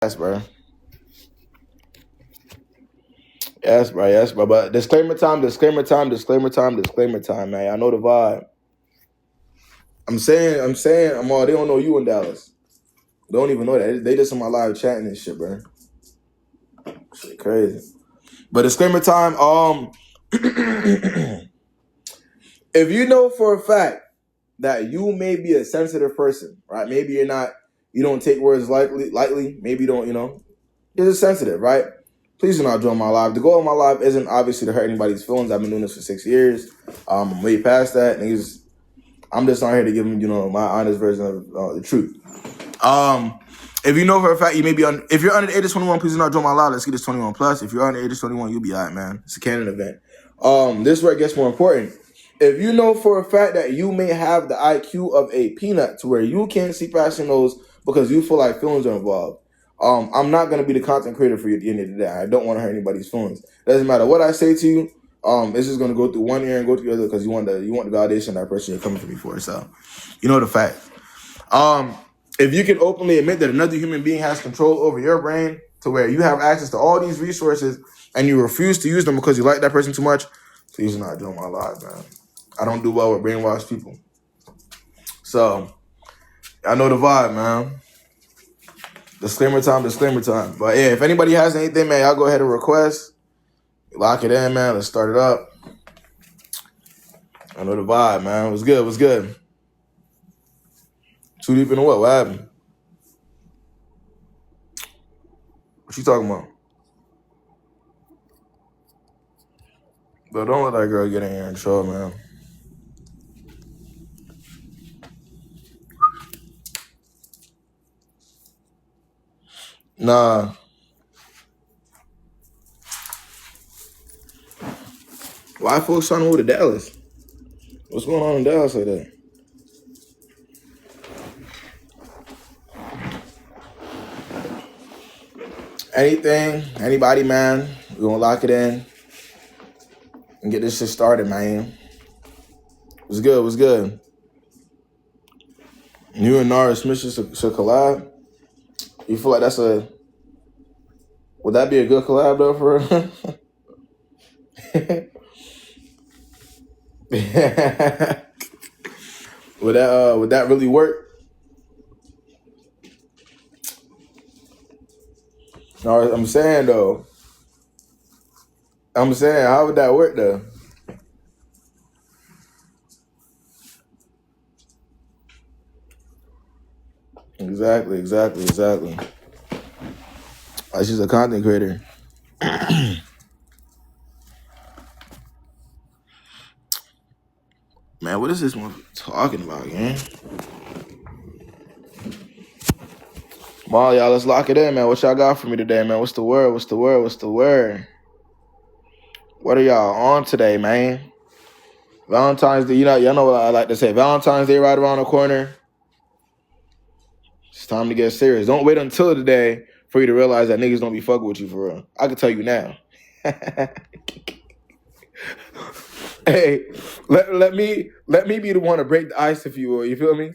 Yes, bro. Yes, bro. Yes, bro. But disclaimer time, man. I know the vibe. I'm saying, Amal, they don't know you in Dallas. They don't even know that. They just on my live chatting and shit, bro. Shit crazy. But disclaimer time, if you know for a fact that you may be a sensitive person, right? Maybe you don't take words lightly. Maybe you don't, you're just sensitive, right? Please do not join my live. The goal of my live isn't obviously to hurt anybody's feelings. I've been doing this for 6 years. I'm way past that. Niggas, I'm just not here to give them, my honest version of the truth. If you know for a fact you may be if you're under the age of 21, please do not join my live. Let's get this 21 plus. If you're under the age of 21, you'll be all right, man. It's a canon event. This is where it gets more important. If you know for a fact that you may have the IQ of a peanut to where you can't see past your nose because you feel like feelings are involved, I'm not going to be the content creator for you at the end of the day. I don't want to hurt anybody's feelings. Doesn't matter what I say to you. It's just going to go through one ear and go through the other because you want the validation of that person you're coming to me for. So, you know the fact. If you can openly admit that another human being has control over your brain to where you have access to all these resources and you refuse to use them because you like that person too much, please do not join my live, man. I don't do well with brainwashed people. So, I know the vibe, man. Disclaimer time. But yeah, if anybody has anything, man, y'all go ahead and request. Lock it in, man. Let's start it up. I know the vibe, man. It was good. Too deep in the what? What happened? What you talking about? But don't let that girl get in here and show, man. Nah. Why folks trying to move to Dallas? What's going on in Dallas like that? Anything, anybody, man. We're gonna lock it in and get this shit started, man. What's good? You and Nara Smith should collab. You feel like would that be a good collab though for her? Would that really work? No, I'm saying, how would that work though? Exactly. She's a content creator. Man, what is this one talking about, man? Come on, y'all, let's lock it in, man. What y'all got for me today, man? What's the word? What are y'all on today, man? Valentine's Day, y'all know what I like to say. Valentine's Day right around the corner. It's time to get serious. Don't wait until today for you to realize that niggas don't be fucking with you for real. I can tell you now. Hey, let me be the one to break the ice if you will. You feel me?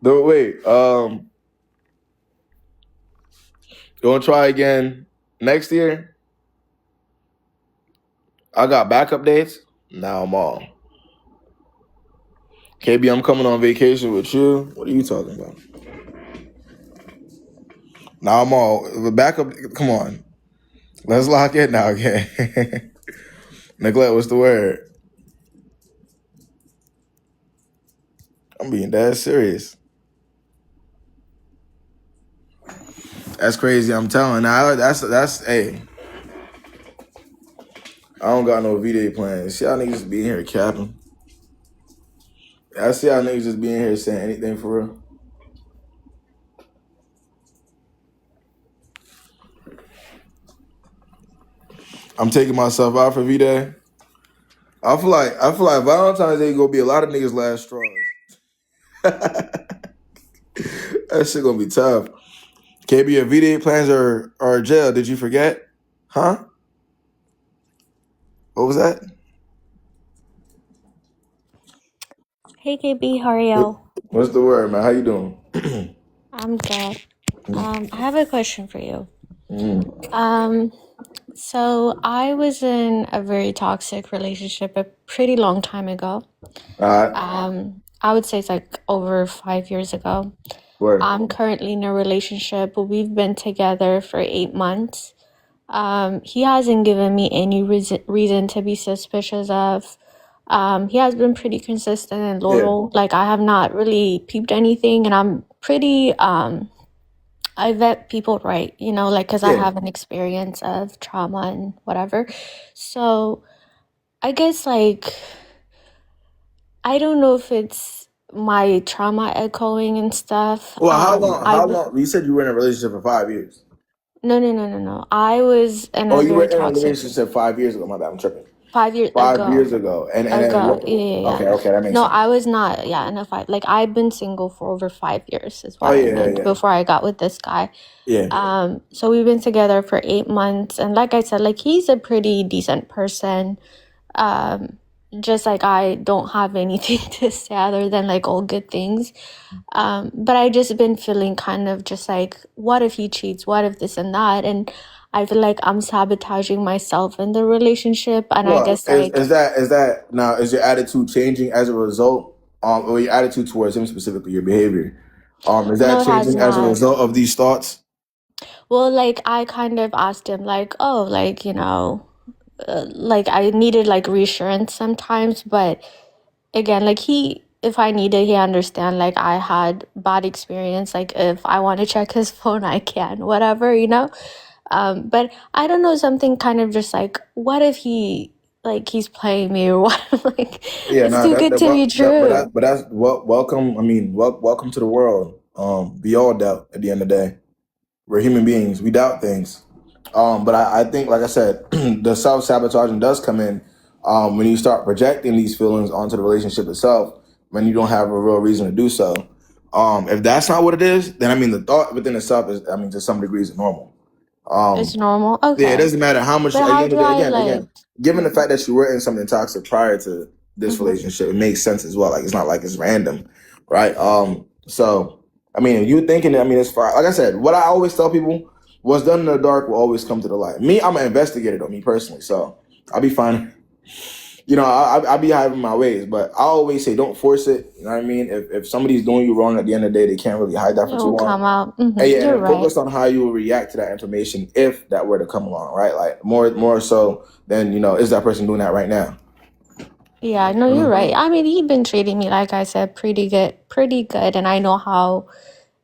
Don't wait. Gonna try again next year. I got backup dates. Now I'm all. KB, I'm coming on vacation with you. What are you talking about? Now I'm all. The backup, come on. Let's lock it now again. Neglect, what's the word? I'm being dead serious. That's crazy, I'm telling. Now that's hey. I don't got no V-Day plans. See how niggas just being here capping. I see how niggas just being here saying anything for real. I'm taking myself out for V-Day. I feel like Valentine's Day gonna be a lot of niggas' last straws. That shit gonna be tough. KB, your V-Day plans are jail. Did you forget? Huh? What was that? Hey KB, how are you? What's the word, man? How you doing? I'm good. I have a question for you. Mm. Um, so I was in a very toxic relationship a pretty long time ago. All right. I would say it's like over 5 years ago. Word. I'm currently in a relationship, but we've been together for 8 months. He hasn't given me any reason to be suspicious of. He has been pretty consistent and Yeah. loyal. Like I have not really peeped anything, and I'm pretty I vet people right, like because I Yeah. have an experience of trauma and whatever. So I guess like I don't know if it's my trauma echoing and stuff. Well, how long? I How long? You said you were in a relationship for 5 years. No, no, no, no, no. I was in Oh, a you were very in a toxic relationship 5 years ago. My bad, I'm tripping. 5 years 5 years ago. ago, and then Ago, what? yeah, yeah, yeah. Okay, okay, that makes No, sense. I was not. Yeah, in a fight. Like I've been single for over 5 years, is Oh what I yeah, meant yeah, before I got with this guy. yeah. So we've been together for 8 months, and like I said, like he's a pretty decent person. Um, just like I don't have anything to say other than like all good things. But I just been feeling kind of just like, what if he cheats? What if this and that? And I feel like I'm sabotaging myself in the relationship. And I Well, guess like, is that now? Is your attitude changing as a result? Or your attitude towards him specifically, your behavior? Is that no, it has changing as a not. result of these thoughts? Well, like I kind of asked him like, oh, like, like I needed like reassurance sometimes, but again, like if I needed, he understand like I had bad experience. Like if I want to check his phone, I can, whatever. But I don't know, something kind of just like, what if he's playing me or what? Like, Yeah, it's no, too good to be true. but that's welcome. I mean, welcome to the world. We all doubt at the end of the day. We're human beings. We doubt things. But I think, like I said, the self sabotaging does come in when you start projecting these feelings onto the relationship itself when you don't have a real reason to do so. If that's not what it is, then I mean the thought within itself is, I mean, to some degree, is normal. It's Um, normal. yeah, it Okay. doesn't matter how much. But At the how end of do the day, I again, like, given the mhm, fact that you were in something toxic prior to this mhm. relationship, it makes sense as well. Like it's not like it's random, right? So I mean, if you thinking, I mean, it's fine. Like I said, what I always tell people, what's done in the dark will always come to the light. Me, I'm an investigator, though. Me personally, so I'll be fine. I'll be having my ways, but I always say don't force it. You know what I mean? If somebody's doing you wrong, at the end of the day, they can't really hide that It for too will long. come out. And yeah, and You're then right. focus on how you will react to that information if that were to come along, right? Like more so than is that person doing that right now? Yeah, no, you're right. I mean, he's been treating me, like I said, pretty good, and I know how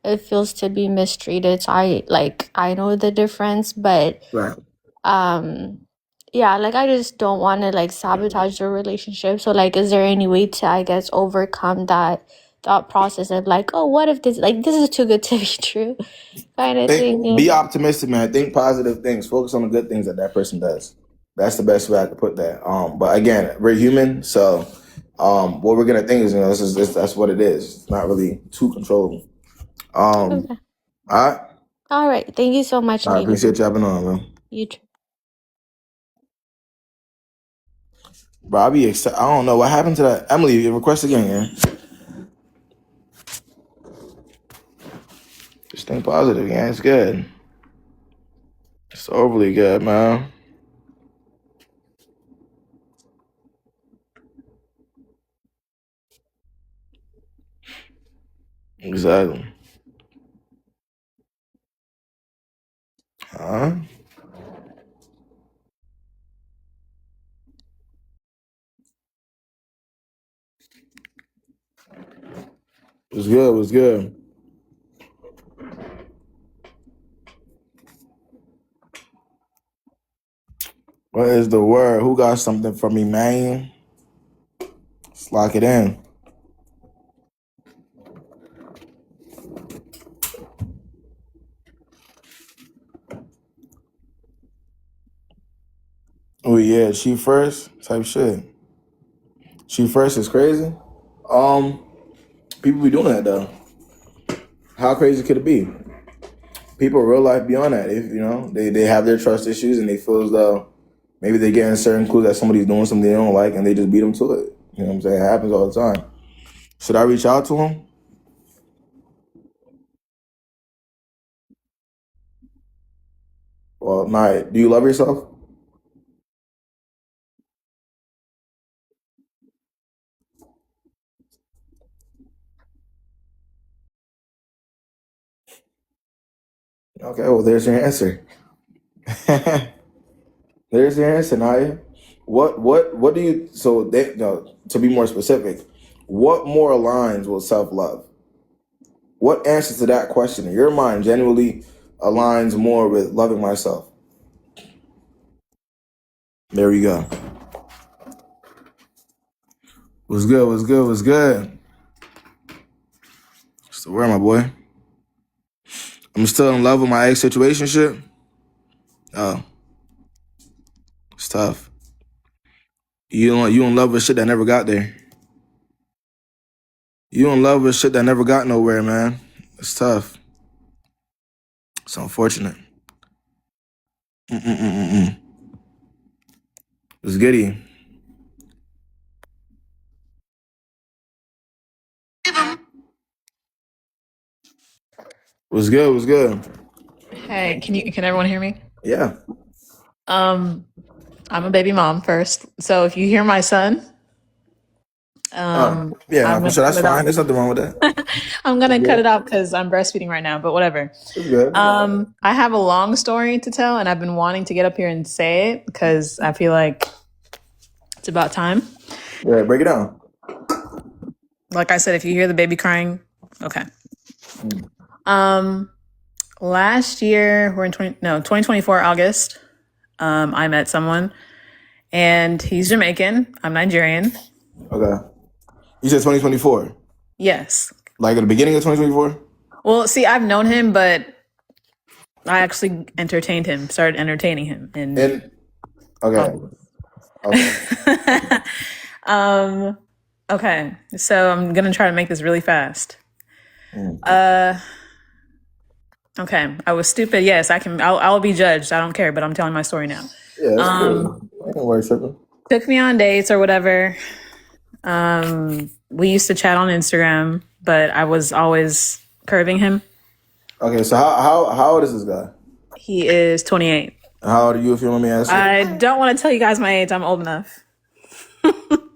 it feels to be mistreated. So I know the difference, but Right. um yeah, like I just don't want to like sabotage the relationship. So like, is there any way to, I guess, overcome that thought process of like, oh, what if this is too good to be true kind of Be thing? optimistic, man. Think positive things. Focus on the good things that that person does. That's the best way I could put that. But again, we're human, so what we're gonna think is, that's what it is. It's not really too controllable. Okay. All right. All right. Thank you so much, I Nita. appreciate you having on, man. You too. Bro, I be excited. I don't know what happened to that. Emily, you request again, yeah. Just think positive, yeah. It's good. It's overly good, man. Exactly. Huh? It was good. It was good. What is the word? Who got something for me, man? Let's lock it in. Oh yeah, she first type shit. She first is crazy. Um, People be doing that though. How crazy could it be? People in real life be on that. If they have their trust issues and they feel as though maybe they get in certain clues that somebody's doing something they don't like and they just beat them to it. You know what I'm saying? It happens all the time. Should I reach out to him? Well, Naya, do you love yourself? Okay, well, there's your answer. There's your answer, Naya. What do you? So, no, to be more specific, what more aligns with self love? What answer to that question in your mind genuinely aligns more with loving myself? There we go. What's good? What's good? What's good? So where, my boy? I'm still in love with my ex situationship. Oh, it's tough. You in love with shit that never got there. You in love with shit that never got nowhere, man. It's tough. It's unfortunate. Mm-mm-mm-mm. It's goody. What's good? What's good? Hey, can everyone hear me? Yeah. I'm a baby mom first. So if you hear my son, Yeah, no, I'm for gonna sure. cut That's it fine. out. There's nothing wrong with that. I'm It's gonna cut good. it out because I'm breastfeeding right now, but whatever. It's good. I have a long story to tell and I've been wanting to get up here and say it because I feel like it's about time. Yeah, break it down. Like I said, if you hear the baby crying, okay. Um last year, we're in 2024 August. I met someone and he's Jamaican. I'm Nigerian. Okay. You said 2024. Yes. Like at the beginning of 2024? Well, see, I've known him, but I actually started entertaining him in And okay. August. Okay. um, okay, so I'm gonna try to make this really fast. Mm. Okay, I was stupid. Yes, I can. I'll be judged. I don't care, but I'm telling my story now. Yeah, that's cool. I can worry tripping. Took me on dates or whatever. We used to chat on Instagram, but I was always curving him. Okay, so how old is this guy? He is 28. How old are you, if you want me to ask you? I don't want to tell you guys my age. I'm old enough.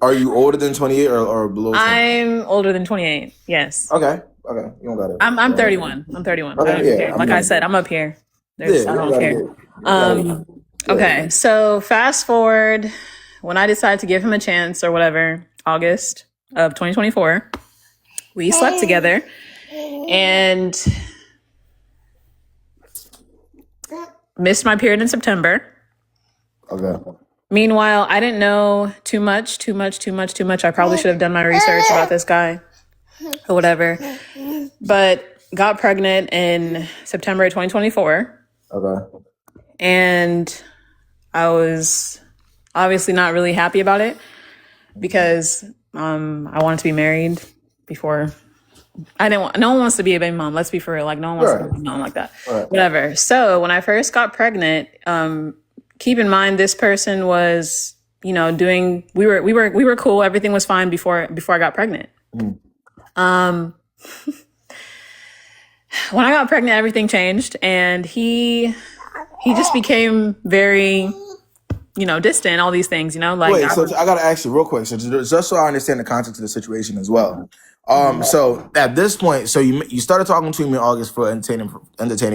Are you older than 28 or below 28? I'm older than 28. Yes. Okay. Okay. You don't got it. I'm 31. I'm 31. Okay, I don't yeah, care. Like I said, I'm up here. Yeah, I don't care. Okay, so fast forward when I decided to give him a chance or whatever, August of 2024, we slept together and missed my period in September. Okay. Meanwhile, I didn't know too much. I probably should have done my research about this guy or whatever. But got pregnant in September of 2024. Okay. And I was obviously not really happy about it because I wanted to be married before. No one wants to be a baby mom. Let's be for real. Like, no one wants to be a baby mom like that. Right. Whatever. So when I first got pregnant, keep in mind this person was, we were cool. Everything was fine before I got pregnant. When I got pregnant, everything changed, and he just became very, distant. All these things, like. Wait, so I gotta ask you real quick, so just so I understand the context of the situation as well. So at this point, so you started talking to him in August for entertaining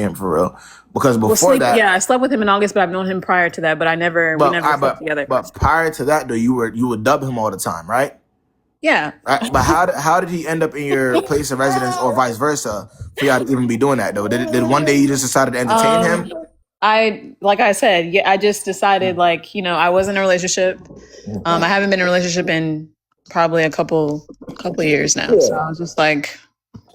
him for real, because before that, yeah, I slept with him in August, but I've known him prior to that, but we never slept together. But prior to that, though, you would dub him all the time, right? Yeah. Right? But how did he end up in your place of residence, or vice versa, for y'all to even be doing that though? Did one day you just decided to entertain him? Like I said, I just decided, I was in a relationship. I haven't been in a relationship in probably a couple years now. Yeah. So I was just like,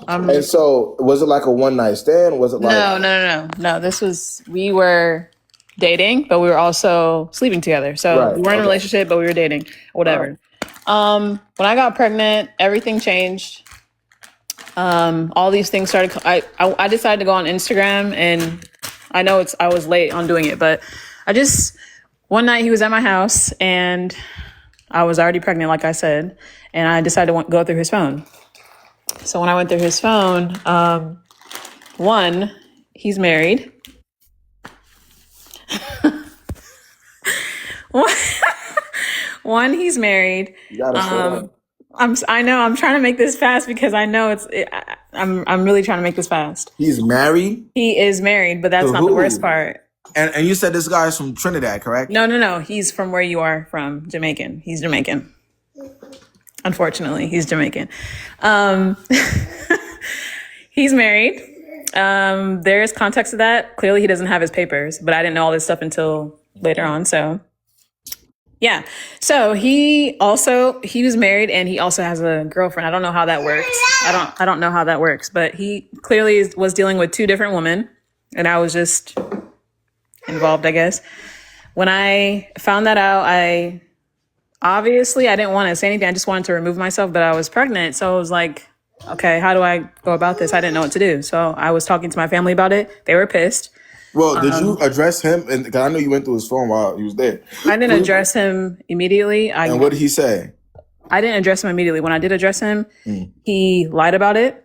and so was it like a one night stand? Was it like no? We were dating, but we were also sleeping together. So we weren't in a relationship, but we were dating, whatever. Right. When I got pregnant, everything changed. All these things started. I decided to go on Instagram, and I know I was late on doing it, but one night he was at my house and I was already pregnant, like I said, and I decided to go through his phone. So when I went through his phone, one, he's married. One, he's married. You gotta slow down. I know. I'm trying to make this fast because I know I'm really trying to make this fast. He's married. He is married, but that's To not who? the worst part. And you said this guy's from Trinidad, correct? No. He's from where you are from, Jamaican. He's Jamaican. Unfortunately, he's Jamaican. He's married. There's context to that. Clearly, he doesn't have his papers, but I didn't know all this stuff until later on. So, yeah. So he was married, and he also has a girlfriend. I don't know how that works. I don't know how that works, but he clearly was dealing with two different women, and I was just involved, I guess. When I found that out, I didn't want to say anything. I just wanted to remove myself, but I was pregnant, so I was like, okay, how do I go about this? I didn't know what to do. So I was talking to my family about it. They were pissed. Well, did you address him? And because I know you went through his phone while he was there. I didn't address him immediately. And what did he say? I didn't address him immediately. When I did address him, he lied about it.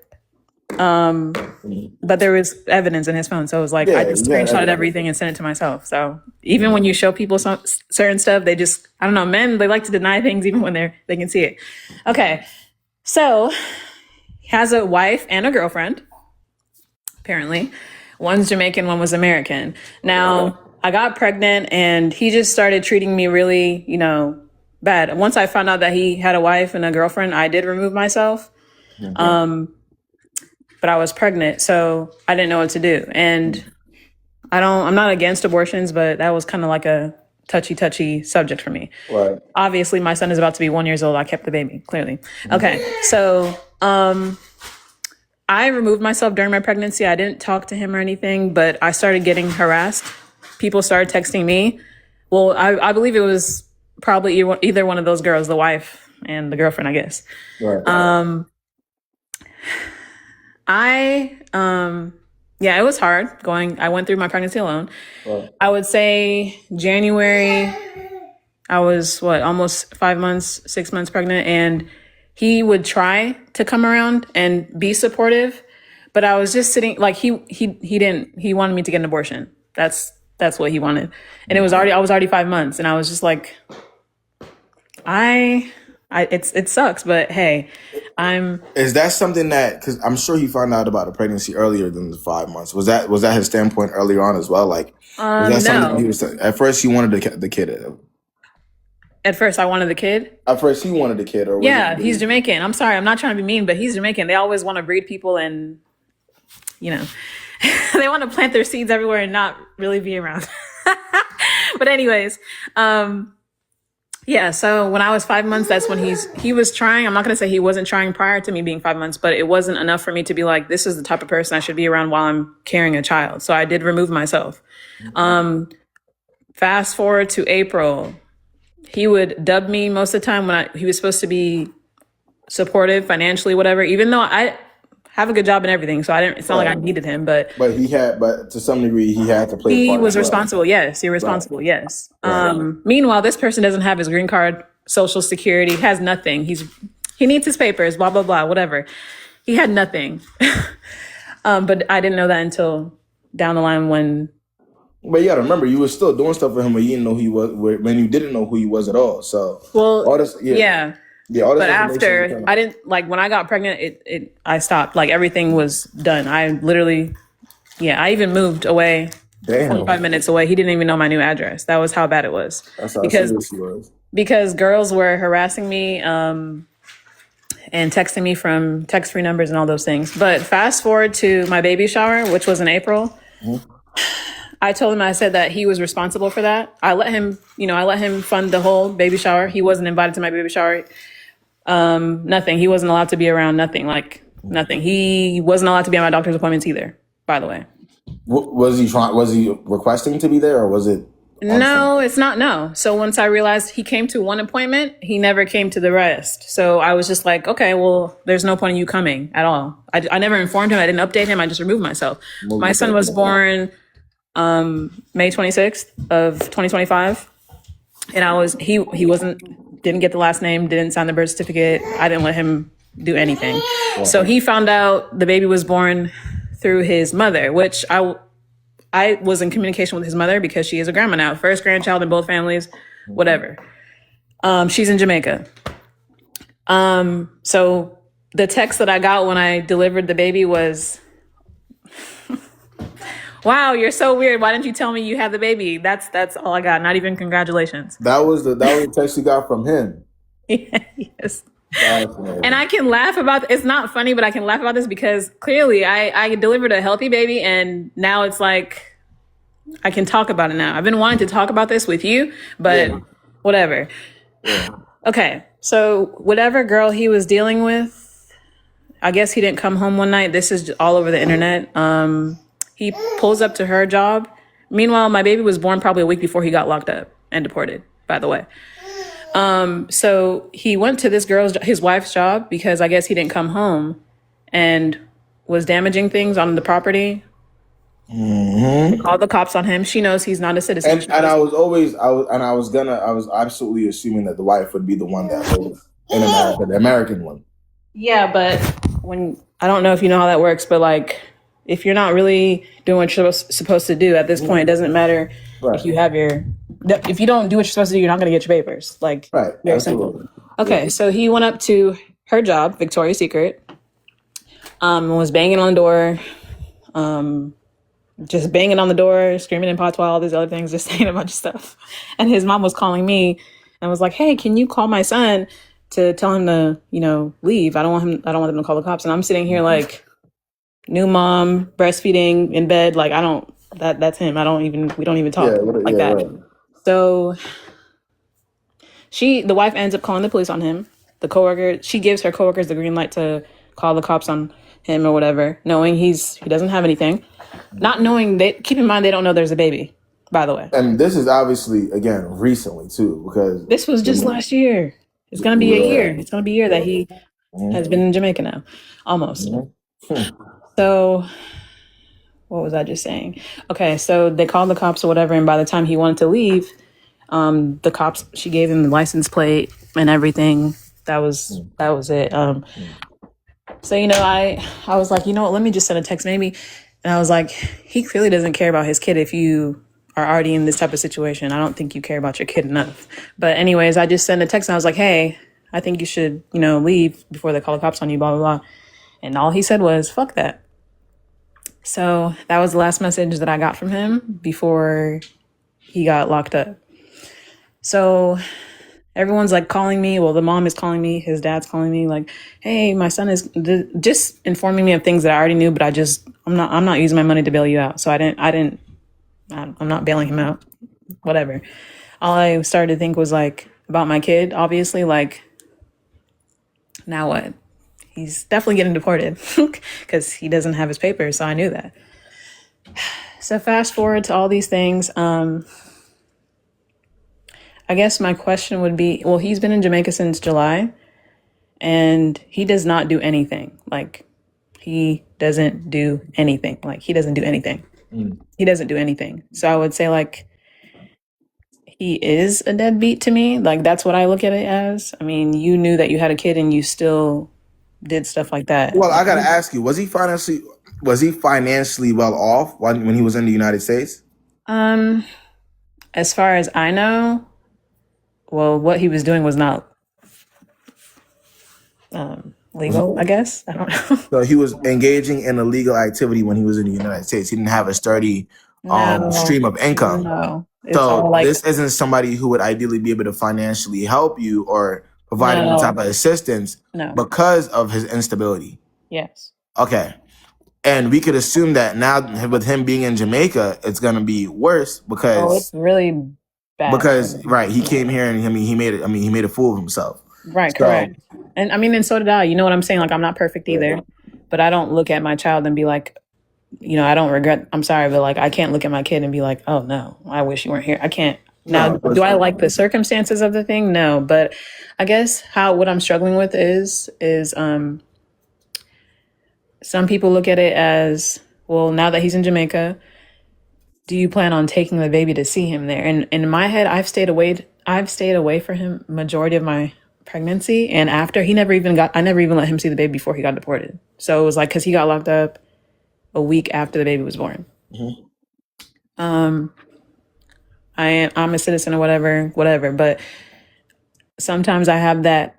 But there was evidence in his phone. So it was like, I just screenshotted everything and sent it to myself. So even when you show people certain stuff, they just, I don't know, men, they like to deny things even when they can see it. Okay. So he has a wife and a girlfriend, apparently. One's Jamaican, one was American. Now, I got pregnant and he just started treating me really, bad. Once I found out that he had a wife and a girlfriend, I did remove myself. But I was pregnant, so I didn't know what to do. And I'm not against abortions, but that was kind of like a touchy subject for me. Right. Obviously, my son is about to be 1 year old. I kept the baby, clearly. Okay, so I removed myself during my pregnancy. I didn't talk to him or anything, but I started getting harassed. People started texting me. Well, I believe it was probably either one of those girls, the wife and the girlfriend, I guess. Right. It was hard I went through my pregnancy alone. Right. I would say January, I was almost 6 months pregnant, and he would try to come around and be supportive, but I was just sitting he wanted me to get an abortion. That's what he wanted. And I was already 5 months, and I was just like, it sucks, but hey, Is that something that, because I'm sure he found out about the pregnancy earlier than the 5 months. Was that his standpoint earlier on as well? Like, was that something he was? At first, he wanted the kid. At first, I wanted the kid. At first, he wanted the kid, or he's Jamaican. I'm sorry, I'm not trying to be mean, but he's Jamaican. They always want to breed people, and they want to plant their seeds everywhere and not really be around. But anyways, so when I was 5 months, that's when he was trying. I'm not going to say he wasn't trying prior to me being 5 months, but it wasn't enough for me to be like, this is the type of person I should be around while I'm carrying a child. So I did remove myself. Fast forward to April, he would dub me most of the time when he was supposed to be supportive financially, whatever, even though I have a good job and everything. So it's not like I needed him, but to some degree, he had to play. He was responsible. Yes. Irresponsible. Right. Yes. Right. Meanwhile, this person doesn't have his green card, social security, has nothing. He needs his papers, blah, blah, blah, whatever. He had nothing. But I didn't know that until down the line when. But you got to remember, you were still doing stuff for him when you didn't know who he was, when you didn't know who he was at all. So, all this, yeah. Yeah, all this. But after I didn't when I got pregnant, I stopped. Like everything was done. I literally, I even moved away. Damn. 25 minutes away. He didn't even know my new address. That was how bad it was. That's how serious he was. Because girls were harassing me and texting me from text-free numbers and all those things. But fast forward to my baby shower, which was in April. Mm-hmm. I told him, I said that he was responsible for that. I let him fund the whole baby shower. He wasn't invited to my baby shower. Nothing. He wasn't allowed to be around. Nothing. Nothing. He wasn't allowed to be at my doctor's appointments either, by the way. Was he requesting to be there, or was it? No, it's not. No. So once I realized he came to one appointment, he never came to the rest. So I was just like, okay, well, there's no point in you coming at all. I never informed him. I didn't update him. I just removed myself. My son was born May 26th of 2025. And didn't get the last name, didn't sign the birth certificate. I didn't let him do anything. Wow. So he found out the baby was born through his mother, which I was in communication with his mother because she is a grandma now, first grandchild in both families, whatever. She's in Jamaica. So the text that I got when I delivered the baby was, "Wow, you're so weird. Why didn't you tell me you had the baby?" That's all I got. Not even congratulations. That was the text you got from him. Yes. And I can laugh about it's not funny, but I can laugh about this because clearly I delivered a healthy baby, and now it's like I can talk about it now. I've been wanting to talk about this with you, but whatever. Yeah. Okay, so whatever girl he was dealing with, I guess he didn't come home one night. This is all over the internet. He pulls up to her job. Meanwhile, my baby was born probably a week before he got locked up and deported, by the way. So he went to this his wife's job because I guess he didn't come home and was damaging things on the property. Mm-hmm. Called the cops on him. She knows he's not a citizen. And I was absolutely assuming that the wife would be the one that lives in America, the American one. Yeah, but I don't know if you know how that works, but like, if you're not really doing what you're supposed to do at this point, it doesn't matter if you have if you don't do what you're supposed to do, you're not going to get your papers. Like, right. Very simple. Okay, so he went up to her job, Victoria's Secret, was banging on the door, just banging on the door, screaming in patois, all these other things, just saying a bunch of stuff. And his mom was calling me and was like, "Hey, can you call my son to tell him to, leave? I don't want them to call the cops." And I'm sitting here like, new mom, breastfeeding in bed, like that's him. We don't even talk like that. Right. So the wife ends up calling the police on him. The coworker, she gives her coworkers the green light to call the cops on him or whatever, knowing he doesn't have anything. Not knowing keep in mind they don't know there's a baby, by the way. And this is obviously, again, recently too, because this was just last year. It's gonna be a year. It's gonna be a year that he has been in Jamaica now. Almost. So what was I just saying? Okay, so they called the cops or whatever, and by the time he wanted to leave, the cops, she gave him the license plate and everything. That was it. So I was like, what, let me just send a text maybe. And I was like, he clearly doesn't care about his kid if you are already in this type of situation. I don't think you care about your kid enough. But anyways, I just sent a text and I was like, "Hey, I think you should, leave before they call the cops on you, blah, blah, blah." And all he said was, "Fuck that." So that was the last message that I got from him before he got locked up. So everyone's like calling me. Well, the mom is calling me. His dad's calling me like, "Hey, my son is just informing me of things that I already knew, but I'm not using my money to bail you out." So I'm not bailing him out. Whatever. All I started to think was like about my kid, obviously, like, now what? He's definitely getting deported because he doesn't have his papers. So I knew that. So fast forward to all these things. I guess my question would be, well, he's been in Jamaica since July and he does not do anything. Like, he doesn't do anything. Like, he doesn't do anything. He doesn't do anything. So I would say, like, he is a deadbeat to me. Like, that's what I look at it as. I mean, you knew that you had a kid and you still did stuff like that. Well, I gotta ask you, was he financially well off when he was in the United States? As far as I know, well, what he was doing was not legal, I guess. I don't know. So he was engaging in illegal activity when he was in the United States. He didn't have a sturdy stream of income. No. So this isn't somebody who would ideally be able to financially help you or provide any type of assistance because of his instability. Yes. Okay. And we could assume that now with him being in Jamaica, it's going to be worse because it's really bad. Because he came here and he made a fool of himself. Right, so, correct. And I mean, and so did I. You know what I'm saying? Like, I'm not perfect either, but I don't look at my child and be like, I don't regret. I'm sorry, but like, I can't look at my kid and be like, "Oh no, I wish you weren't here." I can't. Now, do I like the circumstances of the thing? No, but I guess what I'm struggling with is some people look at it as, well, now that he's in Jamaica, do you plan on taking the baby to see him there? And in my head, I've stayed away from him majority of my pregnancy, and after I never even let him see the baby before he got deported. So it was like, because he got locked up a week after the baby was born. Mm-hmm. I'm a citizen or whatever. But sometimes I have that.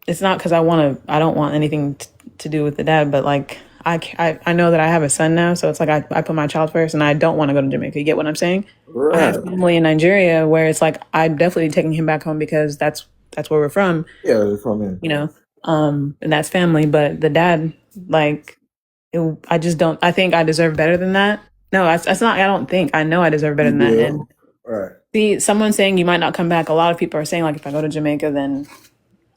It's not because I don't want anything to do with the dad, but like I know that I have a son now, so it's like I put my child first, and I don't want to go to Jamaica. You get what I'm saying? I have family in Nigeria where it's like I'm definitely taking him back home because that's where we're from. Yeah, we're from him. You know, and that's family. But the dad, like, I just don't. I think I deserve better than that. No, that's not. I don't think. I know I deserve better than that. And see, someone saying you might not come back. A lot of people are saying like, if I go to Jamaica, then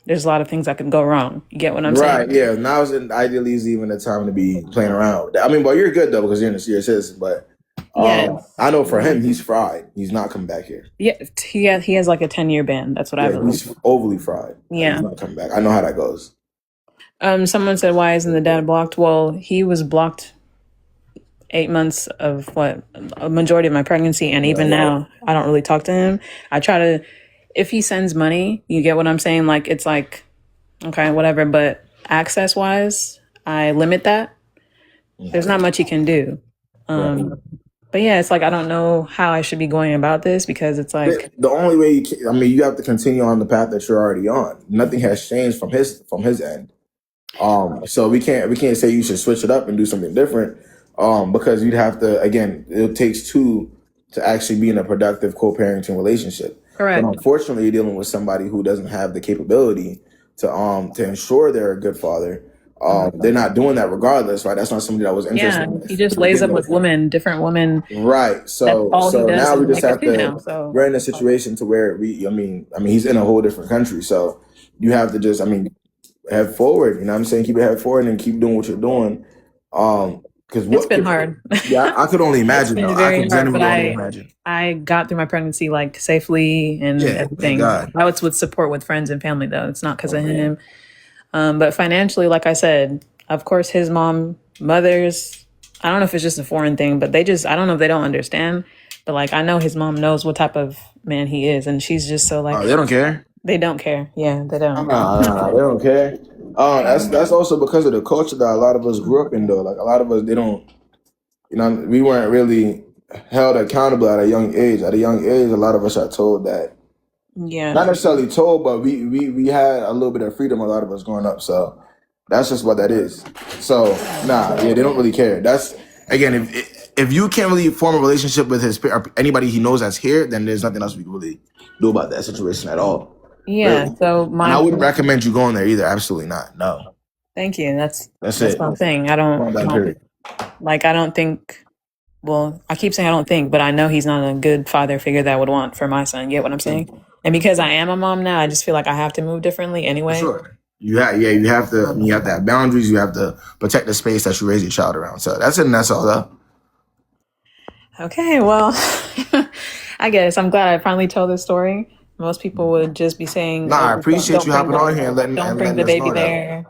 there's a lot of things that could go wrong. You get what I'm saying? Right, yeah. Now ideally is even the time to be playing around with that. I mean, but you're good though because you're a citizen. But I know for him, he's fried. He's not coming back here. Yeah, he has like a 10-year ban. That's what I believe. He's overly fried. Yeah, he's not coming back. I know how that goes. Someone said, "Why isn't the dad blocked?" Well, he was blocked 8 months of a majority of my pregnancy, and even now, I don't really talk to him. I try to, if he sends money, you get what I'm saying? Like, it's like, okay, whatever. But access wise, I limit that. There's not much he can do. But yeah, it's like I don't know how I should be going about this because it's like the only way you have to continue on the path that you're already on. Nothing has changed from his end. So we can't say you should switch it up and do something different. Because you'd have to, again, it takes two to actually be in a productive co-parenting relationship. Correct. But unfortunately, you're dealing with somebody who doesn't have the capability to ensure they're a good father. They're not doing that regardless, right? That's not somebody that was interested. Yeah, he just lays up with different women. Right. So now we just have to. We're in a situation to where he's in a whole different country, so you have to just, head forward. You know what I'm saying? Keep your head forward and keep doing what you're doing. Because it's been hard. Yeah, I could only imagine. I could genuinely only imagine. I got through my pregnancy like safely and everything. I was with support with friends and family though. It's not because of him. But financially, like I said, of course, his mothers. I don't know if it's just a foreign thing, but I don't know if they don't understand. But like, I know his mom knows what type of man he is, and she's just so like. They don't care. They don't care. Yeah, they don't. No, they don't care. That's also because of the culture that a lot of us grew up in, though. Like a lot of us, they don't. We weren't really held accountable at a young age. At a young age, a lot of us are told that. Yeah. Not necessarily told, but we had a little bit of freedom. A lot of us growing up, so that's just what that is. So they don't really care. That's again, if you can't really form a relationship with anybody he knows that's here, then there's nothing else we can really do about that situation at all. Yeah, really. So I wouldn't recommend you going there either. Absolutely not. No. Thank you. That's it. One thing. I don't think. Well, I keep saying I don't think, but I know he's not a good father figure that I would want for my son. You get what I'm saying? And because I am a mom now, I just feel like I have to move differently anyway. Sure. You have to. You have to have boundaries. You have to protect the space that you raise your child around. So that's it. And that's all that. Okay. Well, I guess I'm glad I finally told this story. Most people would just be saying, I appreciate you hopping on here and letting don't bring the baby there.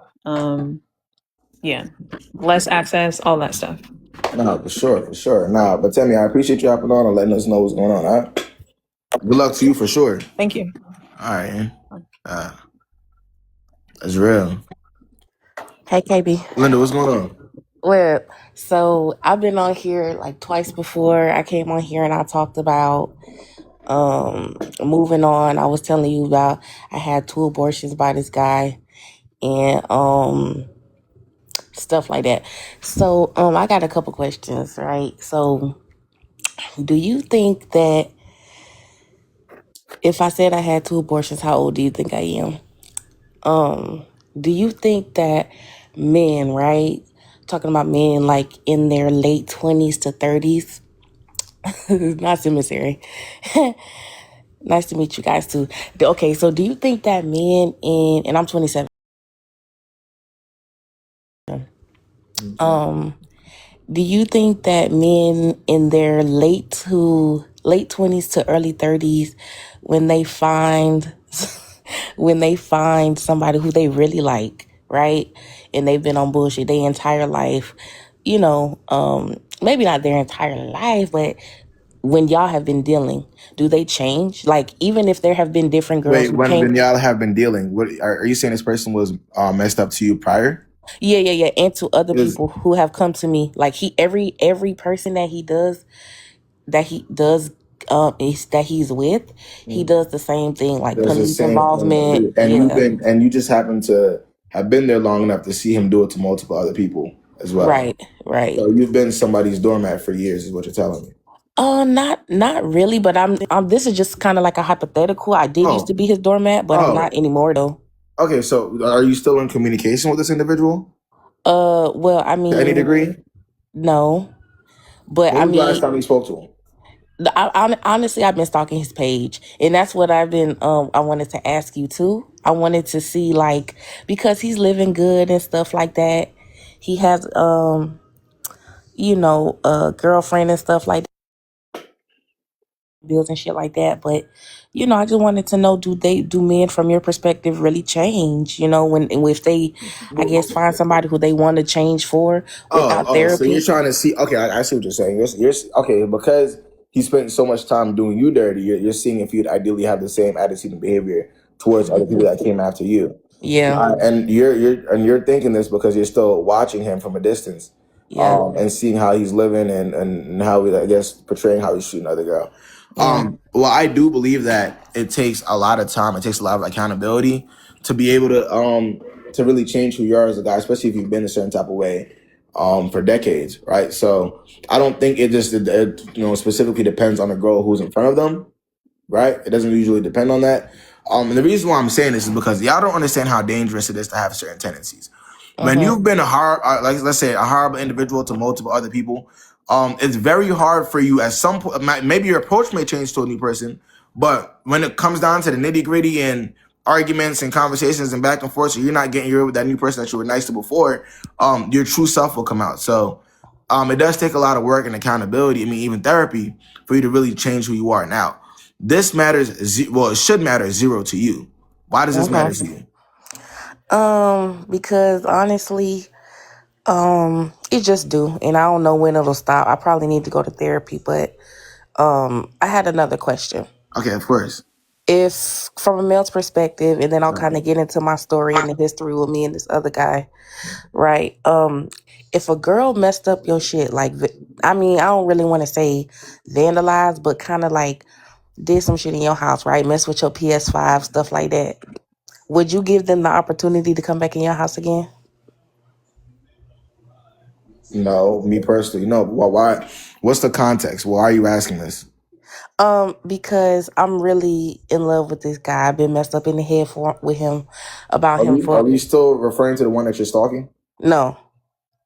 Yeah, less access, all that stuff. No, for sure. Nah, but tell me, I appreciate you hopping on and letting us know what's going on. All right. Good luck to you for sure. Thank you. All right. That's real. Hey, KB. Linda, what's going on? Well, so I've been on here like twice before. I came on here and I talked about moving on. I was telling you about I had 2 abortions by this guy and stuff like that. So I got a couple questions, right? So do you think that if I said I had 2 abortions, how old do you think I am? Do you think that men, right? Talking about men like in their late 20s to 30s. Not cemetery. Nice to meet you guys too. Okay, so do you think that men and I'm 27. Do you think that men in their late 20s to early 30s, when they find somebody who they really like, right? And they've been on bullshit their entire life, maybe not their entire life, but when y'all have been dealing, do they change? Like, even if there have been different girls when y'all have been dealing, what are you saying this person was messed up to you prior? Yeah. And to other Is people who have come to me, like every person that he's with, he does the same thing, like there's the police same involvement. thing, Yeah, and you just happen to have been there long enough to see him do it to multiple other people as well. right. So you've been somebody's doormat for years, is what you're telling me. Not really, but I'm this is just kind of like a hypothetical. I did used to Oh, be his doormat, but I'm not oh, anymore though. okay. So are you still in communication with this individual Well, I to any mean, degree? no, but I When was the last mean, time you spoke to him? honestly, I've been stalking his page, and that's what I've been. I wanted to ask you too. I wanted to see, like, because he's living good and stuff like that. He has a girlfriend and stuff like that, bills and shit like that. But I just wanted to know, do men from your perspective really change? When if they, I guess, find somebody who they want to change for without So you're therapy. trying to see? Okay, I see what you're saying. You're okay because he spent so much time doing you dirty. You're seeing if you'd ideally have the same attitude and behavior towards other people that came after you. Yeah, And you're thinking this because you're still watching him from a distance, yeah, and seeing how he's living and how he, I guess, portraying how he's shooting another girl. yeah. Well, I do believe that it takes a lot of time. It takes a lot of accountability to be able to really change who you are as a guy, especially if you've been a certain type of way for decades, right? So I don't think it specifically depends on the girl who's in front of them, right? It doesn't usually depend on that. And the reason why I'm saying this is because y'all don't understand how dangerous it is to have certain tendencies. When Uh-huh. you've been like let's say a horrible individual to multiple other people, it's very hard for you at some point. Maybe your approach may change to a new person, but when it comes down to the nitty gritty and arguments and conversations and back and forth, so you're not getting your with that new person that you were nice to before, your true self will come out. So, it does take a lot of work and accountability. I mean, even therapy for you to really change who you are now. This matters. Well, it should matter zero to you. Why does this Uh-huh. matter to you? Because honestly, it just do, and I don't know when it'll stop. I probably need to go to therapy, but I had another question. Okay, of course. If from a male's perspective, and then I'll kind of get into my story and the history with me and this other guy, right? If a girl messed up your shit, like, I mean, I don't really want to say vandalize, but kind of like did some shit in your house, right? Mess with your PS5, stuff like that. Would you give them the opportunity to come back in your house again? No, me personally, no. Well, why? What's the context? Why are you asking this? Because I'm really in love with this guy. I've been messed up in the head with him about him Are for we still referring to the one that you're stalking? no,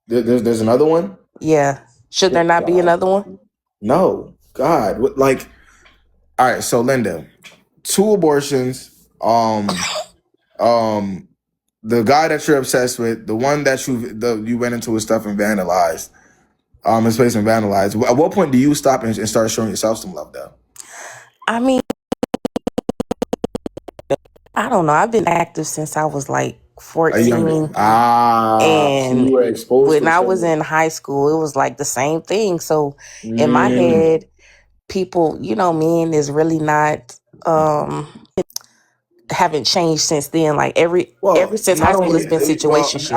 There's another one. yeah. Should there not be another one? No, God, like, all right. So Linda, 2 abortions. Um, the guy that you're obsessed with, the one that you went into his stuff and vandalized, his place and vandalized. At what point do you stop and start showing yourself some love, though? I mean, I don't know. I've been active since I was like Are you younger? 14. So you And were exposed when to I was certain. in high school, it was like the same thing. So in my Mm. head, people, men is really not haven't changed since then. Like ever Well, since high not school, it's only been situationships.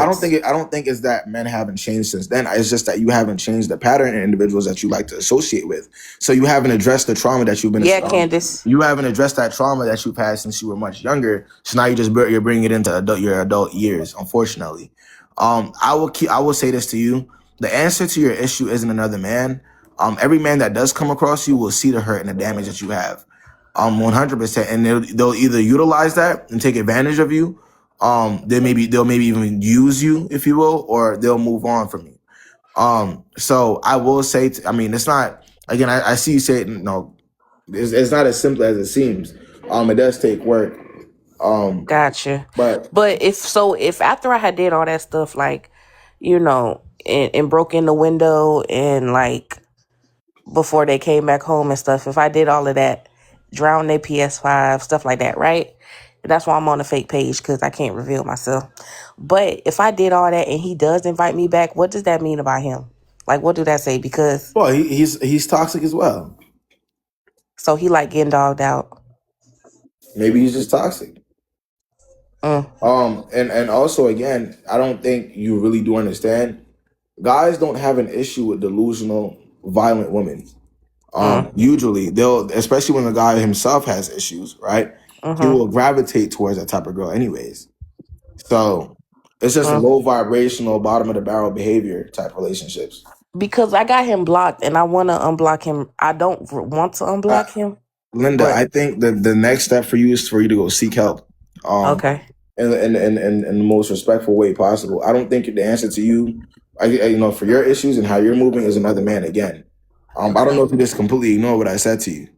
I don't think it's that men haven't changed since then. It's just that you haven't changed the pattern in individuals that you like to associate with. So you haven't addressed the trauma that you've been. Yeah, Candace. You haven't addressed that trauma that you've had since you were much younger. So now you're bringing it into your adult years. Unfortunately, I will say this to you: the answer to your issue isn't another man. Every man that does come across you will see the hurt and the damage that you have. 100%, and they'll either utilize that and take advantage of you. They'll maybe even use you, if you will, or they'll move on from you. So I will say, I mean, it's not. Again, I see you say it. No, it's not as simple as it seems. It does take work. Gotcha. But But if after I had did all that stuff, like, and broke in the window and like before they came back home and stuff, if I did all of that, drown their PS5, stuff like that, right? That's why I'm on a fake page, because I can't reveal myself. But if I did all that and he does invite me back, what does that mean about him? Like, what do that say? Because well, he's toxic as well. so he like getting dogged out. Maybe he's just toxic. And also again, I don't think you really do understand. Guys don't have an issue with delusional, violent women. Usually they'll, especially when the guy himself has issues, right? He will gravitate towards that type of girl anyways. So it's just low vibrational, bottom of the barrel behavior type relationships. Because I got him blocked and I want to unblock him. I don't want to unblock him. Linda, I think the next step for you is for you to go seek help. Okay. In the most respectful way possible. I don't think the answer to you, for your issues and how you're moving is another man again. I don't know if you just completely ignore what I said to you,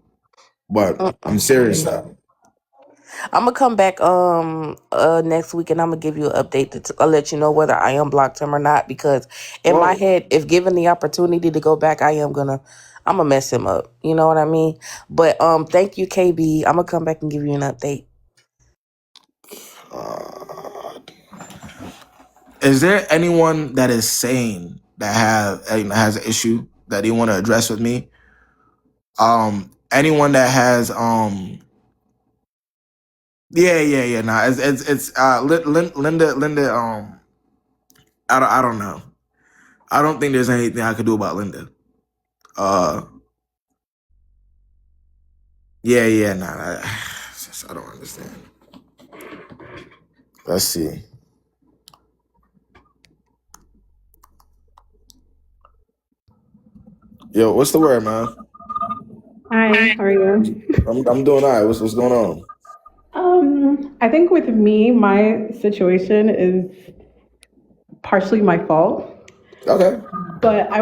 but I'm serious though. I'm gonna come back next week and I'm gonna give you an update to let you know whether I unblocked him or not. Because in my head, if given the opportunity to go back, I'm gonna mess him up. You know what I mean? But thank you, KB. I'm gonna come back and give you an update. Is there anyone that is sane that has an issue that they want to address with me? Anyone that has yeah. Nah, it's Linda. I don't know. I don't think there's anything I could do about Linda. Nah. I don't understand. Let's see. Yo, what's the word, man? Hi, how are you? I'm doing all right. What's going on? I think with me, my situation is partially my fault. Okay. But I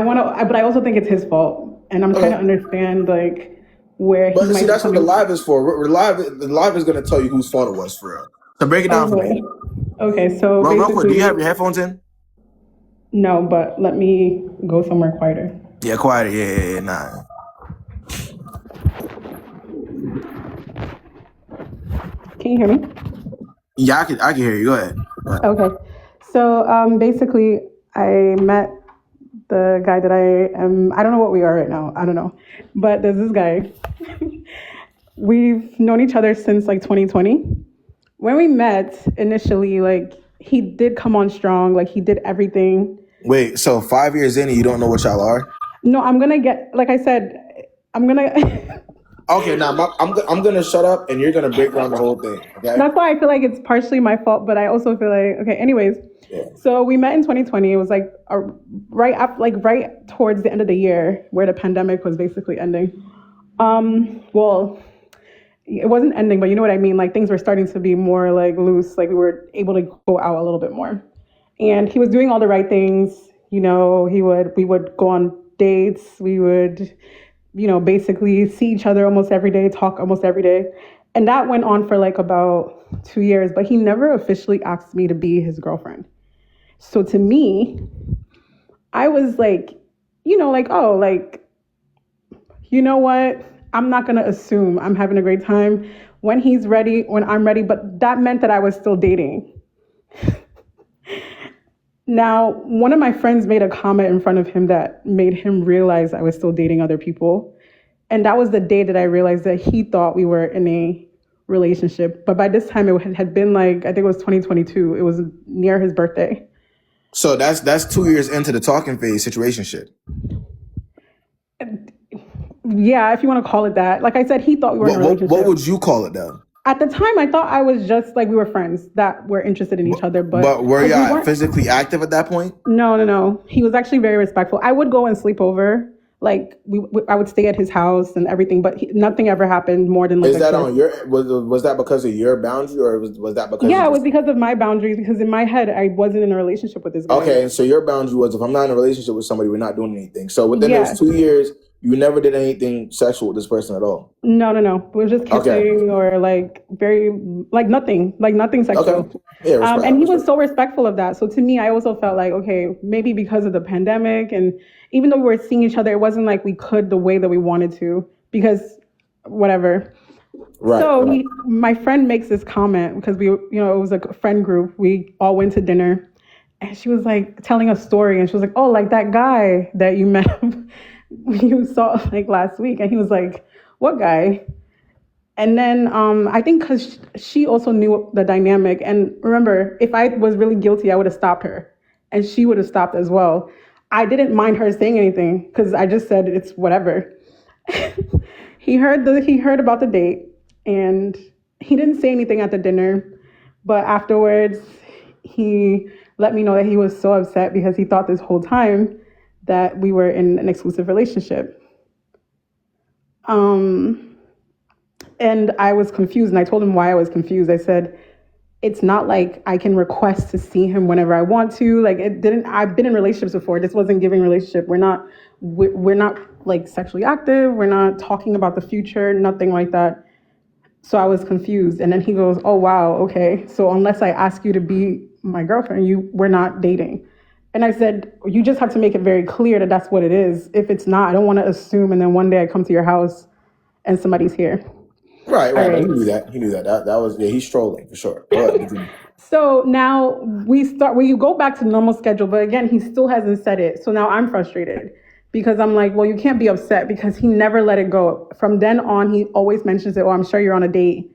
also think it's his fault, and I'm trying to understand like where he might. But see, that's what the live is for. The live is gonna tell you whose fault it was for real. So break it down for me. Okay, so real quick, do you have your headphones in? No, but let me go somewhere quieter. Yeah, quieter. Yeah, nah. Can you hear me? Yeah, I can hear you. Go ahead. Okay. So basically, I met the guy that I don't know what we are right now. I don't know. But there's this guy. We've known each other since like 2020. When we met initially, like he did come on strong. Like he did everything. Wait, so 5 years in and you don't know what y'all are? No, I'm going to get, like I said, I'm going to... Okay, now I'm gonna shut up and you're gonna break down the whole thing. Okay. That's why I feel like it's partially my fault, but I also feel like okay. Anyways, So we met in 2020. It was like right towards the end of the year where the pandemic was basically ending. Well, it wasn't ending, but you know what I mean. Like things were starting to be more like loose. Like we were able to go out a little bit more, and he was doing all the right things. You know, we would go on dates. We would. Basically see each other almost every day, talk almost every day. And that went on for like about 2 years, but he never officially asked me to be his girlfriend. So to me, I was like, you know what? I'm not going to assume I'm having a great time when he's ready, when I'm ready. But that meant that I was still dating. Now, one of my friends made a comment in front of him that made him realize I was still dating other people. And that was the day that I realized that he thought we were in a relationship. But by this time, it had been like, I think it was 2022. It was near his birthday. So that's 2 years into the talking phase situationship. Yeah, if you want to call it that. Like I said, he thought we were in a relationship. What would you call it though? At the time, I thought I was just like we were friends that were interested in each other. But were y'all physically active at that point? No. He was actually very respectful. I would go and sleep over. Like I would stay at his house and everything, but nothing ever happened more than like. Is that on your? Was that because of your boundary, or was that because? Yeah, it was because of my boundaries. Because in my head, I wasn't in a relationship with this guy. Okay, and so your boundary was if I'm not in a relationship with somebody, we're not doing anything. So within those 2 years, you never did anything sexual with this person at all. No. We were just kissing or like nothing sexual. Okay. Yeah, and he was so respectful of that. So to me, I also felt like, okay, maybe because of the pandemic, and even though we were seeing each other, it wasn't like we could the way that we wanted to because whatever. Right. So my friend makes this comment because it was a friend group. We all went to dinner, and she was like telling a story, and she was like, "Oh, like that guy that you met." You saw like last week, and he was like, "What guy?" And then I think because she also knew the dynamic. And remember, if I was really guilty, I would have stopped her. And she would have stopped as well. I didn't mind her saying anything because I just said it's whatever. He heard about the date, and he didn't say anything at the dinner. But afterwards, he let me know that he was so upset because he thought this whole time that we were in an exclusive relationship. And I was confused, and I told him why I was confused. I said, it's not like I can request to see him whenever I want to. Like, it didn't, I've been in relationships before. This wasn't giving relationship. We're not like sexually active. We're not talking about the future, nothing like that. So I was confused. And then he goes, oh, wow, okay. So unless I ask you to be my girlfriend, we're not dating. And I said, you just have to make it very clear that that's what it is. If it's not, I don't want to assume. And then one day I come to your house and somebody's here. Right. No, he knew that. That was, he's trolling for sure. So now you go back to normal schedule, but again, he still hasn't said it. So now I'm frustrated because I'm like, well, you can't be upset because he never let it go. From then on, he always mentions it. Oh, I'm sure you're on a date.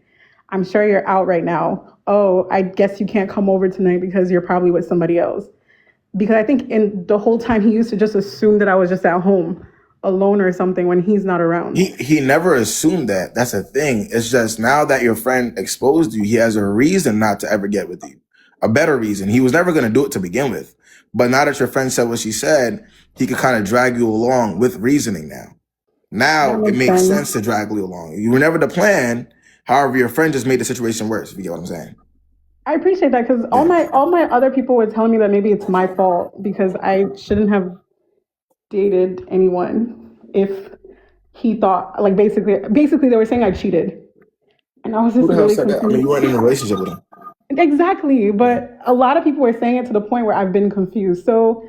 I'm sure you're out right now. Oh, I guess you can't come over tonight because you're probably with somebody else. Because I think in the whole time he used to just assume that I was just at home alone or something when he's not around. He never assumed that. That's a thing. It's just now that your friend exposed you, he has a reason not to ever get with you. A better reason. He was never going to do it to begin with. But now that your friend said what she said, he could kind of drag you along with reasoning now. Now it makes sense to drag you along. You were never the plan. However, your friend just made the situation worse, if you get what I'm saying. I appreciate that because all my other people were telling me that maybe it's my fault because I shouldn't have dated anyone if he thought, like, basically they were saying I cheated. And I was just really confused. I mean, you weren't in a relationship with him. Exactly. But a lot of people were saying it to the point where I've been confused. So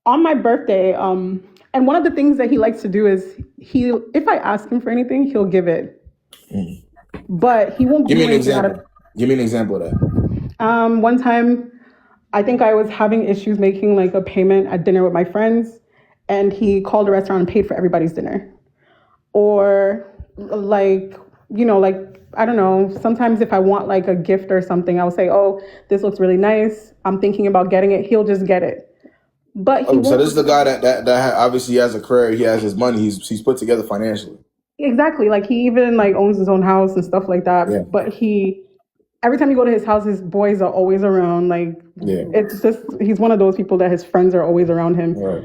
on my birthday, and one of the things that he likes to do is if I ask him for anything, he'll give it. But he won't give me an example. Give me an example of that. One time, I think I was having issues making like a payment at dinner with my friends, and he called a restaurant and paid for everybody's dinner. Or like, I don't know, sometimes if I want like a gift or something, I'll say, oh, this looks really nice. I'm thinking about getting it. He'll just get it. But so this is the guy that obviously has a career. He has his money. He's put together financially. Exactly. Like he even like owns his own house and stuff like that. Yeah. But every time you go to his house, his boys are always around. Like, it's just, he's one of those people that his friends are always around him. Right.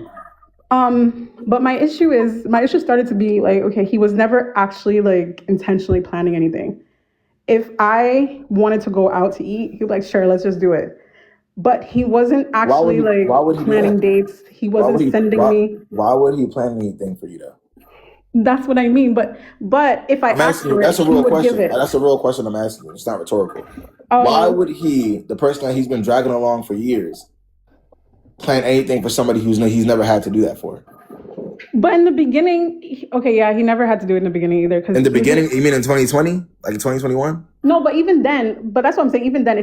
But my issue started to be like, okay, he was never actually like intentionally planning anything. If I wanted to go out to eat, he'd be like, sure, let's just do it. But he wasn't actually planning dates. He wasn't sending me. Why would he plan anything for you though? That's what I mean. But if I asked for it, he would give it. That's a real question I'm asking you. It's not rhetorical. Why would he, the person that he's been dragging along for years, plan anything for somebody he's never had to do that for? But in the beginning, he never had to do it in the beginning either. In the beginning, you mean in 2020, like in 2021? No, but even then, that's what I'm saying. Even then,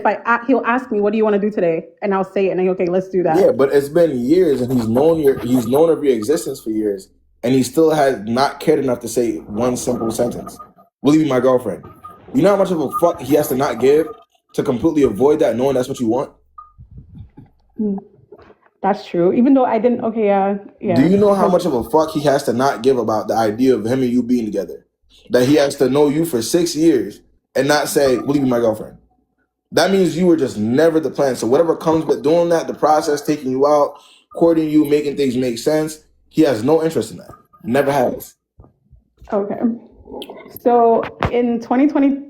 he'll ask me, "What do you want to do today?" and I'll say it, and then okay, let's do that. Yeah, but it's been years, and he's known of your existence for years, and he still has not cared enough to say one simple sentence: "Will you be my girlfriend?" You know how much of a fuck he has to not give to completely avoid that, knowing that's what you want. That's true. Even though I didn't. Okay, yeah. Do you know how much of a fuck he has to not give about the idea of him and you being together? That he has to know you for 6 years and not say, "Will you be my girlfriend?" That means you were just never the plan. So whatever comes with doing that, the process, taking you out, courting you, making things make sense, he has no interest in that. Never has. Okay. So in 2020,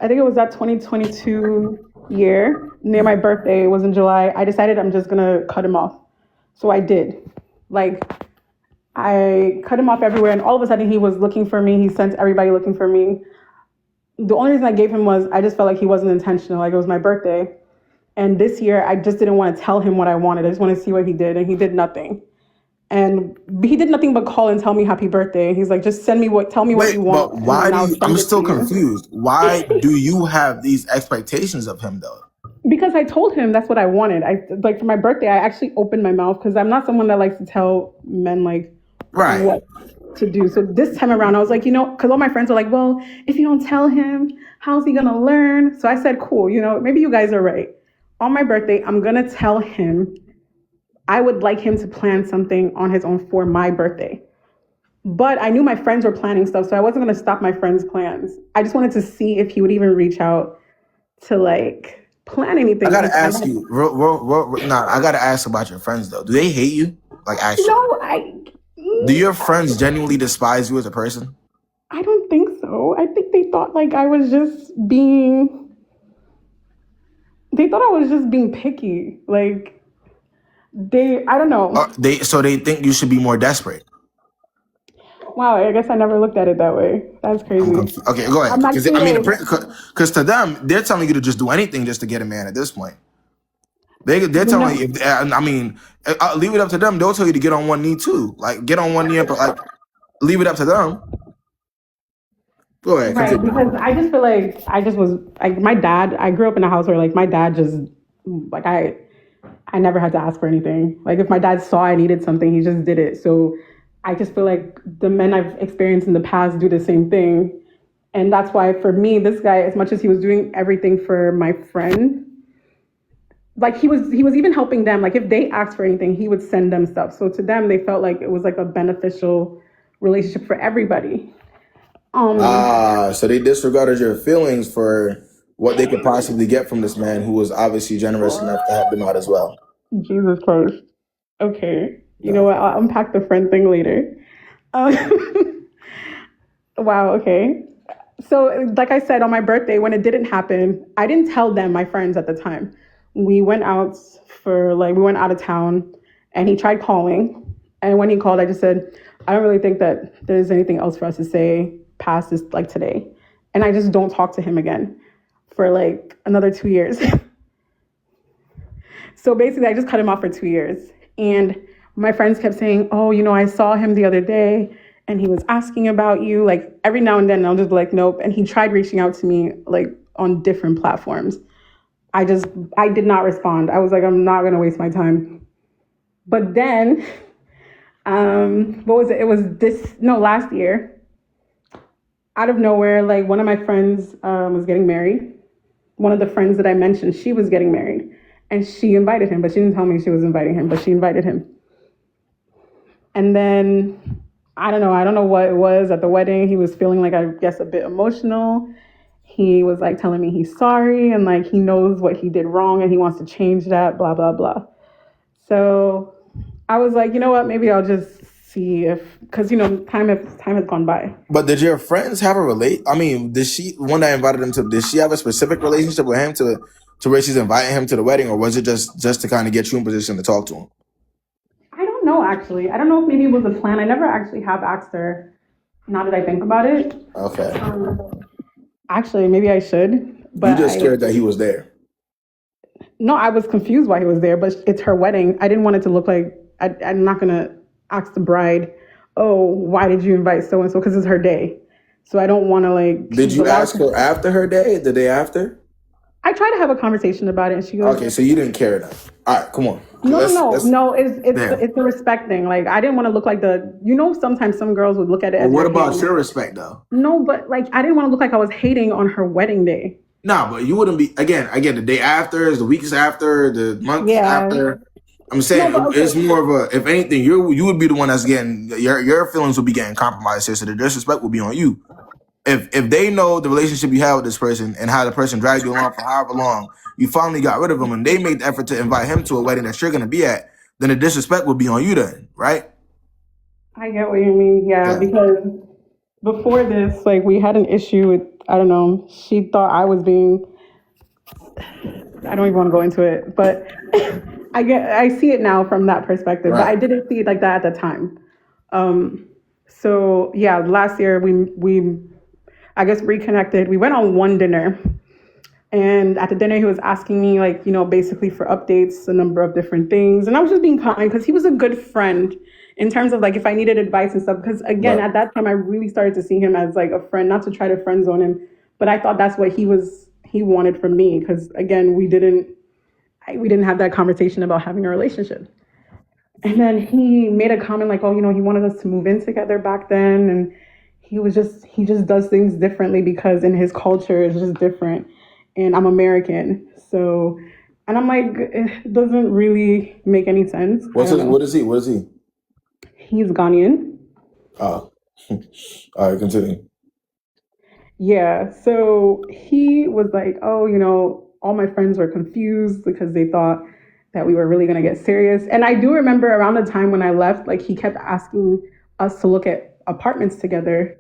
I think it was that 2022 year, near my birthday, it was in July, I decided I'm just going to cut him off. So I did. Like, I cut him off everywhere, and all of a sudden he was looking for me. He sent everybody looking for me. The only reason I gave him was I just felt like he wasn't intentional. Like, it was my birthday. And this year, I just didn't want to tell him what I wanted. I just wanted to see what he did, and he did nothing. And he did nothing but call and tell me happy birthday. He's like, just tell me what you want. But why I'm still confused. Why do you have these expectations of him though? Because I told him that's what I wanted. For my birthday, I actually opened my mouth because I'm not someone that likes to tell men like what to do. So this time around, I was like, because all my friends were like, well, if you don't tell him, how's he gonna learn? So I said, cool, maybe you guys are right. On my birthday, I'm gonna tell him I would like him to plan something on his own for my birthday. But I knew my friends were planning stuff, so I wasn't gonna stop my friends' plans. I just wanted to see if he would even reach out to like plan anything. I gotta ask you, I gotta ask about your friends though. Do they hate you? Like actually? No, do your friends genuinely despise you as a person? I don't think so. I think they thought like I was just being. They thought I was just being picky. Like I don't know. So they think you should be more desperate. Wow, I guess I never looked at it that way. That's crazy. Okay, go ahead. Because to them, they're telling you to just do anything just to get a man at this point. They're telling you. Leave it up to them. They'll tell you to get on one knee too. Like get on one knee, but like leave it up to them. Go ahead. Right, because I just feel like I just was like my dad. I grew up in a house where like my dad just like I never had to ask for anything. Like if my dad saw I needed something, he just did it. So I just feel like the men I've experienced in the past do the same thing. And that's why for me, this guy, as much as he was doing everything for my friend, like he was even helping them. Like if they asked for anything, he would send them stuff. So to them, they felt like it was like a beneficial relationship for everybody. So they disregarded your feelings for what they could possibly get from this man who was obviously generous enough to help them out as well. Jesus Christ. Okay. You know what? I'll unpack the friend thing later. Wow, okay. So, like I said, on my birthday, when it didn't happen, I didn't tell them, my friends at the time. We went out we went out of town, and he tried calling. And when he called, I just said, I don't really think that there's anything else for us to say past this, like today. And I just don't talk to him again for like another 2 years. So basically, I just cut him off for 2 years. And my friends kept saying, oh, I saw him the other day and he was asking about you. Like every now and then I'll just be like, nope. And he tried reaching out to me like on different platforms. I did not respond. I was like, I'm not going to waste my time. But then, what was it? It was last year. Out of nowhere, like one of my friends was getting married. One of the friends that I mentioned, she was getting married. And she invited him, but she didn't tell me she was inviting him, but she invited him. And then, I don't know what it was at the wedding. He was feeling like, I guess, a bit emotional. He was like telling me he's sorry and like he knows what he did wrong and he wants to change that, blah, blah, blah. So I was like, you know what, maybe I'll just see because, time has gone by. But did your friends have did she, one that invited him did she have a specific relationship with him to where she's inviting him to the wedding, or was it just to kind of get you in position to talk to him? I don't know, actually. I don't know if maybe it was a plan. I never actually have asked her, now that I think about it. Okay. Actually, maybe I should. But you just scared that he was there. No, I was confused why he was there, but it's her wedding. I didn't want it to look like, I'm not going to ask the bride, oh, why did you invite so-and-so? Because it's her day. So I don't want to like... Did you ask her after her day, the day after? I tried to have a conversation about it, and she goes, okay, so you didn't care enough. All right, come on. No, it's a respect thing. Like, I didn't want to look like sometimes some girls would look at it as... What about your respect, though? No, but like, I didn't want to look like I was hating on her wedding day. No, but you wouldn't be, again, the day after, the weeks after, the months after. I'm saying it's more of a, if anything, you would be the one that's getting, your feelings will be getting compromised here, so the disrespect will be on you. If they know the relationship you have with this person and how the person dragged you along for however long, you finally got rid of him and they made the effort to invite him to a wedding that you're going to be at, then the disrespect will be on you then, right? I get what you mean, yeah. Because before this, like, we had an issue with, I don't know, she thought I was being, I don't even want to go into it, but I see it now from that perspective, but I didn't see it like that at the time. So yeah, last year we I guess reconnected. We went on one dinner, and at the dinner he was asking me like, basically for updates, a number of different things, and I was just being kind because he was a good friend in terms of like if I needed advice and stuff. Because again, at that time I really started to see him as like a friend, not to try to friend zone him, but I thought that's what he wanted from me. Because again, we didn't have that conversation about having a relationship. And then he made a comment like, oh, he wanted us to move in together back then. And he just does things differently because in his culture it's just different. And I'm American. So, and I'm like, it doesn't really make any sense. What is he? He's Ghanaian. Oh. All right, continue. Yeah. So he was like, oh, all my friends were confused because they thought that we were really going to get serious. And I do remember around the time when I left, like he kept asking us to look at apartments together.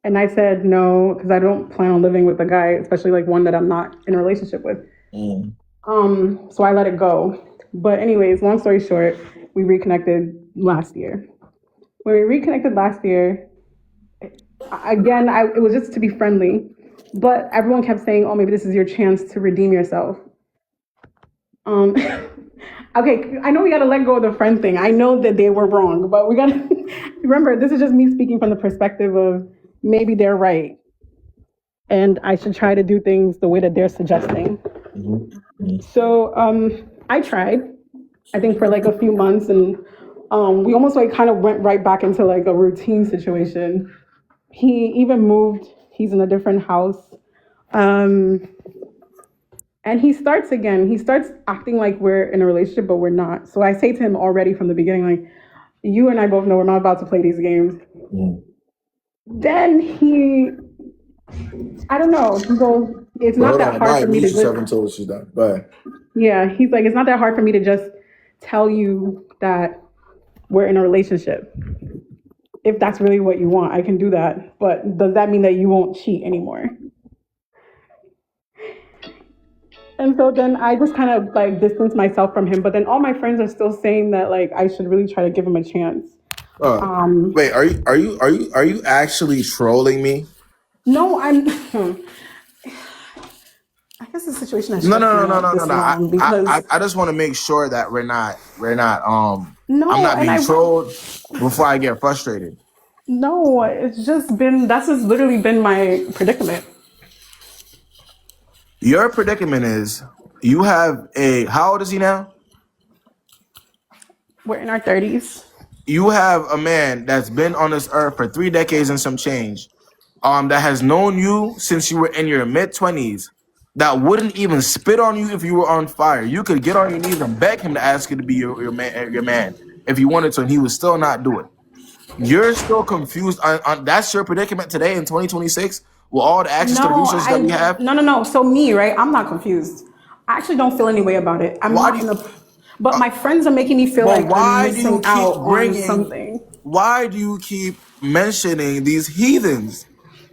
And I said no, because I don't plan on living with a guy, especially like one that I'm not in a relationship with. So I let it go. But anyways, long story short, we reconnected last year. When we reconnected last year, again, it was just to be friendly. But everyone kept saying, oh, maybe this is your chance to redeem yourself. Okay, I know we got to let go of the friend thing. I know that they were wrong, but we got to remember, this is just me speaking from the perspective of maybe they're right. And I should try to do things the way that they're suggesting. So I tried, I think for like a few months, and we almost like kind of went right back into like a routine situation. He even moved, he's in a different house. And he starts acting like we're in a relationship, but we're not. So I say to him already from the beginning, like, you and I both know we're not about to play these games. Then I don't know, he goes, it's not that hard for me to just... until she's done. But yeah, he's like, it's not that hard for me to just tell you that we're in a relationship. If that's really what you want, I can do that. But does that mean that you won't cheat anymore? And so then I just kind of like distanced myself from him. But then all my friends are still saying that like I should really try to give him a chance. Wait, are you actually trolling me? No, I'm. I guess the situation has No. because I just want to make sure that we're not no, I'm not being trolled before I get frustrated. No, that's just literally been my predicament. Your predicament is you have how old is he now? We're in our 30s. You have a man that's been on this earth for 3 decades and some change, that has known you since you were in your mid-20s, that wouldn't even spit on you if you were on fire. You could get on your knees and beg him to ask you to be your man if you wanted to, and he would still not do it. You're still confused on that's your predicament today in 2026 with all the access to the resources that we have? No. So me, right? I'm not confused. I actually don't feel any way about it. But my friends are making me feel like I'm missing out on something. Why do you keep mentioning these heathens?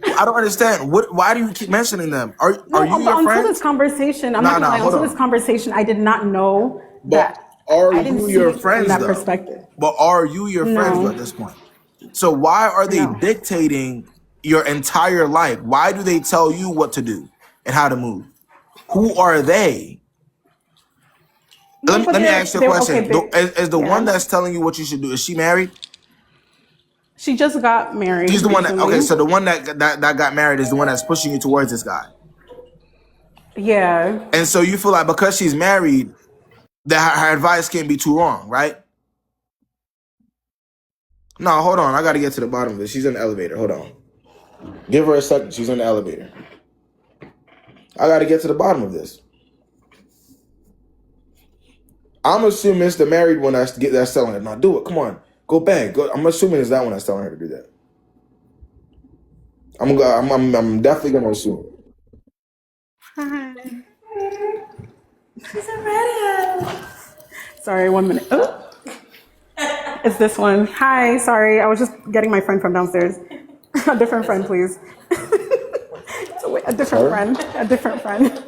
I don't understand. Why do you keep mentioning them? Are you your friends? Until this conversation, until this conversation, I did not know that. Are you your friends that though? Perspective. But are you your friends at this point? So why are they dictating your entire life? Why do they tell you what to do and how to move? Who are they? Let me ask you a question. Is the one that's telling you what you should do, is she married? She just got married. She's the one that, so the one that got married is the one that's pushing you towards this guy. Yeah. And so you feel like because she's married, that her advice can't be too wrong, right? No, hold on. I got to get to the bottom of it. She's in the elevator. Hold on. Give her a second. She's in the elevator. I got to get to the bottom of this. I'm assuming it's the married one that's telling her. Now do it. Come on. Go back. Go. I'm assuming it's that one that's telling her to do that. I'm definitely going to assume. Hi. She's ready. Sorry, 1 minute. Oh. It's this one. Hi, sorry. I was just getting my friend from downstairs. A different friend, please. A different friend. A different friend.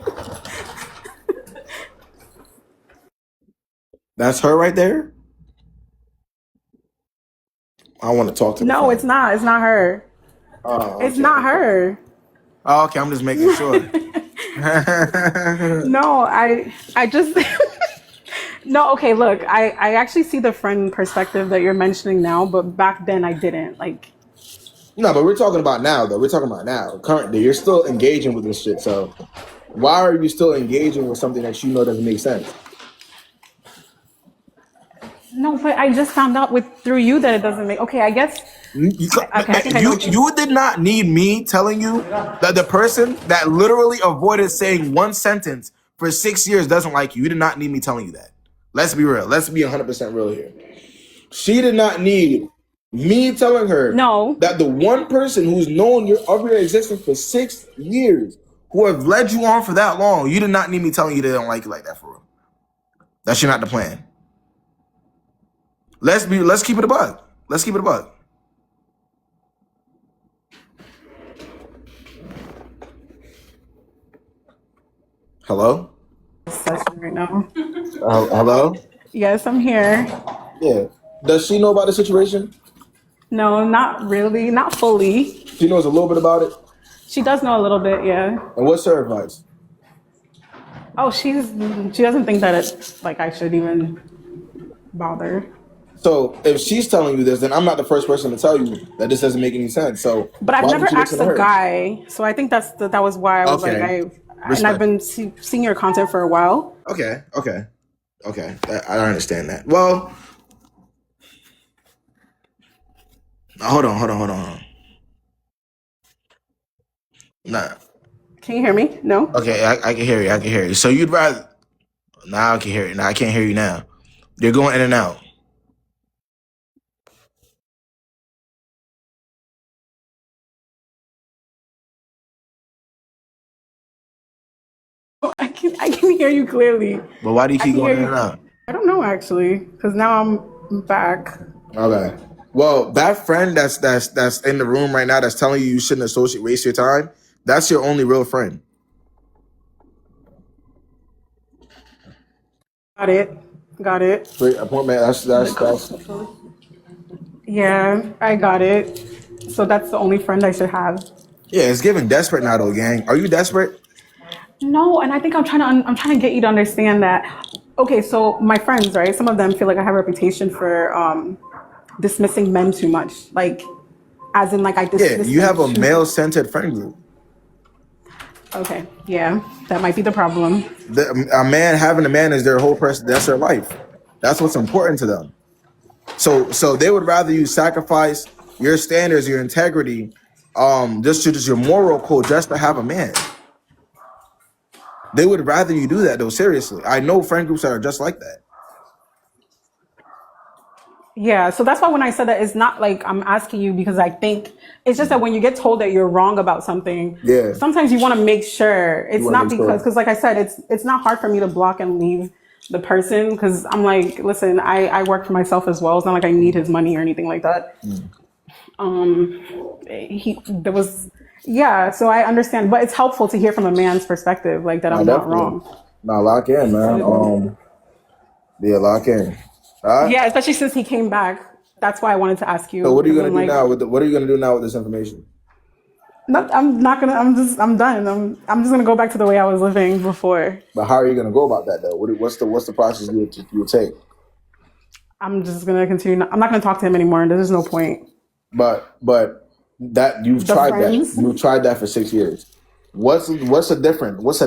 That's her right there? I want to talk to her. No, it's not. It's not her. Oh, it's not her. Oh, okay, I'm just making sure. No, I just... No, okay, look, I actually see the friend perspective that you're mentioning now, but back then I didn't. No, but we're talking about now, though. We're talking about now. Currently, you're still engaging with this shit, so why are you still engaging with something that you know doesn't make sense? No, but I just found out through you that it doesn't make. Okay, I guess. Okay, I think I know. You did not need me telling you that the person that literally avoided saying one sentence for 6 years doesn't like you. You did not need me telling you that. Let's be real. Let's be 100% real here. She did not need me telling her that the one person who's known of your existence for 6 years, who have led you on for that long, you did not need me telling you they don't like you like that for real. That's not the plan. Let's keep it a bug. Let's keep it a bug. Hello? Session right now. Hello? Yes, I'm here. Yeah. Does she know about the situation? No, not really, not fully. She knows a little bit about it? She does know a little bit, yeah. And what's her advice? Oh, she doesn't think that it's like I should even bother. So if she's telling you this, then I'm not the first person to tell you that this doesn't make any sense. So, but I've never asked a guy, so I think that was why I was I've been seeing your content for a while. Okay. I understand that. Well, hold on. Nah. Can you hear me? No. Okay, I can hear you. So you'd rather? Now I can hear you. Now I can't hear you now. You're going in and out. I can hear you clearly. But why do you keep going in and out? I don't know actually, because now I'm back. Okay. Well, that friend that's in the room right now that's telling you shouldn't waste your time, that's your only real friend. Got it. Great appointment. That's. Yeah, I got it. So that's the only friend I should have. Yeah, it's giving desperate now, though, gang. Are you desperate? No, and I think I'm trying to get you to understand that. Okay, so my friends, right? Some of them feel like I have a reputation for dismissing men too much, like, as in like I dismiss. Yeah, you have a male-centered friend group. Okay, yeah, that might be the problem. Having a man is their whole person. That's their life. That's what's important to them. So they would rather you sacrifice your standards, your integrity, just your moral code, just to have a man. They would rather you do that, though. Seriously, I know friend groups that are just like that. Yeah, so that's why when I said that, it's not like I'm asking you because I think it's just that when you get told that you're wrong about something, sometimes you want to make sure it's not because like I said, it's not hard for me to block and leave the person because I'm like, listen, I work for myself as well. It's not like I need his money or anything like that. So I understand, but it's helpful to hear from a man's perspective, like that I'm not wrong. Now lock in, man. Yeah, lock in. Right? Yeah, especially since he came back. That's why I wanted to ask you. So what are you gonna do now? What are you gonna do now with this information? I'm not gonna. I'm done. I'm just gonna go back to the way I was living before. But how are you gonna go about that though? What's the process you would take? I'm just gonna continue. I'm not gonna talk to him anymore. There's no point. But that you've tried that for 6 years. What's the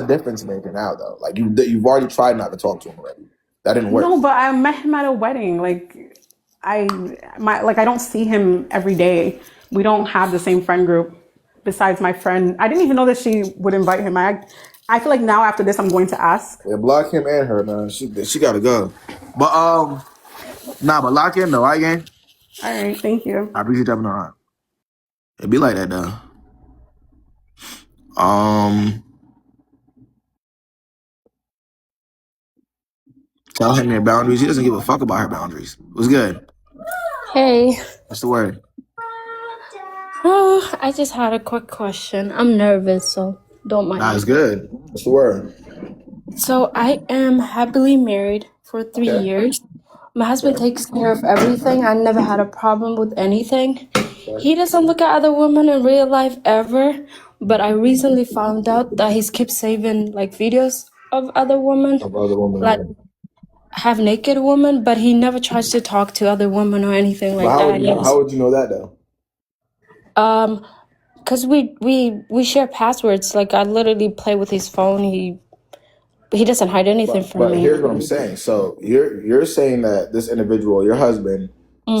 difference making now though? Like you've already tried not to talk to him already. That didn't work. No, but I met him at a wedding. Like I don't see him every day. We don't have the same friend group. Besides my friend, I didn't even know that she would invite him. I feel like now after this, I'm going to ask. Yeah, block him and her, man. She gotta go. But but lock in though, right, gang? All right, thank you. I appreciate you jumping on. It'd be like that though. Tell him your boundaries. He doesn't give a fuck about her boundaries. What's good? Hey. What's the word? Oh, I just had a quick question. I'm nervous, so don't mind. That's good. What's the word? So I am happily married for 3 years. My husband takes care of everything. I never had a problem with anything. He doesn't look at other women in real life ever, but I recently found out that he keeps saving like videos of other women. Like half naked women, but he never tries to talk to other women or anything like that. How would you know that though? Because we share passwords. Like I literally play with his phone. He doesn't hide anything from But me. here's what I'm saying. So you're saying that this individual, your husband,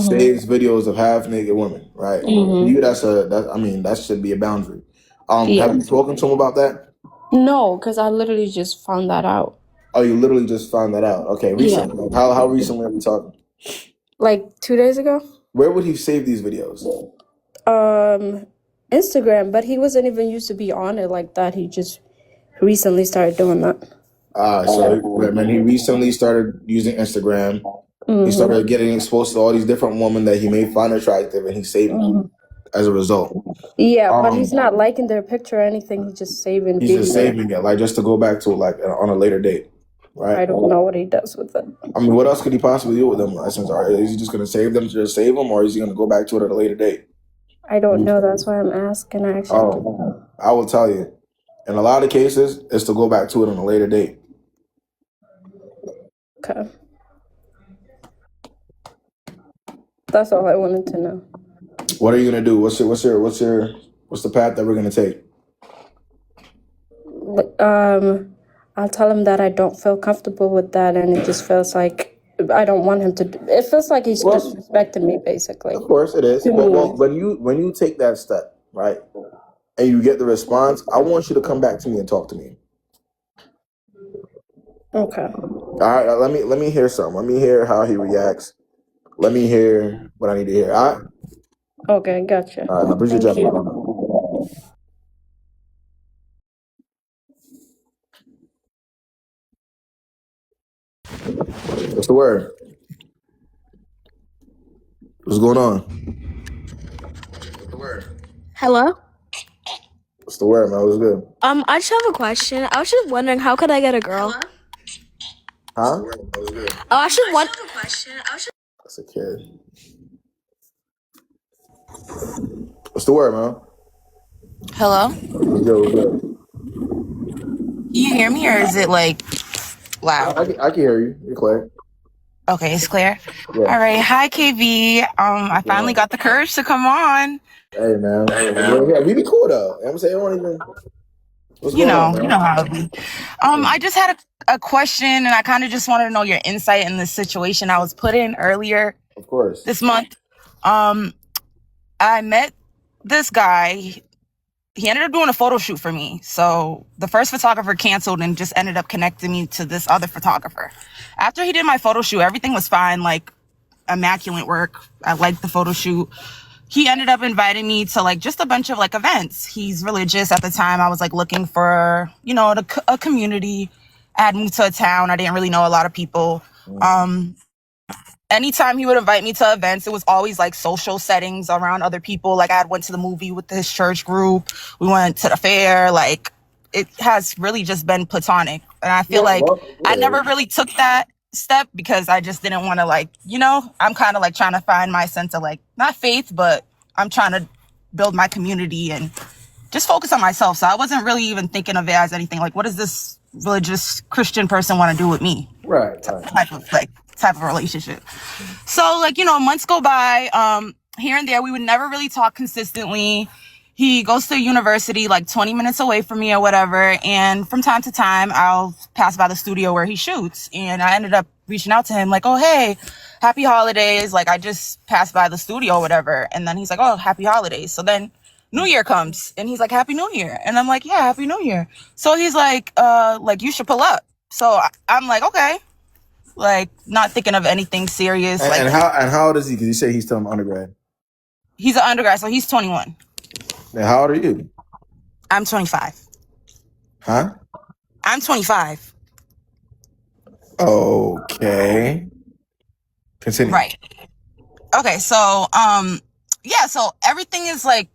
saves videos of half naked women, right? You, that should be a boundary. Have you spoken to him about that? No, because I literally just found that out. Oh, you literally just found that out. Okay, recently. Yeah. How recently are we talking? Like 2 days ago. Where would he save these videos? Instagram, but he wasn't even used to be on it like that. He just recently started doing that. So when he recently started using Instagram, he started getting exposed to all these different women that he may find attractive, and he's saving as a result. Yeah, but he's not liking their picture or anything. He's just saving. He's just saving it, like just to go back to like on a later date, right? I don't know what he does with it. I mean, what else could he possibly do with them? Is he just going to save them to just save them, or is he going to go back to it at a later date? I don't know. That's why I'm asking. I will tell you. In a lot of cases, it's to go back to it on a later date. Okay. That's all I wanted to know. What are you gonna do? What's the path that we're gonna take? I'll tell him that I don't feel comfortable with that, and it just feels like I don't want him to. It feels like he's disrespecting me, basically. Of course, it is. Well, when you take that step, right, and you get the response, I want you to come back to me and talk to me. Okay. All right. Let me hear something. Let me hear how he reacts. Let me hear what I need to hear. All right. Okay, gotcha. All right. I appreciate you. What's the word? What's going on? What's the word? Hello? What's the word, man? What's good? I just have a question. I was just wondering, how could I get a girl? Huh? Oh, I should want. That's a kid. What's the word, man? Hello? What's good? You hear me, or is it like loud? I can hear you. You're clear. Okay, it's clear. Yeah. All right. Hi, KV. I finally got the courage to come on. Hey, man. Yeah, we be cool though. I'm saying, I don't even. What's going on, man? You know how it be. I just had a question, and I kind of just wanted to know your insight in this situation I was put in earlier. Of course. This month. I met this guy. He ended up doing a photo shoot for me. So the first photographer canceled and just ended up connecting me to this other photographer. After he did my photo shoot, everything was fine, like immaculate work. I liked the photo shoot. He ended up inviting me to like just a bunch of like events. He's religious. At the time, I was like looking for, a community. I had moved to a town. I didn't really know a lot of people. Anytime he would invite me to events, it was always like social settings around other people. Like I had went to the movie with his church group. We went to the fair. Like it has really just been platonic. And I feel I never really took that step because I just didn't want to I'm kind of like trying to find my sense of like, not faith, but I'm trying to build my community and just focus on myself. So I wasn't really even thinking of it as anything like, what does this religious Christian person want to do with me? Right. Type of relationship. So months go by, here and there, we would never really talk consistently. He goes to university like 20 minutes away from me or whatever. And from time to time, I'll pass by the studio where he shoots. And I ended up reaching out to him like, oh, hey, happy holidays. Like I just passed by the studio or whatever. And then he's like, oh, happy holidays. So then New Year comes and he's like, happy New Year. And I'm like, yeah, happy New Year. So he's like you should pull up. So I'm like, okay. Like not thinking of anything serious. And how old is he? Because you say he's still an undergrad. He's an undergrad, so he's 21. And how old are you? I'm 25. Huh? I'm 25. Okay. Continue. Right. Okay, so so everything is like,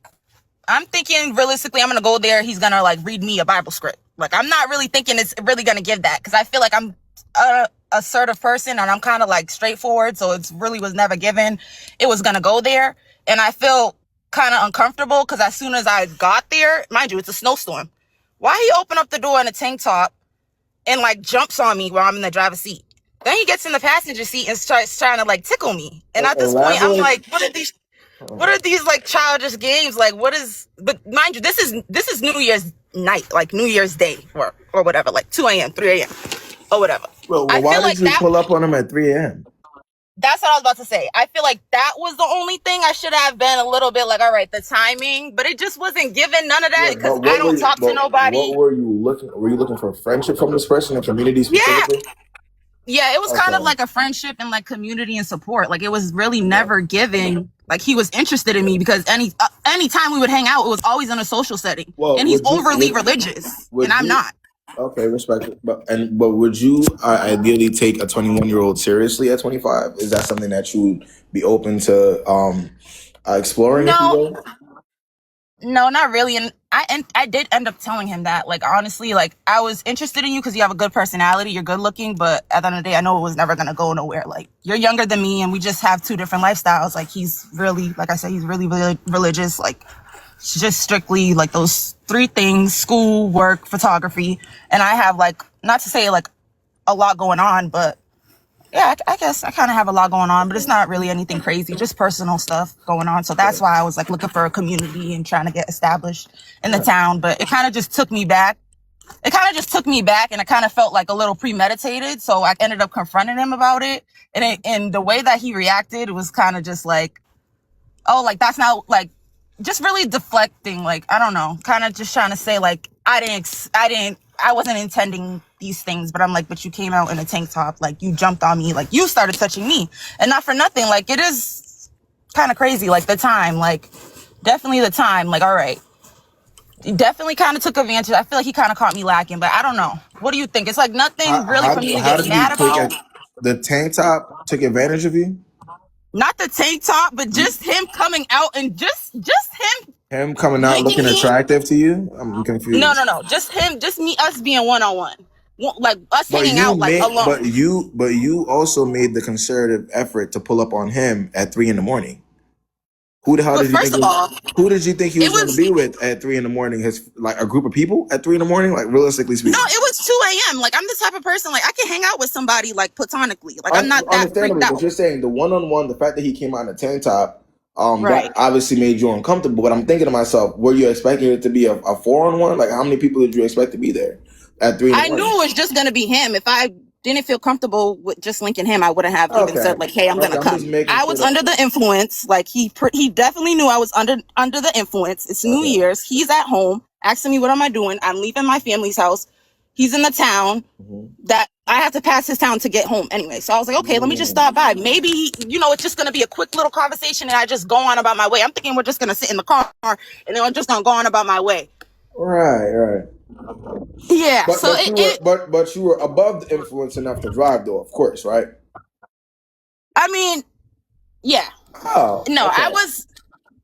I'm thinking realistically, I'm gonna go there. He's gonna like read me a Bible script. Like I'm not really thinking it's really gonna give that because I feel like I'm a assertive person and I'm kind of like straightforward. So it really was never given. It was gonna go there, and I feel kind of uncomfortable because as soon as I got there, mind you, it's a snowstorm. Why he opened up the door in a tank top and like jumps on me while I'm in the driver's seat? Then he gets in the passenger seat and starts trying to like tickle me. And at this point, I'm like, what are these like childish games? Like but mind you, this is New Year's night, like New Year's Day or whatever, like 2 a.m., 3 a.m. or whatever. Well, I why feel did like you that. pull up on him at 3 a.m.? That's what I was about to say. I feel like that was the only thing I should have been a little bit like, all right, the timing, but it just wasn't given none of that Yeah, because but I don't talk to nobody. what were you looking? Were you looking for friendship from this person, a community specifically? Yeah, it was kind of Okay. like a friendship and like community and support. Like it was really never giving. Like he was interested in me because any time we would hang out, it was always in a social setting. Well, And he's overly religious, and I'm not. Okay, respect it. But would you ideally take a 21-year-old seriously at 25? Is that something that you would be open to exploring? If you No, will? no, not really. And I did end up telling him that, like, honestly, like, I was interested in you because you have a good personality, you're good looking, but at the end of the day, I know it was never gonna go nowhere. Like, you're younger than me, and we just have two different lifestyles. Like, he's really, like I said, he's really religious. Like, just strictly like those three things: school, work, photography. And I have, like, not to say like a lot going on, but yeah, I guess I kind of have a lot going on, but it's not really anything crazy, just personal stuff going on. So that's why I was like looking for a community and trying to get established in the town. But it kind of just took me back. And it kind of felt like a little premeditated. So I ended up confronting him about it. And the way that he reacted was kind of just like, oh, like that's not like, just really deflecting. Like, I don't know, kind of just trying to say like, I wasn't intending these things, but I'm like, but you came out in a tank top, like you jumped on me, like you started touching me, and not for nothing. Like it is kind of crazy. Like the time, like definitely the time. Like, all right, he definitely kind of took advantage. I feel like he kind of caught me lacking, but I don't know. What do you think? It's like nothing really for me to How get did he mad about. the tank top took advantage of you? Not the tank top, but just him coming out and just him. Him coming out looking attractive to you? I'm confused. No. Just him, just me, us being one-on-one. Like us hanging out like alone. But you also made the concerted effort to pull up on him at 3 a.m. Who did you think he was going to be with at 3 a.m? His like a group of people at 3 a.m? Like realistically speaking. No, it was 2 a.m. Like I'm the type of person like I can hang out with somebody like platonically. Like I'm not that freaked out. But you're saying the one-on-one, the fact that he came out in a tank top, right, that obviously made you uncomfortable. But I'm thinking to myself, were you expecting it to be a 4-on-1? Like how many people did you expect to be there at 3 I knew it was just gonna be him. If I didn't feel comfortable with just linking him, I wouldn't have even said like, "Hey, I'm gonna come." I was under the influence. Like he definitely knew I was under the influence. It's New Year's. He's at home asking me, "What am I doing?" I'm leaving my family's house. He's in the town that I have to pass his town to get home anyway. So I was like, okay, let me just stop by. Maybe, it's just going to be a quick little conversation and I just go on about my way. I'm thinking we're just going to sit in the car and then I'm just going to go on about my way. Right. Yeah. But you were above the influence enough to drive though, of course, right? I mean, yeah. Oh. No, okay. I was...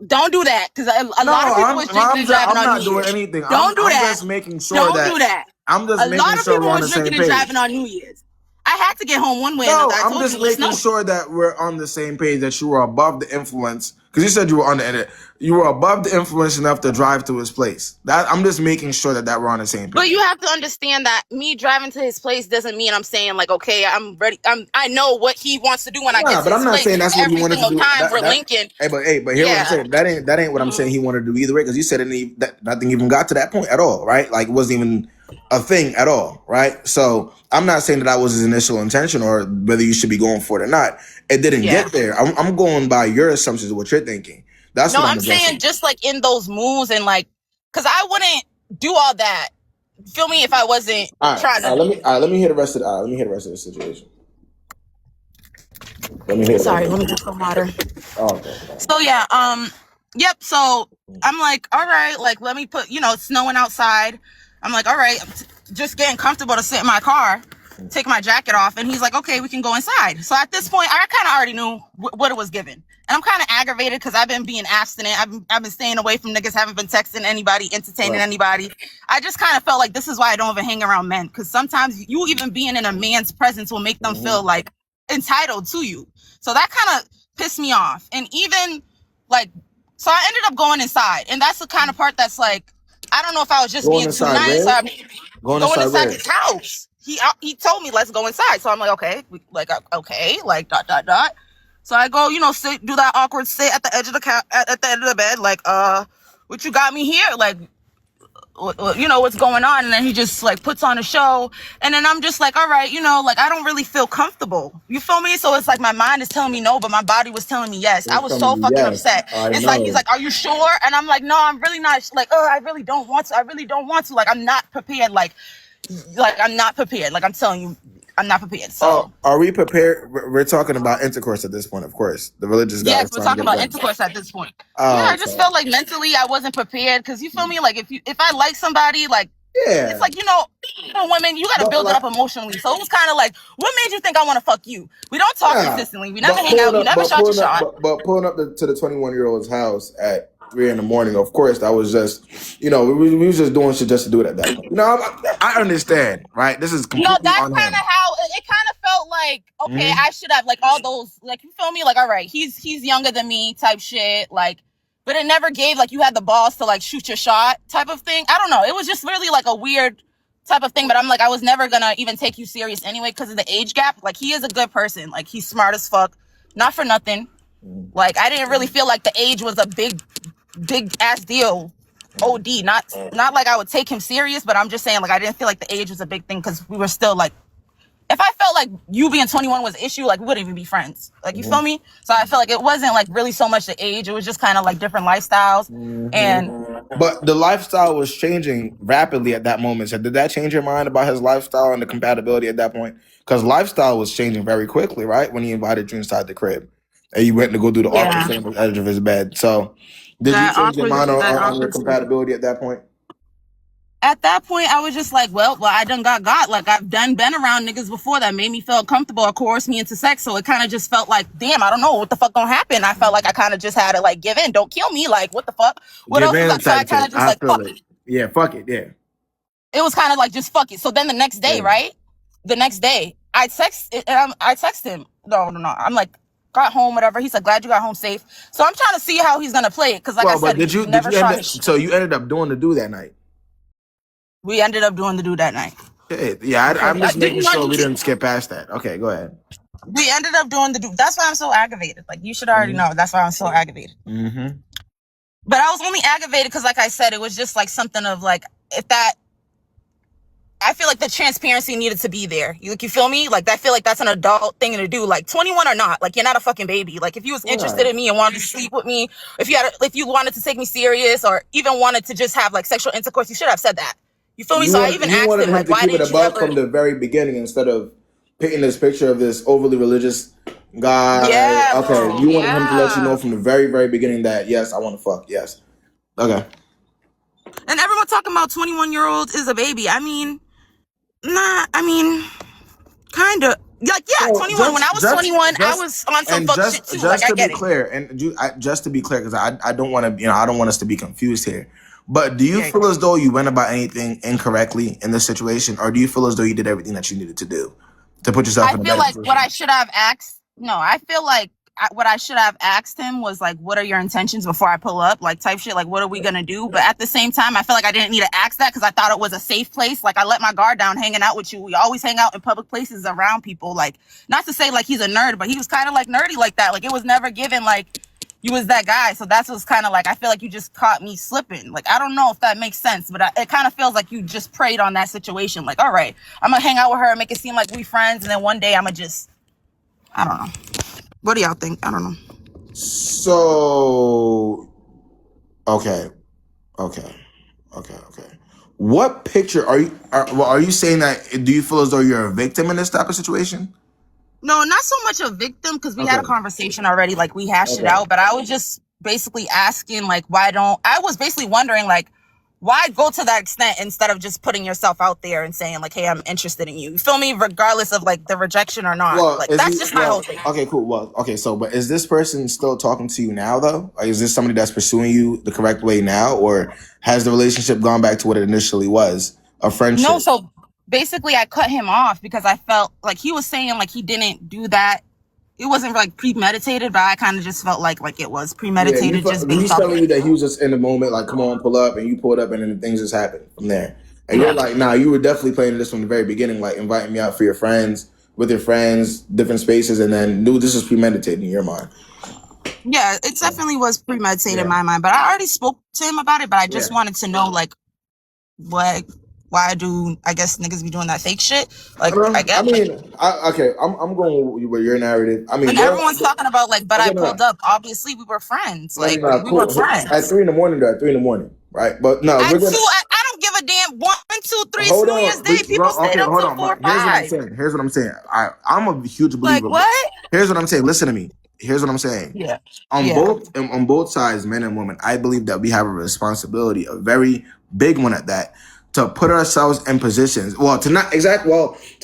Don't do that, because a lot of people was drinking and driving on New Year's. I'm not doing anything. Don't do that. I'm just making sure Don't do that. I'm just making sure we're on the same page. A lot of people was drinking and driving on New Year's. I had to get home one way or another. I'm just making sure that we're on the same page, that you were above the influence. Because you said you were you were above the influence enough to drive to his place. I'm just making sure that we're on the same page. But you have to understand that me driving to his place doesn't mean I'm saying like, okay, I'm ready. I know what he wants to do when I get to his place. But I'm not saying that's what he wanted to do. We're linking. But here's what I'm saying. That ain't what I'm saying he wanted to do either way. Because you said that nothing even got to that point at all, right? Like it wasn't even a thing at all, right? So I'm not saying that was his initial intention or whether you should be going for it or not. It didn't get there. I'm going by your assumptions of what you're thinking. That's what I'm saying. Just like in those moves and like, because I wouldn't do all that. Feel me? If I wasn't trying to. Let me hear the rest of the situation. Let me get some water. Oh, okay. So yeah, yep. So I'm like, all right, like let me put, it's snowing outside. I'm like, all right, I'm just getting comfortable to sit in my car, take my jacket off, and he's like, okay, we can go inside. So at this point, I kind of already knew what it was given, and I'm kind of aggravated because I've been being abstinent. I've been staying away from niggas, haven't been texting anybody, entertaining anybody. I just kind of felt like this is why I don't even hang around men, because sometimes you even being in a man's presence will make them feel like entitled to you. So that kind of pissed me off. And even like, so I ended up going inside, and that's the kind of part that's like, I don't know if I was just being too nice. Going inside his house. He told me, let's go inside. So I'm like, okay, dot. So I go, sit, do that awkward sit at the edge of the bed, like, what you got me here? Like, you know, what's going on. And then he just like puts on a show. And then I'm just like, all right, you know, like I don't really feel comfortable. You feel me? So it's like my mind is telling me no, but my body was telling me yes. I was so fucking upset. It's like, he's like, are you sure? And I'm like, no, I'm really not. Like, oh, I really don't want to. I really don't want to. Like, I'm not prepared. Like I'm not prepared. Like I'm telling you, I'm not prepared. So are we prepared? We're talking about intercourse at this point, of course. The religious guy. Yes, we're talking about intercourse at this point. I just felt like mentally I wasn't prepared because you feel me. Like if I like somebody, like it's like, you know, women, you gotta build it up emotionally. So it was kind of like, what made you think I want to fuck you? We don't talk consistently. We never hang out. We never shot your shot. But pulling up to the 21-year-old's house at 3 a.m, of course, that was just, you know, we was just doing shit just to do it at that point. You know, I understand, right? This is completely that's kind of how it kind of felt like. Okay, I should have like all those, like, you feel me? Like, all right, he's younger than me, type shit, like. But it never gave like you had the balls to like shoot your shot type of thing. I don't know. It was just really like a weird type of thing. But I'm like, I was never gonna even take you serious anyway because of the age gap. Like, he is a good person. Like, he's smart as fuck. Not for nothing. Like, I didn't really feel like the age was a big ass deal. OD. Not like I would take him serious, but I'm just saying, like, I didn't feel like the age was a big thing because we were still like, if I felt like you being 21 was an issue, like, we wouldn't even be friends. Like, you feel me? So I feel like it wasn't like really so much the age. It was just kind of like different lifestyles. But the lifestyle was changing rapidly at that moment. So did that change your mind about his lifestyle and the compatibility at that point? Because lifestyle was changing very quickly, right? When he invited you inside the crib and you went to go do the awkward thing on the edge of his bed. So did you change your mind on your compatibility at that point? At that point, I was just like, well, I done got. Like, I've been around niggas before that made me feel comfortable or coerced me into sex. So it kind of just felt like, damn, I don't know what the fuck gonna happen. I felt like I kind of just had to like give in. Don't kill me. Like, what the fuck? What else? So I kind of just like, fuck it. Yeah, fuck it. Yeah. It was kind of like, just fuck it. So then the next day, right? The next day, I text him. No. I'm like, got home, whatever. He's like, glad you got home safe. So I'm trying to see how he's gonna play it. Cause like I said, so you ended up doing the do that night? We ended up doing the do that night. Yeah, I'm just making sure we didn't skip past that. Okay, go ahead. We ended up doing the do. That's why I'm so aggravated. Like, you should already know. That's why I'm so aggravated. But I was only aggravated because, like I said, it was just like something of like, I feel like the transparency needed to be there. You feel me? Like, I feel like that's an adult thing to do. Like, 21 or not, like, you're not a fucking baby. Like, if you was interested in me and wanted to sleep with me, if you wanted to take me serious or even wanted to just have like sexual intercourse, you should have said that. You feel me? So I even asked him, like, why didn't you ever... from the very beginning instead of painting this picture of this overly religious guy. Yeah, okay, you wanted him to let you know from the very, very beginning that, yes, I want to fuck. Yes. Okay. And everyone talking about 21-year-olds is a baby. I mean, nah, I mean, kind of. Like, yeah, 21. When I was 21, I was on some fuck shit too. Like, I get it. Just to be clear, because I don't want to, I don't want us to be confused here. But do you feel as though you went about anything incorrectly in this situation, or do you feel as though you did everything that you needed to do to put yourself in a better position? I feel like what I should have asked. No, I feel like what I should have asked him was like, what are your intentions before I pull up? Like, type shit, like, what are we gonna do? But at the same time, I feel like I didn't need to ask that because I thought it was a safe place. Like, I let my guard down hanging out with you. We always hang out in public places around people. Like, not to say like he's a nerd, but he was kind of like nerdy like that. Like, it was never given like you was that guy. So that's what's kind of like, I feel like you just caught me slipping. Like, I don't know if that makes sense, but it kind of feels like you just preyed on that situation. Like, all right, I'm gonna hang out with her and make it seem like we friends. And then one day I'm gonna just, I don't know. What do y'all think? I don't know. So, okay. What picture are you saying that? Do you feel as though you're a victim in this type of situation? No, not so much a victim because we had a conversation already. Like, we hashed it out, but I was just basically asking, like, I was basically wondering, like, why go to that extent instead of just putting yourself out there and saying, like, hey, I'm interested in you. You feel me? Regardless of, like, the rejection or not. Well, like, that's just my whole thing. Okay, cool. Well, okay, so, but is this person still talking to you now, though? Like, is this somebody that's pursuing you the correct way now? Or has the relationship gone back to what it initially was, a friendship? No, so basically I cut him off because I felt like he was saying, like, he didn't do that. It wasn't like premeditated, but I kind of just felt like it was premeditated. Yeah, he's telling you that he was just in the moment, like, come on, pull up, and you pulled up, and then things just happened from there. And you're like, nah, you were definitely playing this from the very beginning, like inviting me out for your friends, with your friends, different spaces, and then knew this was premeditated in your mind. Yeah, it definitely was premeditated in my mind, but I already spoke to him about it, but I just wanted to know, like, why do I guess niggas be doing that fake shit? Like I guess. I mean, okay, I'm going with your narrative. I mean, and everyone's talking about like, but I pulled up. Obviously, we were friends. Like we were friends. At 3 a.m, right? But no, At 2, I don't give a damn. 1, 2, 3, hold New on. Year's Day, people stayed up till 4, 5. Here's what I'm saying. I'm a huge believer. Like what? Here's what I'm saying. Listen to me. Here's what I'm saying. Yeah. On both sides, men and women, I believe that we have a responsibility, a very big one at that, to put ourselves in positions. To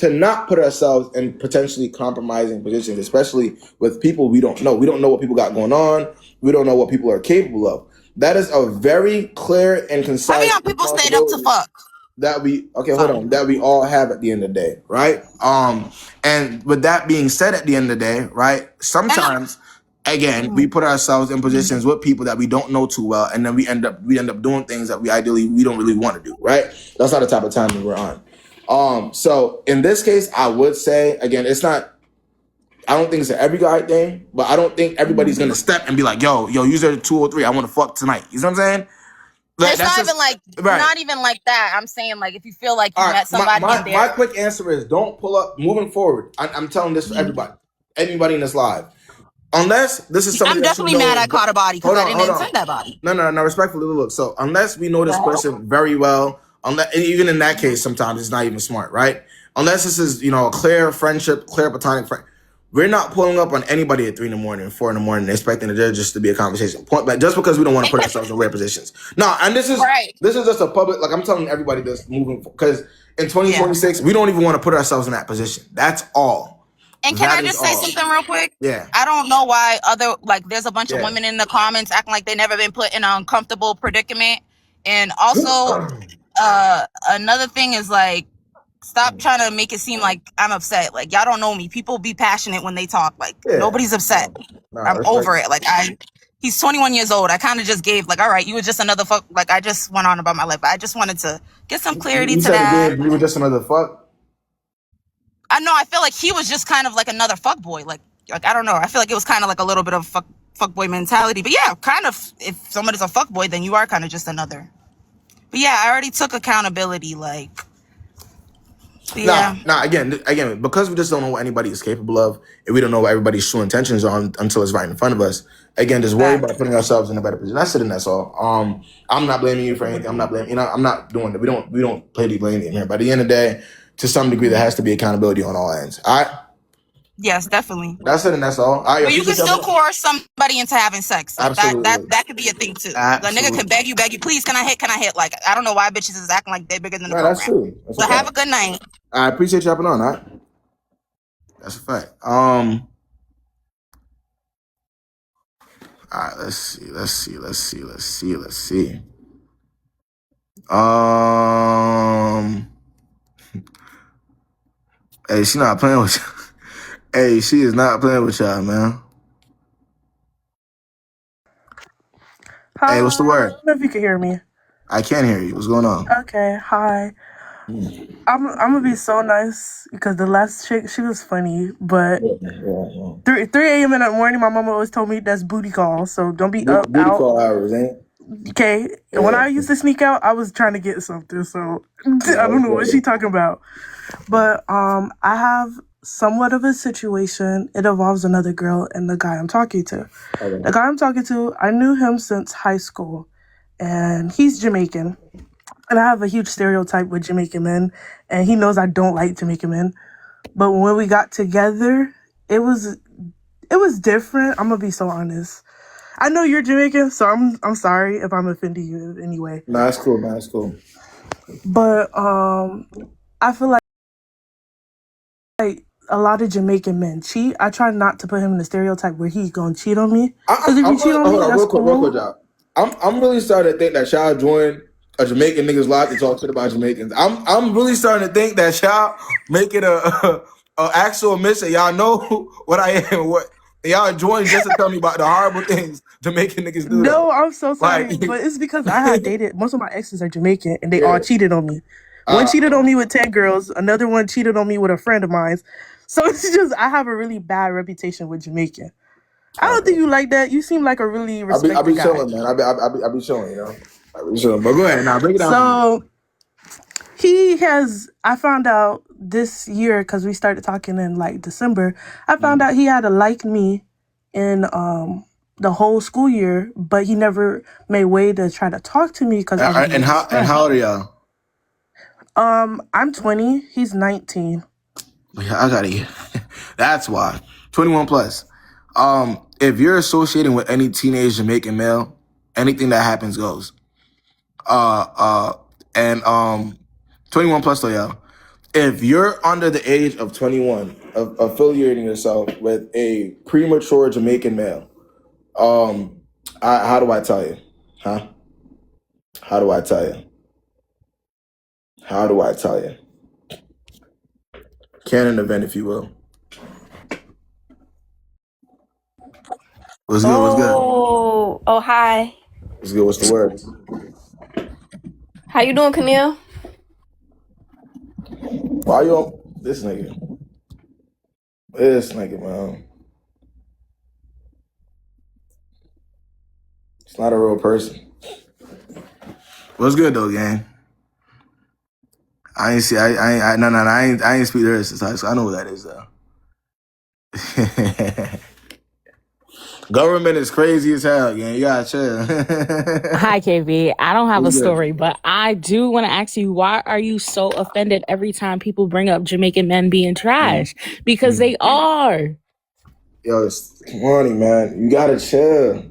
not put ourselves in potentially compromising positions, especially with people we don't know. We don't know what people got going on. We don't know what people are capable of. That is a very clear and concise. How many people stayed up to fuck? That we all have at the end of the day, right? And with that being said, at the end of the day, right? Sometimes, again, we put ourselves in positions with people that we don't know too well, and then we end up doing things that we don't really want to do, right? That's not the type of time that we're on. So in this case, I would say, again, it's not. I don't think it's an every guy thing, but I don't think everybody's gonna step and be like, yo, user 203, I want to fuck tonight. You know what I'm saying? It's not even like that. I'm saying like if you feel like you met somebody in there. My quick answer is don't pull up. Moving forward, I'm telling this for anybody in this live. Unless this is somebody I'm definitely mad I caught a body because I didn't intend that body. No, respectfully, look. So unless we know this person very well, and even in that case, sometimes it's not even smart, right? Unless this is a clear friendship, clear platonic friend. We're not pulling up on anybody at 3 a.m, 4 a.m, expecting there just to be a conversation. But just because we don't want to put ourselves in weird positions. No, and this is just a public. Like I'm telling everybody this moving because in 2026 we don't even want to put ourselves in that position. That's all. And can I just say something real quick? Yeah. I don't know why there's a bunch of women in the comments acting like they never been put in an uncomfortable predicament. And also, another thing is like, stop trying to make it seem like I'm upset. Like y'all don't know me. People be passionate when they talk. Like nobody's upset. I'm over it. Like he's 21 years old. I kind of just gave like, all right, you were just another fuck. Like I just went on about my life. I just wanted to get some clarity to that. You were just another fuck. I know. I feel like he was just kind of like another fuck boy. Like I don't know. I feel like it was kind of like a little bit of fuck boy mentality. But yeah, kind of. If somebody's a fuck boy, then you are kind of just another. But yeah, I already took accountability. Like. Yeah. Again, because we just don't know what anybody is capable of, and we don't know what everybody's true intentions are until it's right in front of us. Again, just worry about putting ourselves in a better position. That's it, and that's all. I'm not blaming you for anything. I'm not blaming. I'm not doing that. We don't play the blame game here. But at the end of the day, to some degree, there has to be accountability on all ends. All right. Yes, definitely. That's it, and that's all. But you can still coerce somebody into having sex. Like Absolutely. That could be a thing too. The nigga can beg you, please, can I hit? Like, I don't know why bitches is acting like they're bigger than the program. That's true. But have a good night. I appreciate you hopping on, all right? That's a fact. All right, let's see. Hey, she not playing with you. Hey, she is not playing with y'all, man. Hi. Hey, what's the word? I don't know if you can hear me. I can hear you. What's going on? Okay, hi. I'm gonna be so nice because the last chick, she was funny, but 3 a.m. in the morning, my mama always told me that's booty call, so don't be up Booty out. call hours, ain't it? Okay, and when I used to sneak out, I was trying to get something, so I don't know what she talking about. But I have somewhat of a situation. It involves another girl and the guy I'm talking to. Okay. The guy I'm talking to, I knew him since high school, and he's Jamaican. And I have a huge stereotype with Jamaican men, and he knows I don't like Jamaican men. But when we got together, it was different. I'm gonna be so honest. I know you're Jamaican, so I'm sorry if I'm offending you in any way. No, that's cool, man. That's cool. But I feel like a lot of Jamaican men cheat. I try not to put him in the stereotype where he's gonna cheat on me. Because if you cheat on me, that's cool. Real quick, I'm really starting to think that y'all joined a Jamaican niggas live to talk shit about Jamaicans. I'm really starting to think that y'all make it a actual mission. Y'all know what I am. What y'all joined just to tell me about the horrible things Jamaican niggas do. No, I'm so sorry, but it's because I had dated. Most of my exes are Jamaican, and they all cheated on me. One cheated on me with 10 girls. Another one cheated on me with a friend of mine. So it's just I have a really bad reputation with Jamaican. I don't think you like that. You seem like a really respected guy. I be chilling, man. I be chilling, you know. I be chilling. But go ahead now, break it down. So I found out this year, because we started talking in like December, I found out he had liked me in the whole school year, but he never made way to try to talk to me because I was And how old are y'all? I'm 20, he's 19. Yeah, I gotta get. That's why 21 plus. If you're associating with any teenage Jamaican male, anything that happens goes. And 21 plus though, y'all. If you're under the age of 21, affiliating yourself with a premature Jamaican male, how do I tell you? Huh? How do I tell you? How do I tell you? Canon event, if you will. What's good? What's good? Oh, hi. What's good? What's the word? How you doing, Camille? Why you on this nigga? This nigga, man. It's not a real person. What's good though, gang? I ain't speak to her since high school. I know what that is though. Government is crazy as hell, gang. You gotta chill. Hi, KB. I don't have a story, but I do want to ask you, why are you so offended every time people bring up Jamaican men being trash? Because they are. Yo, it's morning, man. You gotta chill.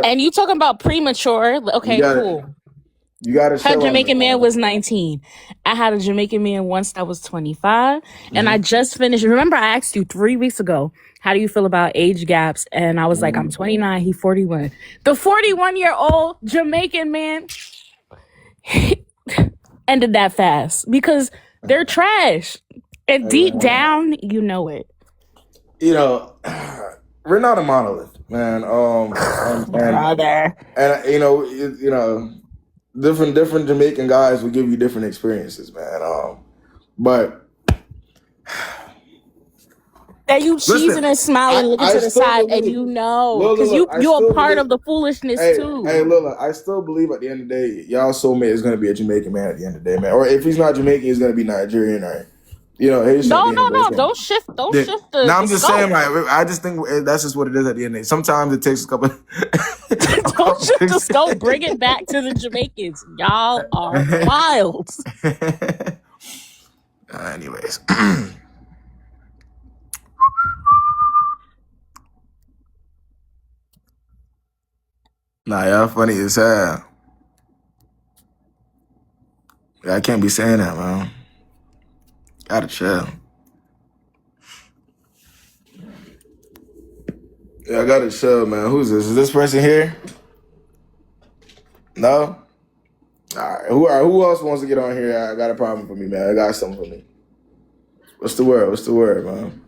And you talking about premature. Okay, cool. You gotta chill. Her Jamaican man was 19. I had a Jamaican man once that was 25. And I just finished. Remember, I asked you 3 weeks ago, how do you feel about age gaps? And I was like, I'm 29, he 41. The 41-year-old Jamaican man ended that fast because they're trash. And deep down, you know it. You know, we're not a monolith, man. Brother. And you know, different Jamaican guys will give you different experiences, man. But that you cheesing and smiling, looking to the side, and you know, because you're a part of the foolishness too. Hey, Lila, I still believe at the end of the day, y'all soulmate is gonna be a Jamaican man at the end of the day, man. Or if he's not Jamaican, he's gonna be Nigerian, or you know, no, don't shift the. No, I'm just saying, like, I just think that's just what it is at the end of the day. Sometimes it takes a couple. Don't shift the scope. Bring it back to the Jamaicans. Y'all are wild. Anyways. Nah, y'all funny as hell. I can't be saying that, man. Gotta chill. Yeah, I gotta chill, man. Who's this? Is this person here? No? Alright. Who else wants to get on here? I got a problem for me, man. I got something for me. What's the word, man?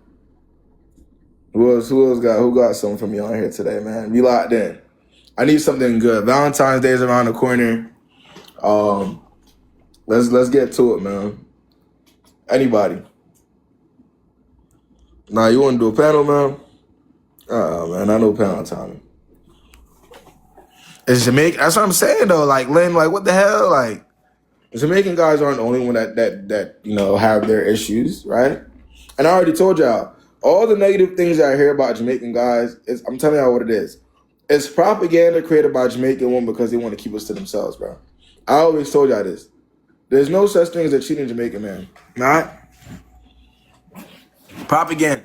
Who got something for me on here today, man? Be locked in. I need something good. Valentine's Day is around the corner. Let's get to it, man. Anybody? Nah, you want to do a panel, man? Man, I know panel time. It's Jamaican. That's what I'm saying though. Like, Lynn, like, what the hell? Like, Jamaican guys aren't the only one that you know have their issues, right? And I already told y'all all the negative things that I hear about Jamaican guys. I'm telling y'all what it is. It's propaganda created by Jamaican women because they want to keep us to themselves, bro. I always told y'all this. There's no such thing as a cheating Jamaican man. Not propaganda.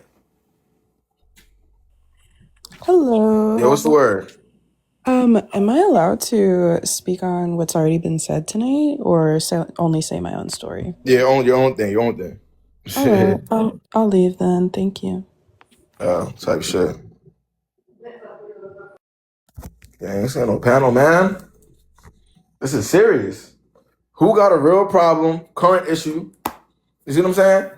Hello. Yeah, what's the word? Am I allowed to speak on what's already been said tonight, or only say my own story? Yeah, your own thing. All right, I'll leave then. Thank you. Type shit. Dang, this ain't no panel, man. This is serious. Who got a real problem, current issue? You see what I'm saying?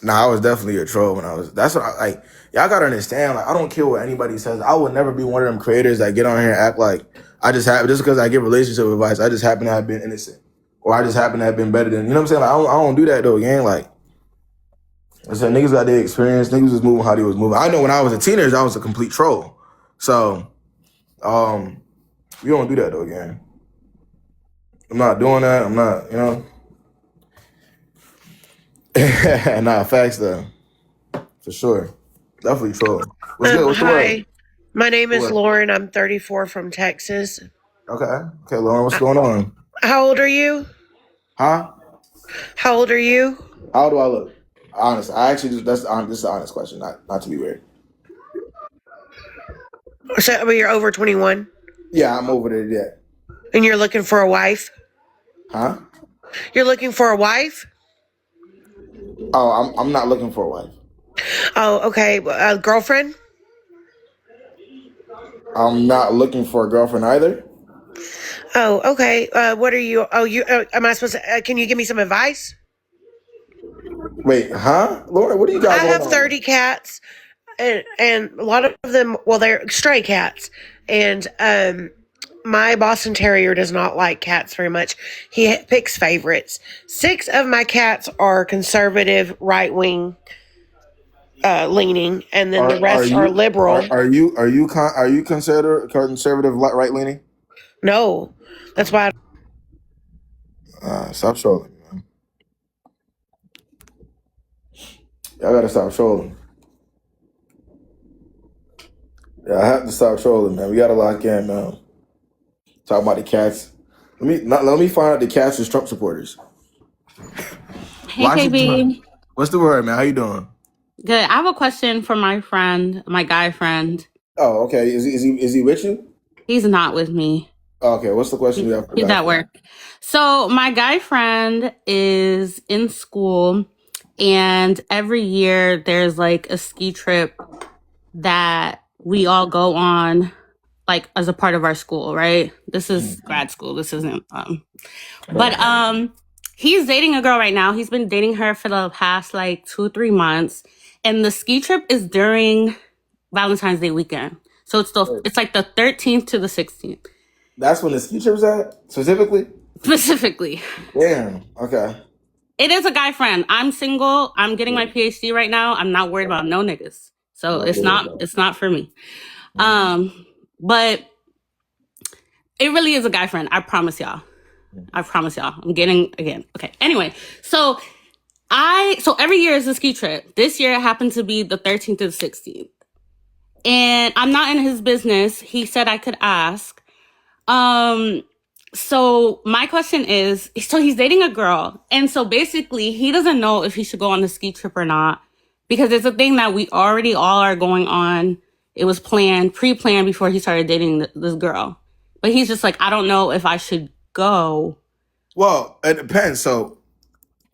Nah, I was definitely a troll when I was. That's what like. Y'all gotta understand. Like, I don't care what anybody says. I will never be one of them creators that get on here and act like just because I give relationship advice. I just happen to have been innocent, or I just happen to have been better than. You know what I'm saying? Like, I don't do that though, gang. Like, I said, niggas got their experience. Niggas was moving how they was moving. I know when I was a teenager, I was a complete troll. So We don't do that though, gang. I'm not doing that. I'm not, nah, facts though. For sure. Definitely trolling. What's good? What's the word? Hi, my name is What? Lauren. I'm 34 from Texas. Okay, Lauren, what's going on? How old are you? Huh? How old are you? How do I look? Honest. I actually just this is an honest question, not to be weird. So, I mean, you're over 21 Yeah, I'm over there yet. and you're looking for a wife? Huh? You're looking for a wife? Oh, I'm not looking for a wife. Oh, okay. A girlfriend? I'm not looking for a girlfriend either. Oh, okay. What are you? Oh, you. Am I supposed to? Can you give me some advice? Wait, huh? Lauren, what do you got I going have on? 30 cats, and a lot of them. Well, they're stray cats, and my Boston Terrier does not like cats very much. He picks favorites. 6 of my cats are conservative, right wing leaning, and then the Are rest are you liberal. are you conservative right leaning? No, that's why. Stop trolling, man. Y'all gotta stop trolling. Yeah, I have to stop trolling, man. We gotta lock in now. Talk about the cats. Let me find out the cats is Trump supporters. Hey, Washington. KB. What's the word, man? How you doing? Good. I have a question for my friend, my guy friend. Oh, okay. Is he with you? He's not with me. Okay, what's the question you have for the He's guy at friend? work. So my guy friend is in school, and every year there's like a ski trip that we all go on, like as a part of our school, right? This is grad school. This isn't but he's dating a girl right now. He's been dating her for the past like 2-3 months, and the ski trip is during Valentine's Day weekend. So it's like the 13th to the 16th. That's when the ski trip's at, specifically? Specifically. Damn. Okay. It is a guy friend. I'm single. I'm getting my PhD right now. I'm not worried about no niggas. So it's not for me. But it really is a guy friend. I promise y'all. I'm getting again. Okay. Anyway, so every year is a ski trip. This year it happened to be the 13th to the 16th. And I'm not in his business. He said I could ask. So my question is, so he's dating a girl. And so basically he doesn't know if he should go on the ski trip or not, because it's a thing that we already all are going on. It was pre-planned before he started dating this girl. But he's just like, I don't know if I should go. Well, it depends. So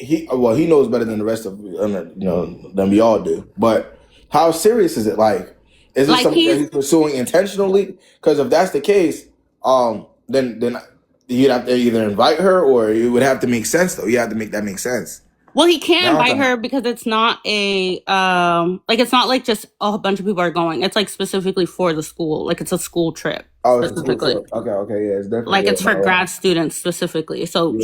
he knows better than the rest of than we all do. But how serious is it? Like, is it something that he's pursuing intentionally? Because if that's the case, then you'd have to either invite her, or it would have to make sense. Though you have to make that make sense. Well, he can't invite her because it's not it's not like just a bunch of people are going. It's like specifically for the school. Like it's a school trip. Oh, it's a school trip. Okay, yeah, it's definitely like it's for grad students specifically. So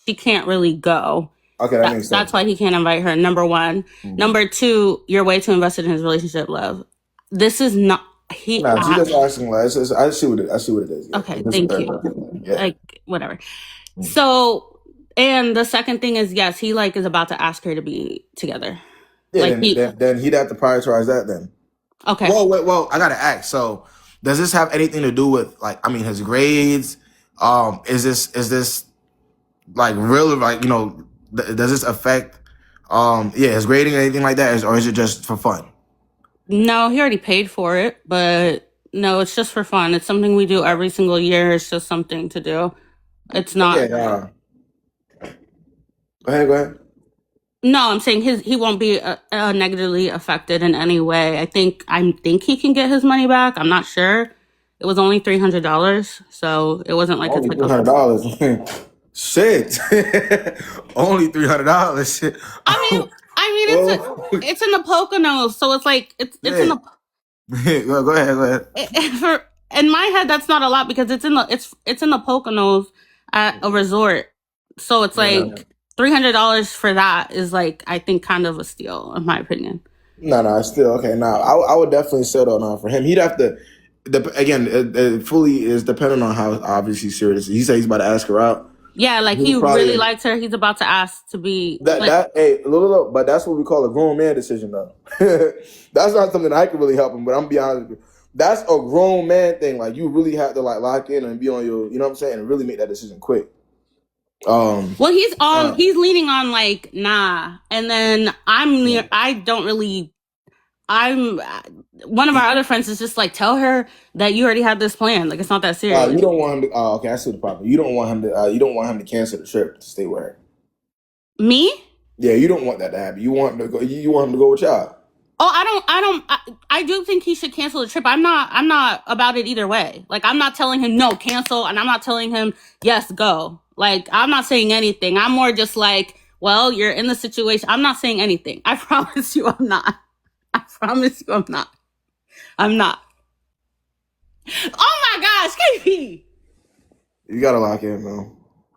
she can't really go. Okay, that makes sense. That's why he can't invite her. Number one. Number two, you're way too invested in his relationship, love. This is not she just asking. Like, I see what it is. Yeah. Okay, thank you. Yeah. Like whatever. So. And the second thing is, yes, he like is about to ask her to be together. Yeah, like then he'd have to prioritize that then. Okay. Well, I gotta ask. So, does this have anything to do with his grades? Is this like really does this affect his grading or anything like that, or is it just for fun? No, he already paid for it, but no, it's just for fun. It's something we do every single year. It's just something to do. It's not. Yeah. Go ahead. No, I'm saying he won't be negatively affected in any way. I think he can get his money back. I'm not sure. It was only $300, so it wasn't like only $300. Shit, only $300. Shit. I mean, it's in the Poconos, so it's like it's in the. Go ahead. In my head, that's not a lot because it's in the Poconos at a resort, so it's like. $300 for that is like, I think, kind of a steal in my opinion. No, still okay. No, I would definitely settle on for him. He'd have to. again, it fully is dependent on how obviously serious. He said he's about to ask her out. Yeah, like he really likes her. He's about to ask to be look, but that's what we call a grown man decision, though. That's not something I can really help him. But I'm gonna be honest with you, that's a grown man thing. Like you really have to like lock in and be on your, you know what I'm saying, and really make that decision quick. Well, he's leaning on like nah, and then one of our other friends is just like, tell her that you already had this plan. Like it's not that serious. You don't want him to. Okay, I see the problem. You don't want him to. You don't want him to cancel the trip to stay with her. Me? Yeah, you don't want that to happen. You want him to go. You want him to go with y'all. Oh, I do think he should cancel the trip. I'm not about it either way. Like I'm not telling him no, cancel, and I'm not telling him yes, go. Like I'm not saying anything. I'm more just like, well, you're in the situation. I'm not saying anything. I promise you I'm not. I promise you I'm not. I'm not. Oh my gosh, KP. You gotta lock in, man.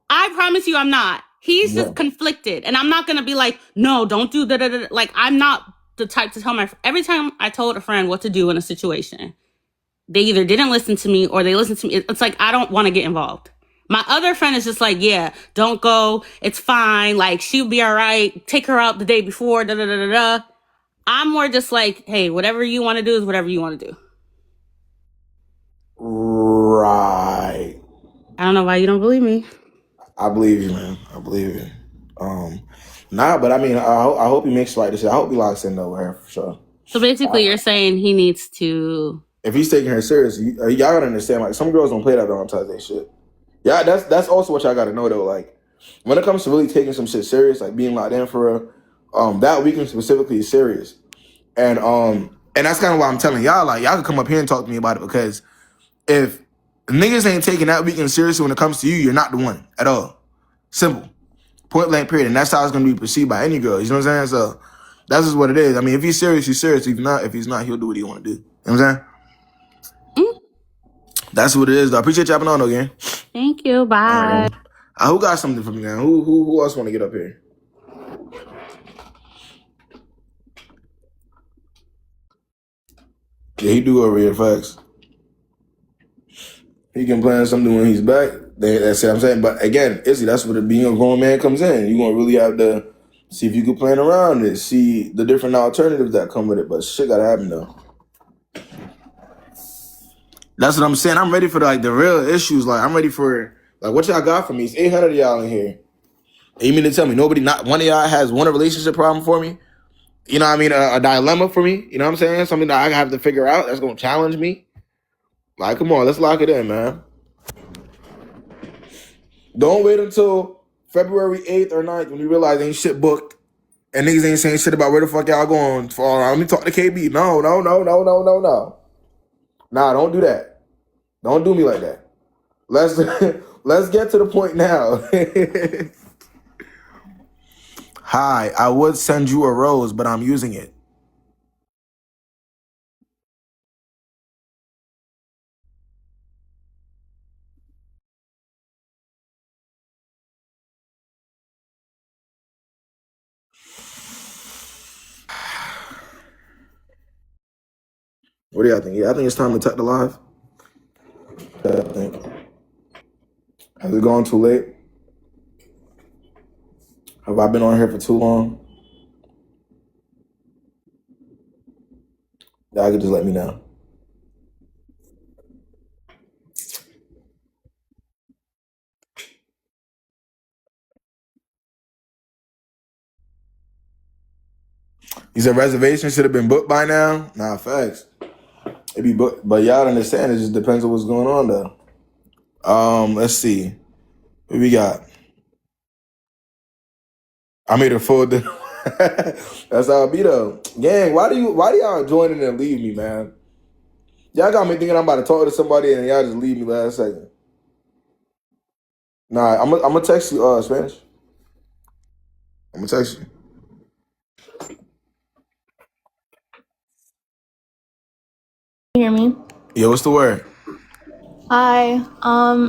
I promise you I'm not. He's just conflicted. And I'm not going to be like, no, don't do that. Like, I'm not the type to tell every time I told a friend what to do in a situation, they either didn't listen to me or they listened to me. It's like, I don't want to get involved. My other friend is just like, yeah, don't go. It's fine. Like, she'll be all right. Take her out the day before. I'm more just like, hey, whatever you want to do is whatever you want to do. Right. I don't know why you don't believe me. I believe you, man. I believe you. But I mean, I hope he makes the right decision. I hope he locks in though with her for sure. So basically, you're saying he needs to. If he's taking her serious, y'all gotta understand. Like some girls don't play that on top of their shit. Yeah, that's also what y'all gotta know though. Like when it comes to really taking some shit serious, like being locked in for that weekend specifically is serious. And that's kind of why I'm telling y'all, like y'all can come up here and talk to me about it, because if niggas ain't taking that weekend seriously when it comes to you, you're not the one at all. Simple. Point blank period. And that's how it's gonna be perceived by any girl. You know what I'm saying? So that's just what it is. I mean, if he's serious, he's serious. If he's not, he'll do what he wanna do. You know what I'm saying? That's what it is, though. I appreciate you hopping on again. Thank you. Bye. Who got something for me now? Who else wanna get up here? Yeah, he do over here, facts. He can plan something when he's back. That's what I'm saying. But again, Izzy, that's where being a grown man comes in. You're going to really have to see if you can plan around it, see the different alternatives that come with it. But shit got to happen, though. That's what I'm saying. I'm ready for the real issues. Like, I'm ready for, like, what y'all got for me? It's 800 of y'all in here. And you mean to tell me not one of y'all has one relationship problem for me? You know what I mean? A dilemma for me? You know what I'm saying? Something that I have to figure out that's going to challenge me? Like, come on, let's lock it in, man. Don't wait until February 8th or 9th when you realize ain't shit booked and niggas ain't saying shit about where the fuck y'all going for. Let me talk to KB. No. Nah, don't do that. Don't do me like that. Let's get to the point now. Hi, I would send you a rose, but I'm using it. What do y'all think? Yeah, I think it's time to tuck the live. I think. Has it gone too late? Have I been on here for too long? Y'all could just let me know. You said reservations should have been booked by now? Nah, facts. It be booked, but y'all understand it just depends on what's going on though. Let's see. What we got? I made a full dinner. That's how it be though. Gang, why do y'all join in and leave me, man? Y'all got me thinking I'm about to talk to somebody and y'all just leave me last second. Nah, I'm gonna text you Spanish. I'm gonna text you. You hear me? Yo, what's the word? Hi.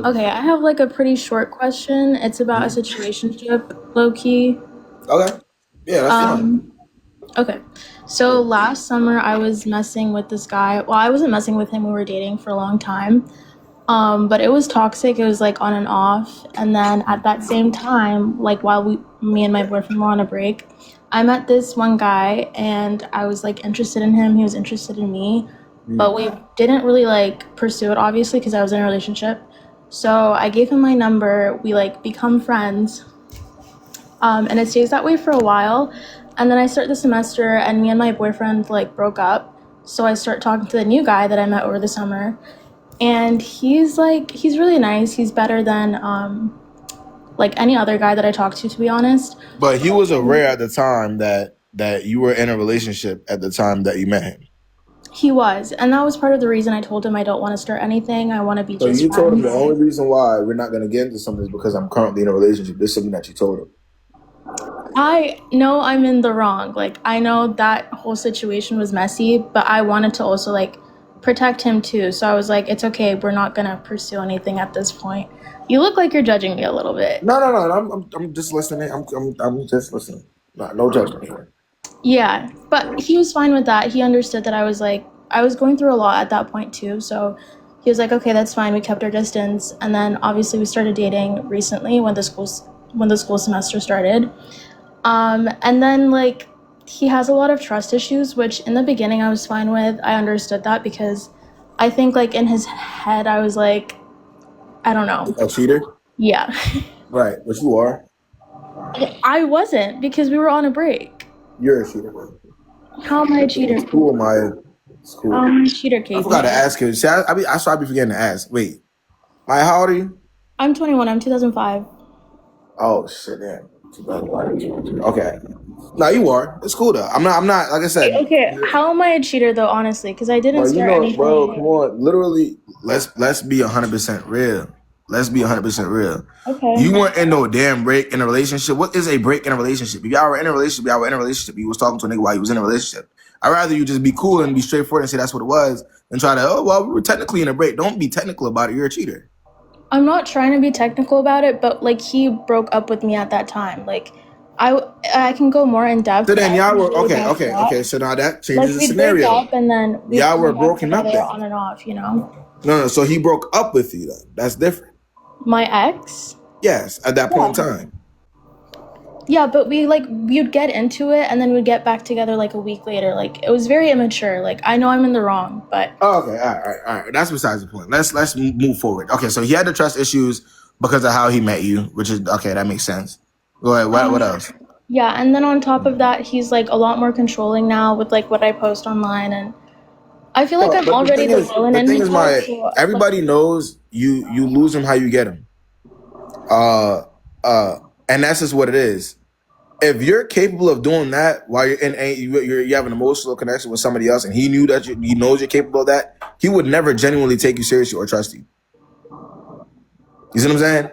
Okay, I have like a pretty short question. It's about a situationship, low key. Okay. Yeah, that's fine. Okay. So last summer I was messing with this guy. Well, I wasn't messing with him. We were dating for a long time. But it was toxic. It was like on and off. And then at that same time, like while me and my boyfriend were on a break, I met this one guy and I was like interested in him. He was interested in me, but we didn't really like pursue it, obviously, because I was in a relationship. So I gave him my number. We like become friends. And it stays that way for a while. And then I start the semester and me and my boyfriend like broke up. So I start talking to the new guy that I met over the summer. And he's really nice. He's better than like any other guy that I talked to be honest. But he was aware at the time that you were in a relationship at the time that you met him. He was, and that was part of the reason I told him I don't want to start anything. I want to be just friends. So you told him the only reason why we're not going to get into something is because I'm currently in a relationship. This is something that you told him. I know I'm in the wrong. Like, I know that whole situation was messy, but I wanted to also like protect him too. So I was like, it's okay. We're not going to pursue anything at this point. You look like you're judging me a little bit. No. I'm just listening. I'm just listening. No judgment here. Yeah, but he was fine with that. He understood that I was going through a lot at that point too. So he was like, okay, that's fine. We kept our distance. And then obviously we started dating recently when the school semester started. And then like he has a lot of trust issues, which in the beginning I was fine with. I understood that because I think like in his head I was like, I don't know. A cheater? Yeah. Right, but you are. I wasn't because we were on a break. You're a cheater. How am I a cheater? It's cool, Maya. It's cool. I'm a cheater, Kayb. I forgot to ask you. See, I be forgetting to ask. Wait, Maya, how old are you? I'm 21. I'm 2005. Oh shit, damn. 2005. Okay. No, you are. It's cool though. I'm not. Like I said. Okay. How am I a cheater though? Honestly, because I didn't start anything. Bro, come on. Literally, let's be 100% real. Let's be 100% real. Okay. You weren't in no damn break in a relationship. What is a break in a relationship? If y'all were in a relationship, y'all were in a relationship. You was talking to a nigga while you was in a relationship. I'd rather you just be cool and be straightforward and say that's what it was than try to, oh, well, we were technically in a break. Don't be technical about it. You're a cheater. I'm not trying to be technical about it, but like he broke up with me at that time. Like I can go more in depth. So then y'all were okay. So now that changes the scenario. We broke up and then y'all were broken up then. On and off, you know. No. So he broke up with you then. That's different. My ex? Yes, at that point in time. Yeah, but we'd get into it and then we'd get back together like a week later. Like it was very immature. Like I know I'm in the wrong, but okay, all right. That's besides the point. Let's move forward. Okay, so he had the trust issues because of how he met you, which is okay. That makes sense. Go ahead. What else? Yeah, and then on top of that, he's like a lot more controlling now with like what I post online, and I feel like I'm already the villain in his heart. Everybody knows you lose him how you get him. And that's just what it is. If you're capable of doing that while you have an emotional connection with somebody else, and he knew that he knows you're capable of that, he would never genuinely take you seriously or trust you. You see what I'm saying?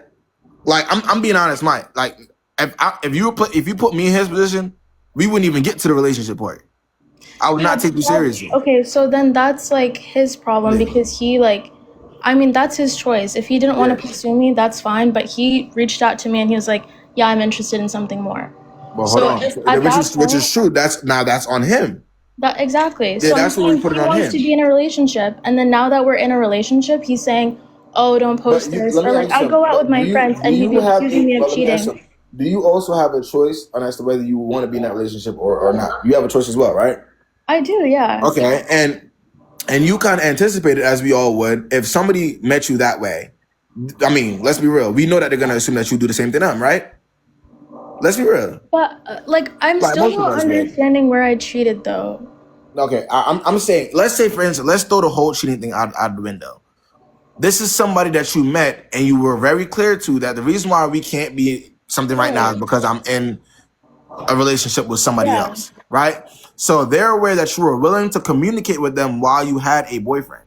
Like I'm being honest, Mike. Like if you put me in his position, we wouldn't even get to the relationship part. I would not take you seriously. Okay, so then that's like his problem because he like, I mean, that's his choice. If he didn't want to pursue me, that's fine. But he reached out to me and he was like, yeah, I'm interested in something more. Well, hold on. Which is true. That's on him. That exactly. Yeah, so that's what we put it on him. He wants to be in a relationship, and then now that we're in a relationship, he's saying, "Oh, don't post this." Or like, I'll go out with my friends, and he'd be accusing me of cheating. Do you also have a choice on as to whether you want to be in that relationship or not? You have a choice as well, right? I do, yeah. Okay, and you kind of anticipated, as we all would, if somebody met you that way. I mean, let's be real. We know that they're gonna assume that you do the same thing to them, right? Let's be real. But I'm still not understanding where I cheated though. Okay, I'm saying, let's say for instance, let's throw the whole cheating thing out the window. This is somebody that you met and you were very clear to that the reason why we can't be something right now is because I'm in a relationship with somebody else, right? So they're aware that you were willing to communicate with them while you had a boyfriend,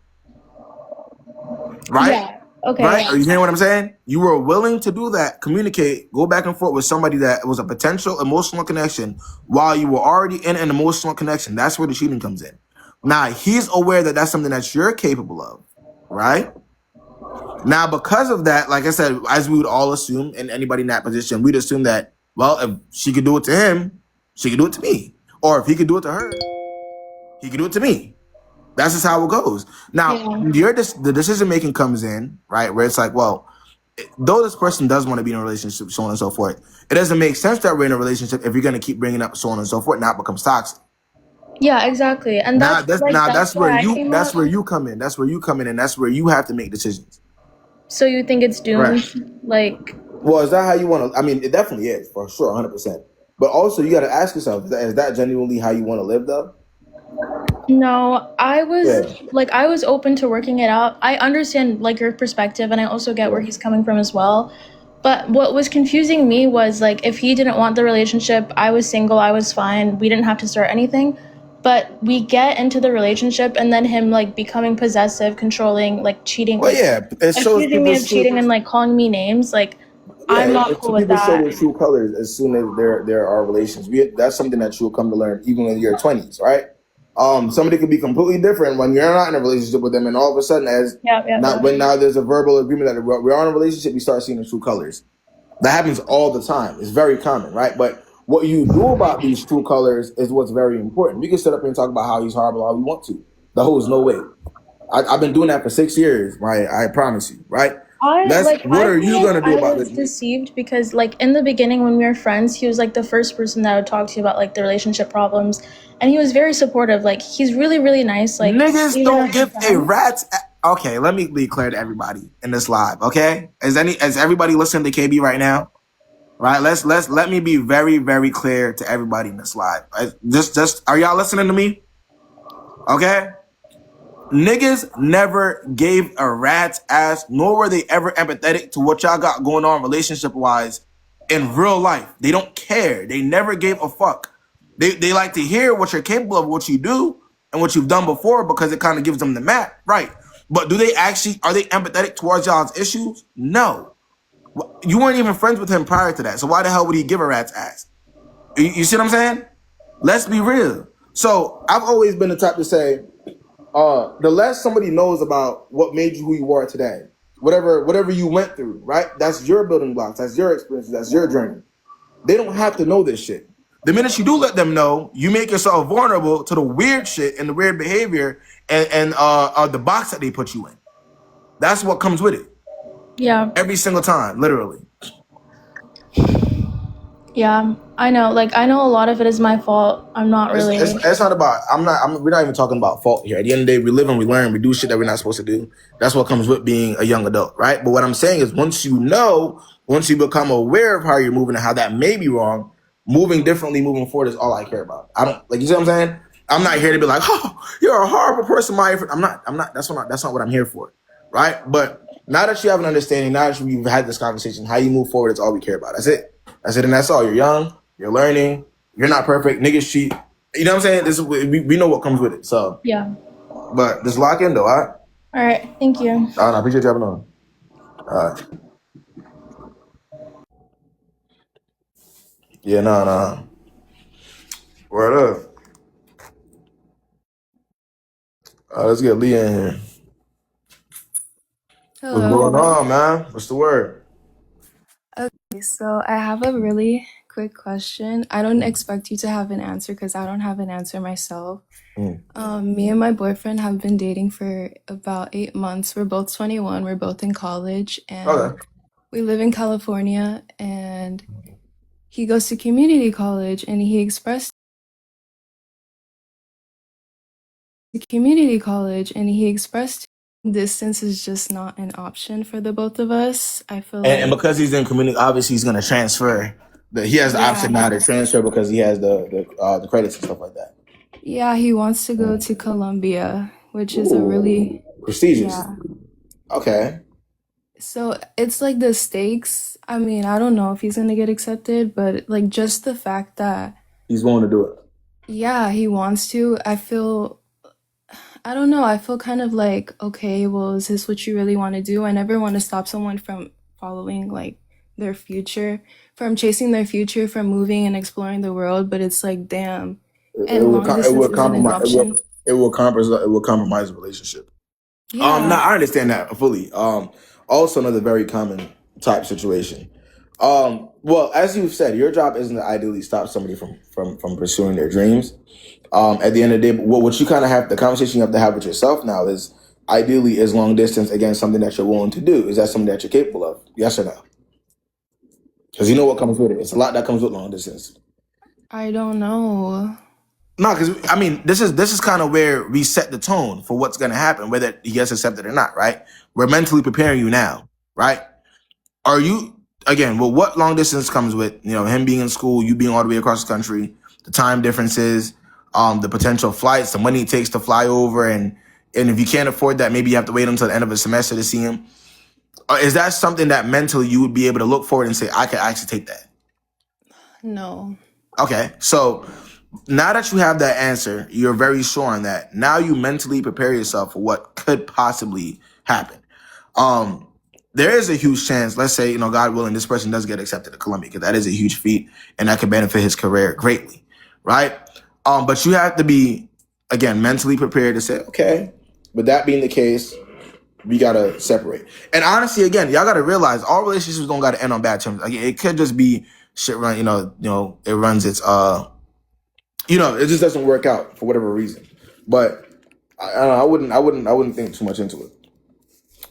right? Yeah. Okay. Right? Are you hearing what I'm saying? You were willing to do that, communicate, go back and forth with somebody that was a potential emotional connection while you were already in an emotional connection. That's where the cheating comes in. Now, he's aware that that's something that you're capable of, right? Now, because of that, like I said, as we would all assume, and anybody in that position, we'd assume that, well, if she could do it to him, she could do it to me. Or if he could do it to her, he can do it to me. That's just how it goes. Now, the decision making comes in, right? Where it's like, well, though this person does want to be in a relationship, so on and so forth, it doesn't make sense that we're in a relationship if you're going to keep bringing up so on and so forth, now it becomes toxic. Yeah, exactly. And that's where you come in. That's where you come in, and that's where you have to make decisions. So you think it's doomed? Right. Like, well, is that how you want to? I mean, it definitely is, for sure, 100%. But also, you got to ask yourself: is that genuinely how you want to live, though? no, I was open to working it out. I understand like your perspective, and I also get where he's coming from as well. But what was confusing me was like, if he didn't want the relationship, I was single, I was fine. We didn't have to start anything. But we get into the relationship, and then him like becoming possessive, controlling, like cheating. Well, yeah, accusing me of cheating and like calling me names. Like, I'm not cool with that. People show their true colors as soon as there are relations. That's something that you'll come to learn even in your 20s, right? Somebody could be completely different when you're not in a relationship with them, and all of a sudden, now there's a verbal agreement that we're on a relationship, you start seeing the true colors. That happens all the time. It's very common, right? But what you do about these true colors is what's very important. We can sit up here and talk about how he's horrible all we want to. The whole is no way. I've been doing that for 6 years, right? I promise you, right? What are you gonna do about this? I was deceived because, like, in the beginning when we were friends, he was like the first person that I would talk to about like the relationship problems, and he was very supportive. Like, he's really, really nice. Like, niggas don't give a rat's. Okay, let me be clear to everybody in this live. Okay, is everybody listening to KB right now? Right, let me be very, very clear to everybody in this live. Just are y'all listening to me? Okay. Niggas never gave a rat's ass, nor were they ever empathetic to what y'all got going on relationship-wise in real life. They don't care. They never gave a fuck. They like to hear what you're capable of, what you do, and what you've done before because it kind of gives them the map, right? But are they empathetic towards y'all's issues? No. You weren't even friends with him prior to that, so why the hell would he give a rat's ass? You see what I'm saying? Let's be real. So I've always been the type to say, the less somebody knows about what made you who you are today, whatever you went through, right? That's your building blocks. That's your experience. That's your journey. They don't have to know this shit. The minute you do let them know, you make yourself vulnerable to the weird shit and the weird behavior and the box that they put you in. That's what comes with it. Yeah. Every single time, literally. Yeah, I know. Like, I know a lot of it is my fault. I'm not really. It's not about. We're not even talking about fault here. At the end of the day, we live and we learn. We do shit that we're not supposed to do. That's what comes with being a young adult, right? But what I'm saying is, once you become aware of how you're moving and how that may be wrong, moving differently, moving forward is all I care about. I don't like. You see what I'm saying? I'm not here to be like, oh, you're a horrible person, my friend. I'm not. That's not what I'm here for, right? But now that you have an understanding, now that we've had this conversation, how you move forward is all we care about. That's it. And that's all. You're young, you're learning, you're not perfect, niggas cheat. You know what I'm saying? We know what comes with it. So yeah. But just lock in though, all right? All right, thank you. I appreciate you having on. All right. Yeah, nah. Word up. Let's get Leah in here. Hello. What's going on, man? What's the word? Okay, so I have a really quick question. I don't expect you to have an answer because I don't have an answer myself. Me and my boyfriend have been dating for about 8 months. We're both 21. We're both in college, and we live in California. And he goes to community college, and he expressed distance is just not an option for the both of us. I feel and because he's in community, obviously he's gonna transfer. He has the option now to transfer because he has the credits and stuff like that. Yeah, he wants to go to Columbia, which is a really prestigious. Yeah. Okay. So it's like the stakes. I mean, I don't know if he's gonna get accepted, but like just the fact that he's willing to do it. Yeah, he wants to. I don't know. I feel kind of like, okay, well, is this what you really want to do? I never want to stop someone from following like their future, from chasing their future, from moving and exploring the world. But it's like, damn. It will compromise the relationship. Yeah. I understand that fully. Also another very common type situation. Well, as you've said, your job isn't to ideally stop somebody from pursuing their dreams. At the end of the day, what you kind of have, the conversation you have to have with yourself now is, ideally, is long distance, again, something that you're willing to do? Is that something that you're capable of? Yes or no? Because you know what comes with it. It's a lot that comes with long distance. I don't know. No, because I mean, this is kind of where we set the tone for what's going to happen, whether he gets accepted or not, right? We're mentally preparing you now, right? Are you, again, well, what long distance comes with, him being in school, you being all the way across the country, the time differences, the potential flights, the money it takes to fly over, and if you can't afford that, maybe you have to wait until the end of a semester to see him. Is that something that mentally you would be able to look forward and say, I could actually take that? No. Okay, so now that you have that answer, you're very sure on that. Now you mentally prepare yourself for what could possibly happen. There is a huge chance, let's say, God willing, this person does get accepted to Columbia, because that is a huge feat and that could benefit his career greatly, right? But you have to be, again, mentally prepared to say, okay, with that being the case, we gotta separate. And honestly, again, y'all gotta realize all relationships don't gotta end on bad terms. Like, it could just be shit run, it runs its it just doesn't work out for whatever reason. But I wouldn't think too much into it.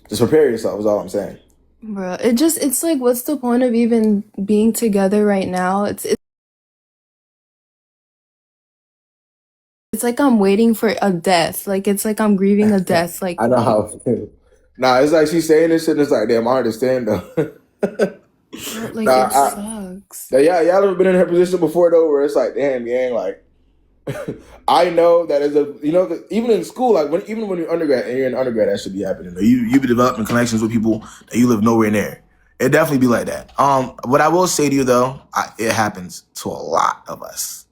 Just prepare yourself is all I'm saying. Bro, it's like, what's the point of even being together right now? It's like I'm waiting for a death. Like, it's like I'm grieving a death. Like, I know how. Nah, it's like she's saying this shit, and it's like, damn, I understand though. like, it sucks. Yeah, y'all ever been in her position before though, where it's like, damn, gang, like, I know that as even in school, like even when you're undergrad and you're in undergrad, that should be happening. You be developing connections with people that you live nowhere near. It definitely be like that. What I will say to you though, it happens to a lot of us.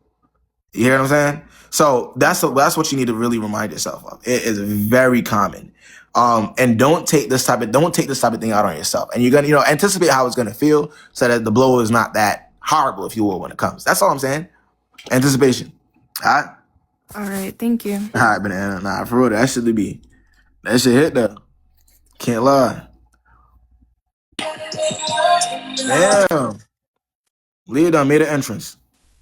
You hear what I'm saying? So that's what you need to really remind yourself of. It is very common. And don't take this type of thing out on yourself. And you're gonna, anticipate how it's gonna feel so that the blow is not that horrible, if you will, when it comes. That's all I'm saying. Anticipation. All right, thank you. All right, banana. Nah, for real, that shit hit though. Can't lie. Damn. Leah done made an entrance.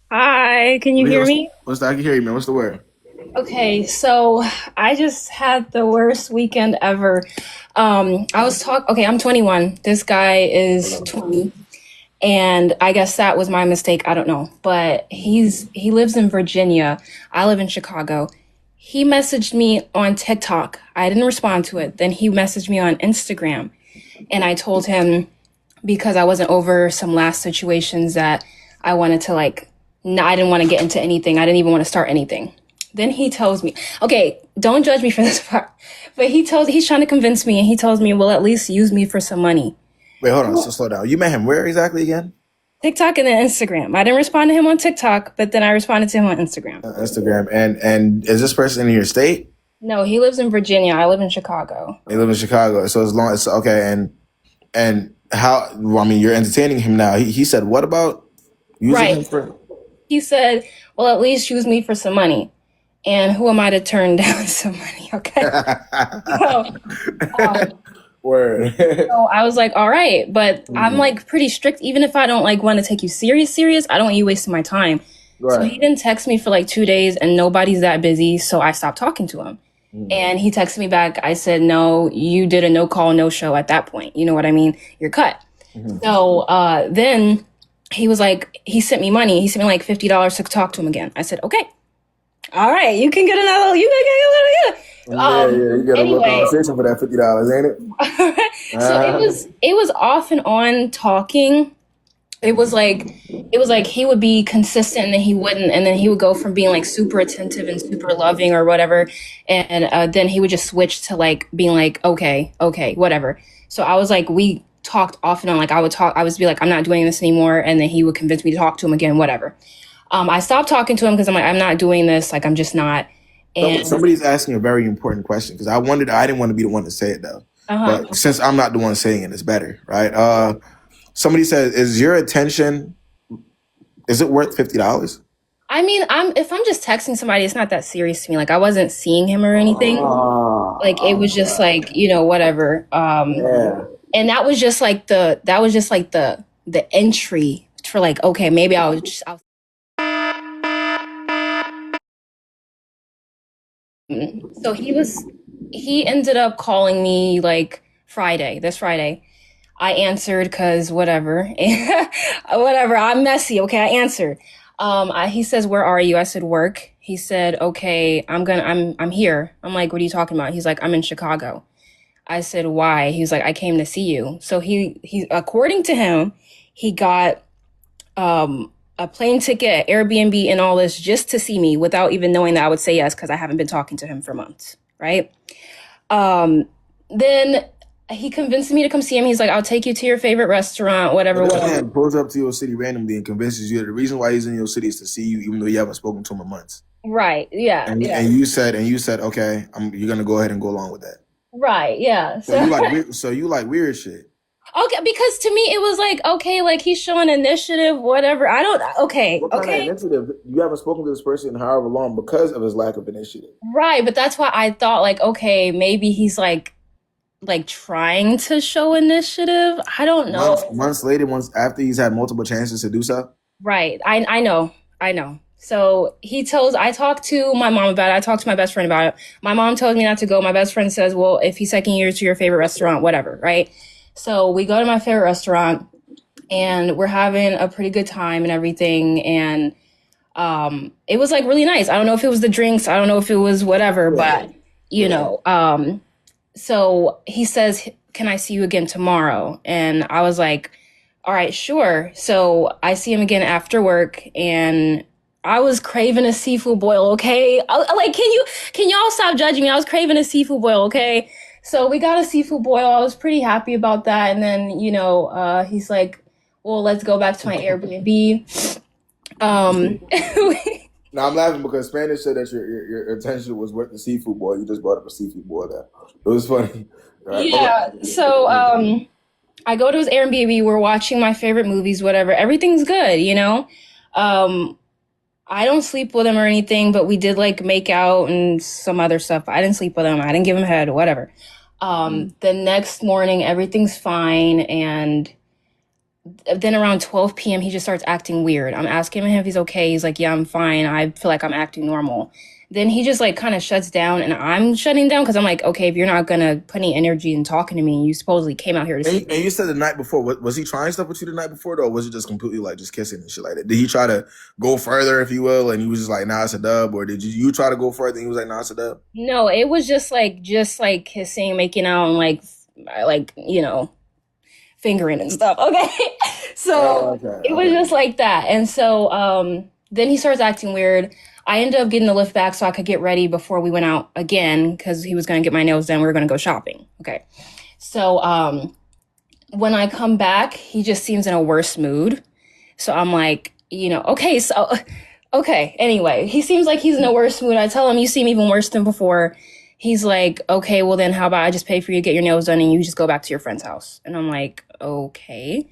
Hi, can you hear me? I can hear you, man. What's the word? Okay, so I just had the worst weekend ever. I'm 21. This guy is 20. And I guess that was my mistake. I don't know. But he lives in Virginia. I live in Chicago. He messaged me on TikTok. I didn't respond to it. Then he messaged me on Instagram. And I told him, because I wasn't over some last situations, that I wanted to I didn't want to get into anything. I didn't even want to start anything. Then he tells me, okay, don't judge me for this part, but he's trying to convince me, and he tells me, well, at least use me for some money. Wait, hold on. So slow down. You met him where exactly again? TikTok and then Instagram. I didn't respond to him on TikTok, but then I responded to him on Instagram. Instagram. And is this person in your state? No, he lives in Virginia. I live in Chicago. He lives in Chicago. So it's okay. And how, you're entertaining him now. He said, what about using him for? He said, well, at least use me for some money. And who am I to turn down some money? Okay. Word. So I was like, all right, but I'm pretty strict. Even if I don't want to take you serious, I don't want you wasting my time. Right. So he didn't text me for 2 days, and nobody's that busy. So I stopped talking to him. And he texted me back. I said, no, you did a no call, no show at that point. You know what I mean? You're cut. So then he was he sent me money. He sent me $50 to talk to him again. I said, okay. All right, you can get another. You can get you got a little conversation for that $50, ain't it? So it was off and on talking. It was like he would be consistent and then he wouldn't, and then he would go from being super attentive and super loving or whatever, and then he would just switch to being okay, whatever. So I was we talked off and on. I would be I'm not doing this anymore, and then he would convince me to talk to him again, whatever. I stopped talking to him because I'm not doing this. I'm just not. And somebody's asking a very important question, because I didn't want to be the one to say it though. But since I'm not the one saying it, it's better, right? Somebody says, is your attention, is it worth $50? If I'm just texting somebody, it's not that serious to me. I wasn't seeing him or anything. It was just whatever. And that was just the entry for okay, maybe I'll So he ended up calling me like this Friday. I answered because whatever, whatever. I'm messy. Okay, I answered. He says, "Where are you?" I said, "Work." He said, "Okay, I'm here." I'm like, "What are you talking about?" He's like, "I'm in Chicago." I said, "Why?" He's like, "I came to see you." So he according to him, he got a plane ticket, Airbnb, and all this just to see me without even knowing that I would say yes because I haven't been talking to him for months, right? Then he convinced me to come see him. He's like, "I'll take you to your favorite restaurant, whatever, But this whatever." man pulls up to your city randomly and convinces you that the reason why he's in your city is to see you, even though you haven't spoken to him in months. Right. Yeah. And you said, okay, you're gonna go ahead and go along with that. Right. Yeah. So you like weird shit. Okay, because to me it was like, okay, like he's showing initiative, whatever. I don't. Okay. What kind of initiative? You haven't spoken to this person in however long because of his lack of initiative. Right, but that's why I thought like, okay, maybe he's like trying to show initiative. I don't know. Months later, after he's had multiple chances to do so. Right. I know. So I talked to my mom about it. I talked to my best friend about it. My mom told me not to go. My best friend says, well, if he's taking you to your favorite restaurant, whatever, right? So we go to my favorite restaurant and we're having a pretty good time and everything. And it was like really nice. I don't know if it was the drinks. I don't know if it was whatever, but you know, so he says, "Can I see you again tomorrow?" And I was like, "All right, sure." So I see him again after work and I was craving a seafood boil, okay? Like, can y'all stop judging me? I was craving a seafood boil, okay? So we got a seafood boil. I was pretty happy about that. And then, he's like, "Well, let's go back to my Airbnb." Now I'm laughing because Spanish said that your attention was with the seafood boil. You just brought up a seafood boil there. It was funny. Right? Yeah. So I go to his Airbnb. We're watching my favorite movies, whatever. Everything's good, I don't sleep with him or anything, but we did like make out and some other stuff. I didn't sleep with him. I didn't give him head, whatever. The next morning, everything's fine. And then around 12 p.m., he just starts acting weird. I'm asking him if he's okay. He's like, "Yeah, I'm fine. I feel like I'm acting normal." Then he just like kind of shuts down and I'm shutting down because I'm like, okay, if you're not going to put any energy in talking to me, you supposedly came out here to see. And you said the night before, was he trying stuff with you the night before, though, or was it just completely like just kissing and shit like that? Did he try to go further, if you will, and he was just like, "Nah, it's a dub," or did you try to go further and he was like, "Nah, it's a dub"? No, it was just like kissing, making out, and like fingering and stuff. Okay. So it was just like that. And so then he starts acting weird. I ended up getting the lift back so I could get ready before we went out again because he was going to get my nails done. We were going to go shopping. Okay. So when I come back, he just seems in a worse mood. So I'm like, okay. So, okay. Anyway, he seems like he's in a worse mood. I tell him, "You seem even worse than before." He's like, "Okay, well then how about I just pay for you to get your nails done and you just go back to your friend's house?" And I'm like, okay.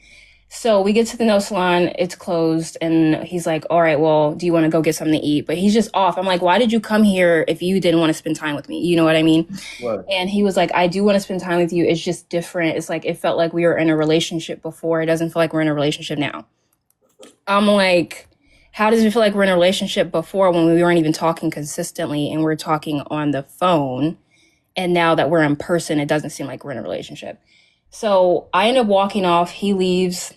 So we get to the nail salon, it's closed, and he's like, "All right, well, do you want to go get something to eat?" But he's just off. I'm like, "Why did you come here if you didn't want to spend time with me?" You know what I mean? Right. And he was like, "I do want to spend time with you. It's just different. It's like, it felt like we were in a relationship before. It doesn't feel like we're in a relationship now." I'm like, how does it feel like we're in a relationship before when we weren't even talking consistently and we're talking on the phone? And now that we're in person, it doesn't seem like we're in a relationship. So I end up walking off. He leaves.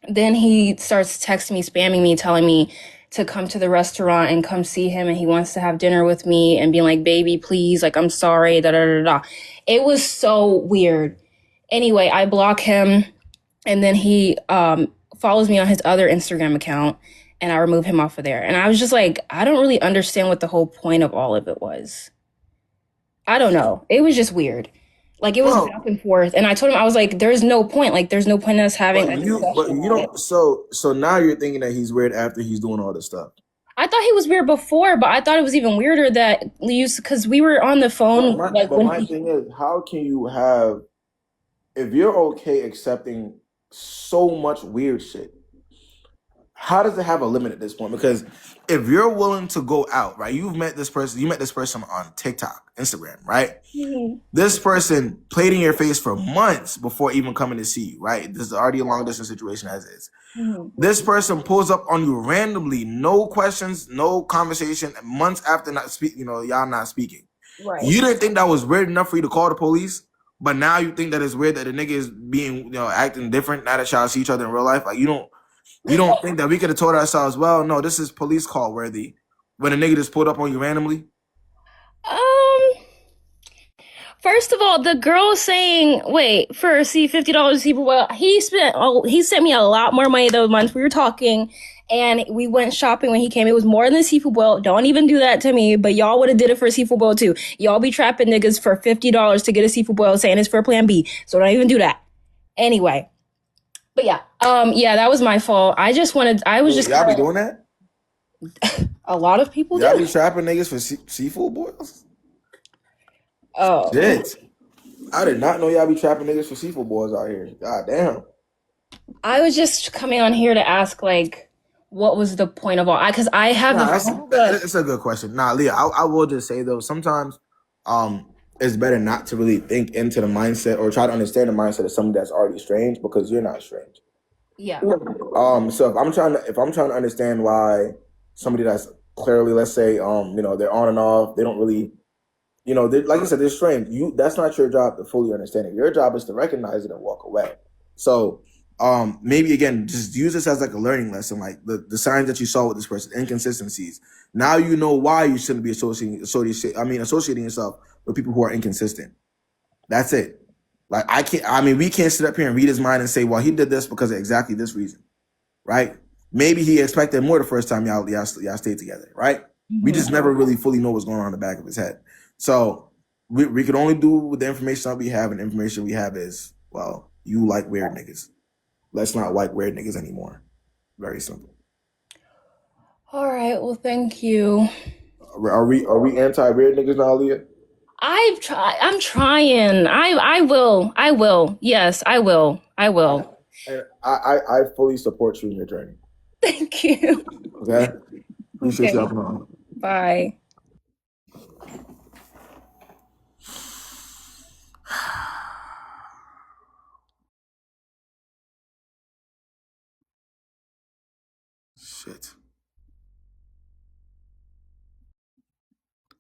Then he starts texting me, spamming me, telling me to come to the restaurant and come see him. And he wants to have dinner with me and being like, "Baby, please, like, I'm sorry, da da da da." It was so weird. Anyway, I block him. And then he follows me on his other Instagram account and I remove him off of there. And I was just like, I don't really understand what the whole point of all of it was. I don't know. It was just weird. Like, it was back and forth. And I told him, I was like, there's no point. Like, there's no point in us having a discussion. But you don't. So now you're thinking that he's weird after he's doing all this stuff. I thought he was weird before, but I thought it was even weirder that because we were on the phone. My thing is, how can you have, if you're okay accepting so much weird shit, how does it have a limit at this point? Because if you're willing to go out, right? You met this person on TikTok, Instagram, right? Mm-hmm. This person played in your face for months before even coming to see you, right? This is already a long distance situation as is. Mm-hmm. This person pulls up on you randomly, no questions, no conversation, months after y'all not speaking. Right. You didn't think that was weird enough for you to call the police, but now you think that it's weird that the nigga is being, acting different now that y'all see each other in real life. Like you don't think that we could have told ourselves, well, no, this is police call worthy when a nigga just pulled up on you randomly? First of all, the girl saying, wait, for $50 Super Bowl, he sent me a lot more money those months we were talking, and we went shopping when he came. It was more than the Super Bowl. Don't even do that to me, but y'all would have did it for a Super Bowl too. Y'all be trapping niggas for $50 to get a Super Bowl saying it's for plan B, so don't even do that. Anyway. But yeah, that was my fault. Y'all be doing that? A lot of people y'all do. Be trapping niggas for seafood boils? Oh. Shit. I did not know y'all be trapping niggas for seafood boils out here. God damn. I was just coming on here to ask, like, what was the point of all? Because I have it's a good question. Nah, Leah, I will just say though, sometimes it's better not to really think into the mindset or try to understand the mindset of somebody that's already strange, because you're not strange. Yeah. So if I'm trying to understand why somebody that's clearly, let's say, they're on and off, they don't really, like you said, they're strange. That's not your job to fully understand it. Your job is to recognize it and walk away. So maybe again, just use this as like a learning lesson, like the signs that you saw with this person, inconsistencies. Now you know why you shouldn't be associating yourself with people who are inconsistent. That's it. Like we can't sit up here and read his mind and say, well, he did this because of exactly this reason, right? Maybe he expected more the first time y'all stayed together, right? Mm-hmm. We just never really fully know what's going on in the back of his head. So we can only do with the information that we have, and the information we have is, well, you like weird niggas. Let's not like weird niggas anymore. Very simple. All right. Well, thank you. Are we anti weird niggas now, Leah? I'm trying. I will. Yes, I will. I fully support you in your journey. Thank you. Okay. Appreciate you coming on. Bye. Shit.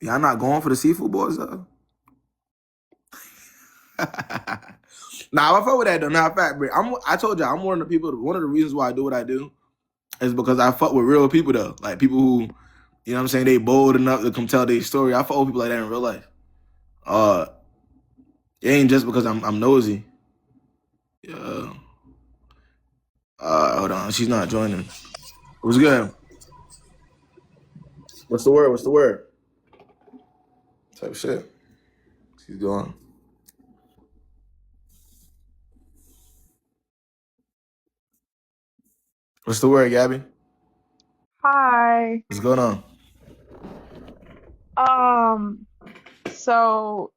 Y'all not going for the seafood boys though? Nah, I fuck with that though. Nah, fact, bro. I told y'all, I'm one of the reasons why I do what I do is because I fuck with real people though. Like people who, you know what I'm saying, they bold enough to come tell their story. I fuck with people like that in real life. It ain't just because I'm nosy. Hold on, she's not joining. What's good? What's the word? Type of shit. She's gone. What's the word, Gabby? Hi. What's going on? So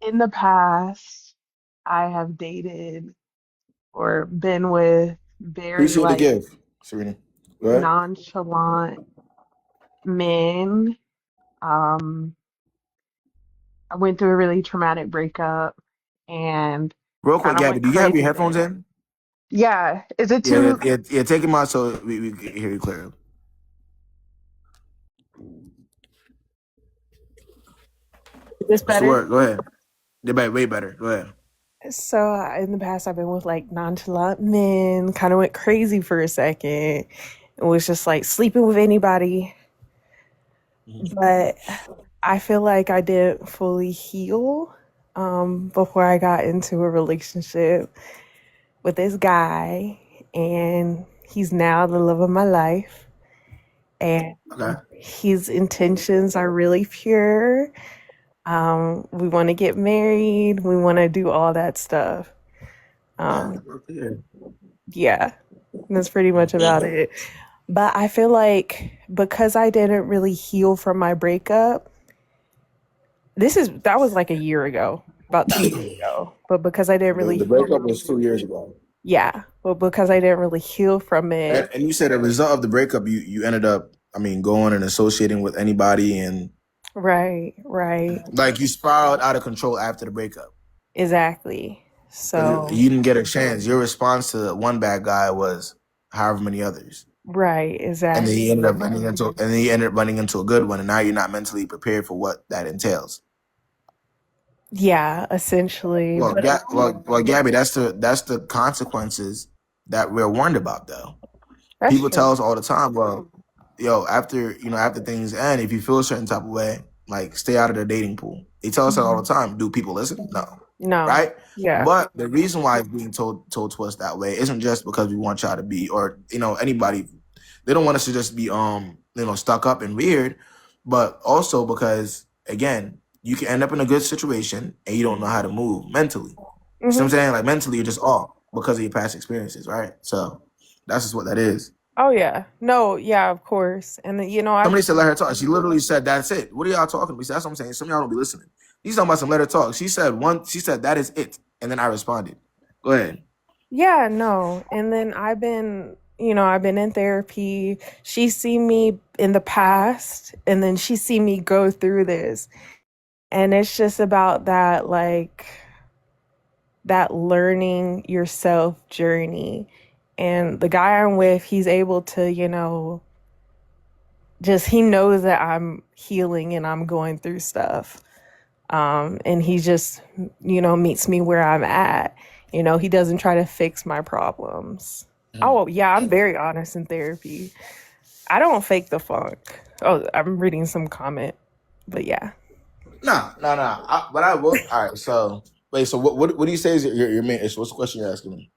in the past, I have dated or been with very Appreciate the gift, Serena. Go ahead. nonchalant men. I went through a really traumatic breakup and Real quick, kind of Gabby, went do you have your crazy headphones there. in? Yeah. Is it Yeah, too? take them out so we can hear you clearly. Is this What's the better? word? Go ahead. They're way better. Go ahead. So in the past, I've been with like nonchalant men, kind of went crazy for a second. It was just like sleeping with anybody. But I feel like I didn't fully heal before I got into a relationship with this guy. And he's now the love of my life. And his intentions are really pure. We want to get married. We want to do all that stuff. Yeah, that's pretty much about it. But I feel like because I didn't really heal from my breakup, that was like a year ago, about 2 years ago. But because I didn't really The breakup was 2 years ago. Yeah. but because I didn't really heal from it. And you said a result of the breakup, you ended up, going and associating with anybody, and Right. like you spiraled out of control after the breakup. Exactly. So You didn't get a chance. Your response to one bad guy was however many others. right, And exactly. then you ended up running into a good one, and now you're not mentally prepared for what that entails. Yeah, essentially. Well, Gabby, that's the consequences that we're warned about, though. That's People true. tell us all the time, well, after things end, if you feel a certain type of way, like stay out of the dating pool. They tell us that all the time. Do people listen? No. Right? Yeah. But the reason why it's being told to us that way isn't just because we want y'all to be, or anybody. They don't want us to just be stuck up and weird, but also because, again, you can end up in a good situation and you don't know how to move mentally. You know what I'm saying? Like mentally, you're just off because of your past experiences, right? So that's just what that is. Oh yeah. No, yeah, of course. And then, Somebody said let her talk. She literally said that's it. What are y'all talking about? That's what I'm saying. Some of y'all don't be listening. He's talking about some let her talk. She said that is it. And then I responded. Go ahead. Yeah, no. And then I've been in therapy. She's seen me in the past, and then she's seen me go through this. And it's just about that, like, that learning yourself journey. And the guy I'm with, he's able to, he knows that I'm healing and I'm going through stuff. And he just, meets me where I'm at. He doesn't try to fix my problems. Oh, yeah, I'm very honest in therapy. I don't fake the funk. Oh, I'm reading some comment, but yeah. No. But I will. All right. So wait. So what do you say is your main issue? What's the question you're asking me?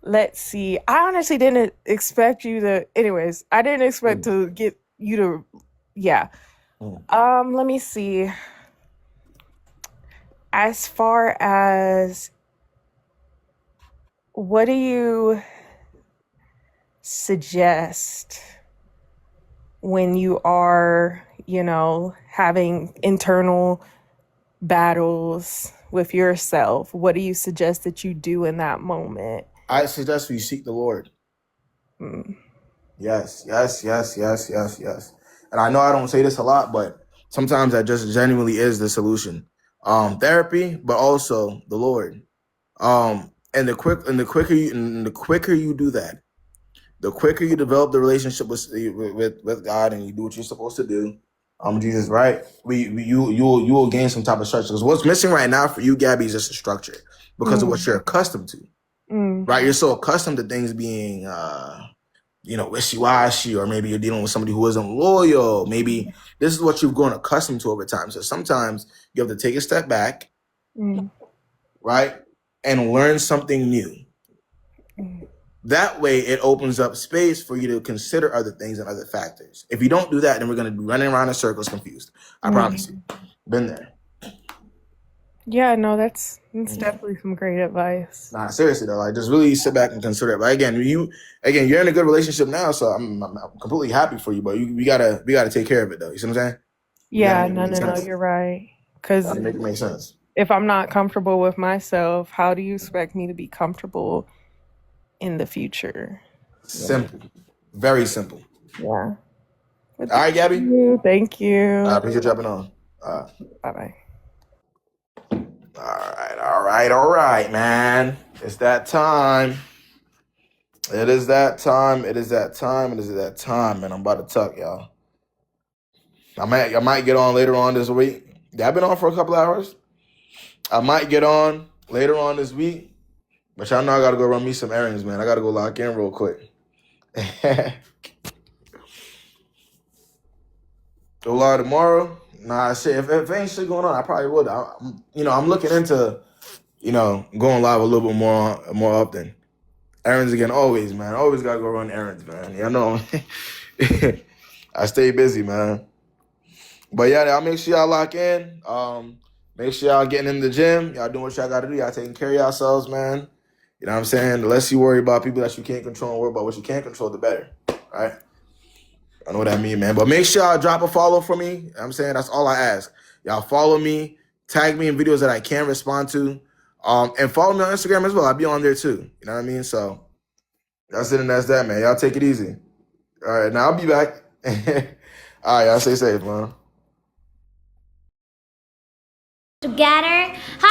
Let's see. I honestly didn't expect you to. Anyways, I didn't expect to get you to. Yeah. Let me see. As far as what do you suggest when you are, having internal battles with yourself? What do you suggest that you do in that moment? I suggest we seek the Lord. Yes. And I know I don't say this a lot, but sometimes that just genuinely is the solution. Therapy, but also the Lord. And the quicker you do that, the quicker you develop the relationship with God and you do what you're supposed to do. Jesus, right? You will gain some type of structure. Because what's missing right now for you, Gabby, is just a structure because of what you're accustomed to. Right? You're so accustomed to things being wishy-washy, or maybe you're dealing with somebody who isn't loyal. Maybe this is what you've grown accustomed to over time. So sometimes you have to take a step back, right? And learn something new. That way it opens up space for you to consider other things and other factors. If you don't do that, then we're going to be running around in circles confused. I promise you. Been there. Yeah, no, that's definitely some great advice. Nah, seriously though, like just really sit back and consider it. But again, you're in a good relationship now, so I'm completely happy for you. But we gotta take care of it though. You see what I'm saying? Yeah, no, you're right. Because make it make sense. If I'm not comfortable with myself, how do you expect me to be comfortable in the future? Simple, very simple. Yeah. All right, Gabby. Thank you. I appreciate you jumping on. Bye-bye. All right, man. It's that time. It is that time, man. I'm about to tuck, y'all. I might get on later on this week. Yeah, I've been on for a couple hours. I might get on later on this week. But y'all know I gotta go run me some errands, man. I gotta go lock in real quick. Go live tomorrow? Nah, shit. If ain't shit going on, I probably would. I'm looking into, going live a little bit more often. Errands again, always, man. Always gotta go run errands, man. You know, I stay busy, man. But yeah, I'll make sure y'all lock in. Make sure y'all getting in the gym. Y'all doing what y'all gotta do. Y'all taking care of yourselves, man. You know what I'm saying? The less you worry about people that you can't control and worry about what you can't control, the better. Right? I know what I mean, man. But make sure y'all drop a follow for me. You know what I'm saying? That's all I ask. Y'all follow me. Tag me in videos that I can respond to. And follow me on Instagram as well. I'll be on there too. You know what I mean? So that's it and that's that, man. Y'all take it easy. All right, now I'll be back. All right, y'all stay safe, man. Together. Hi.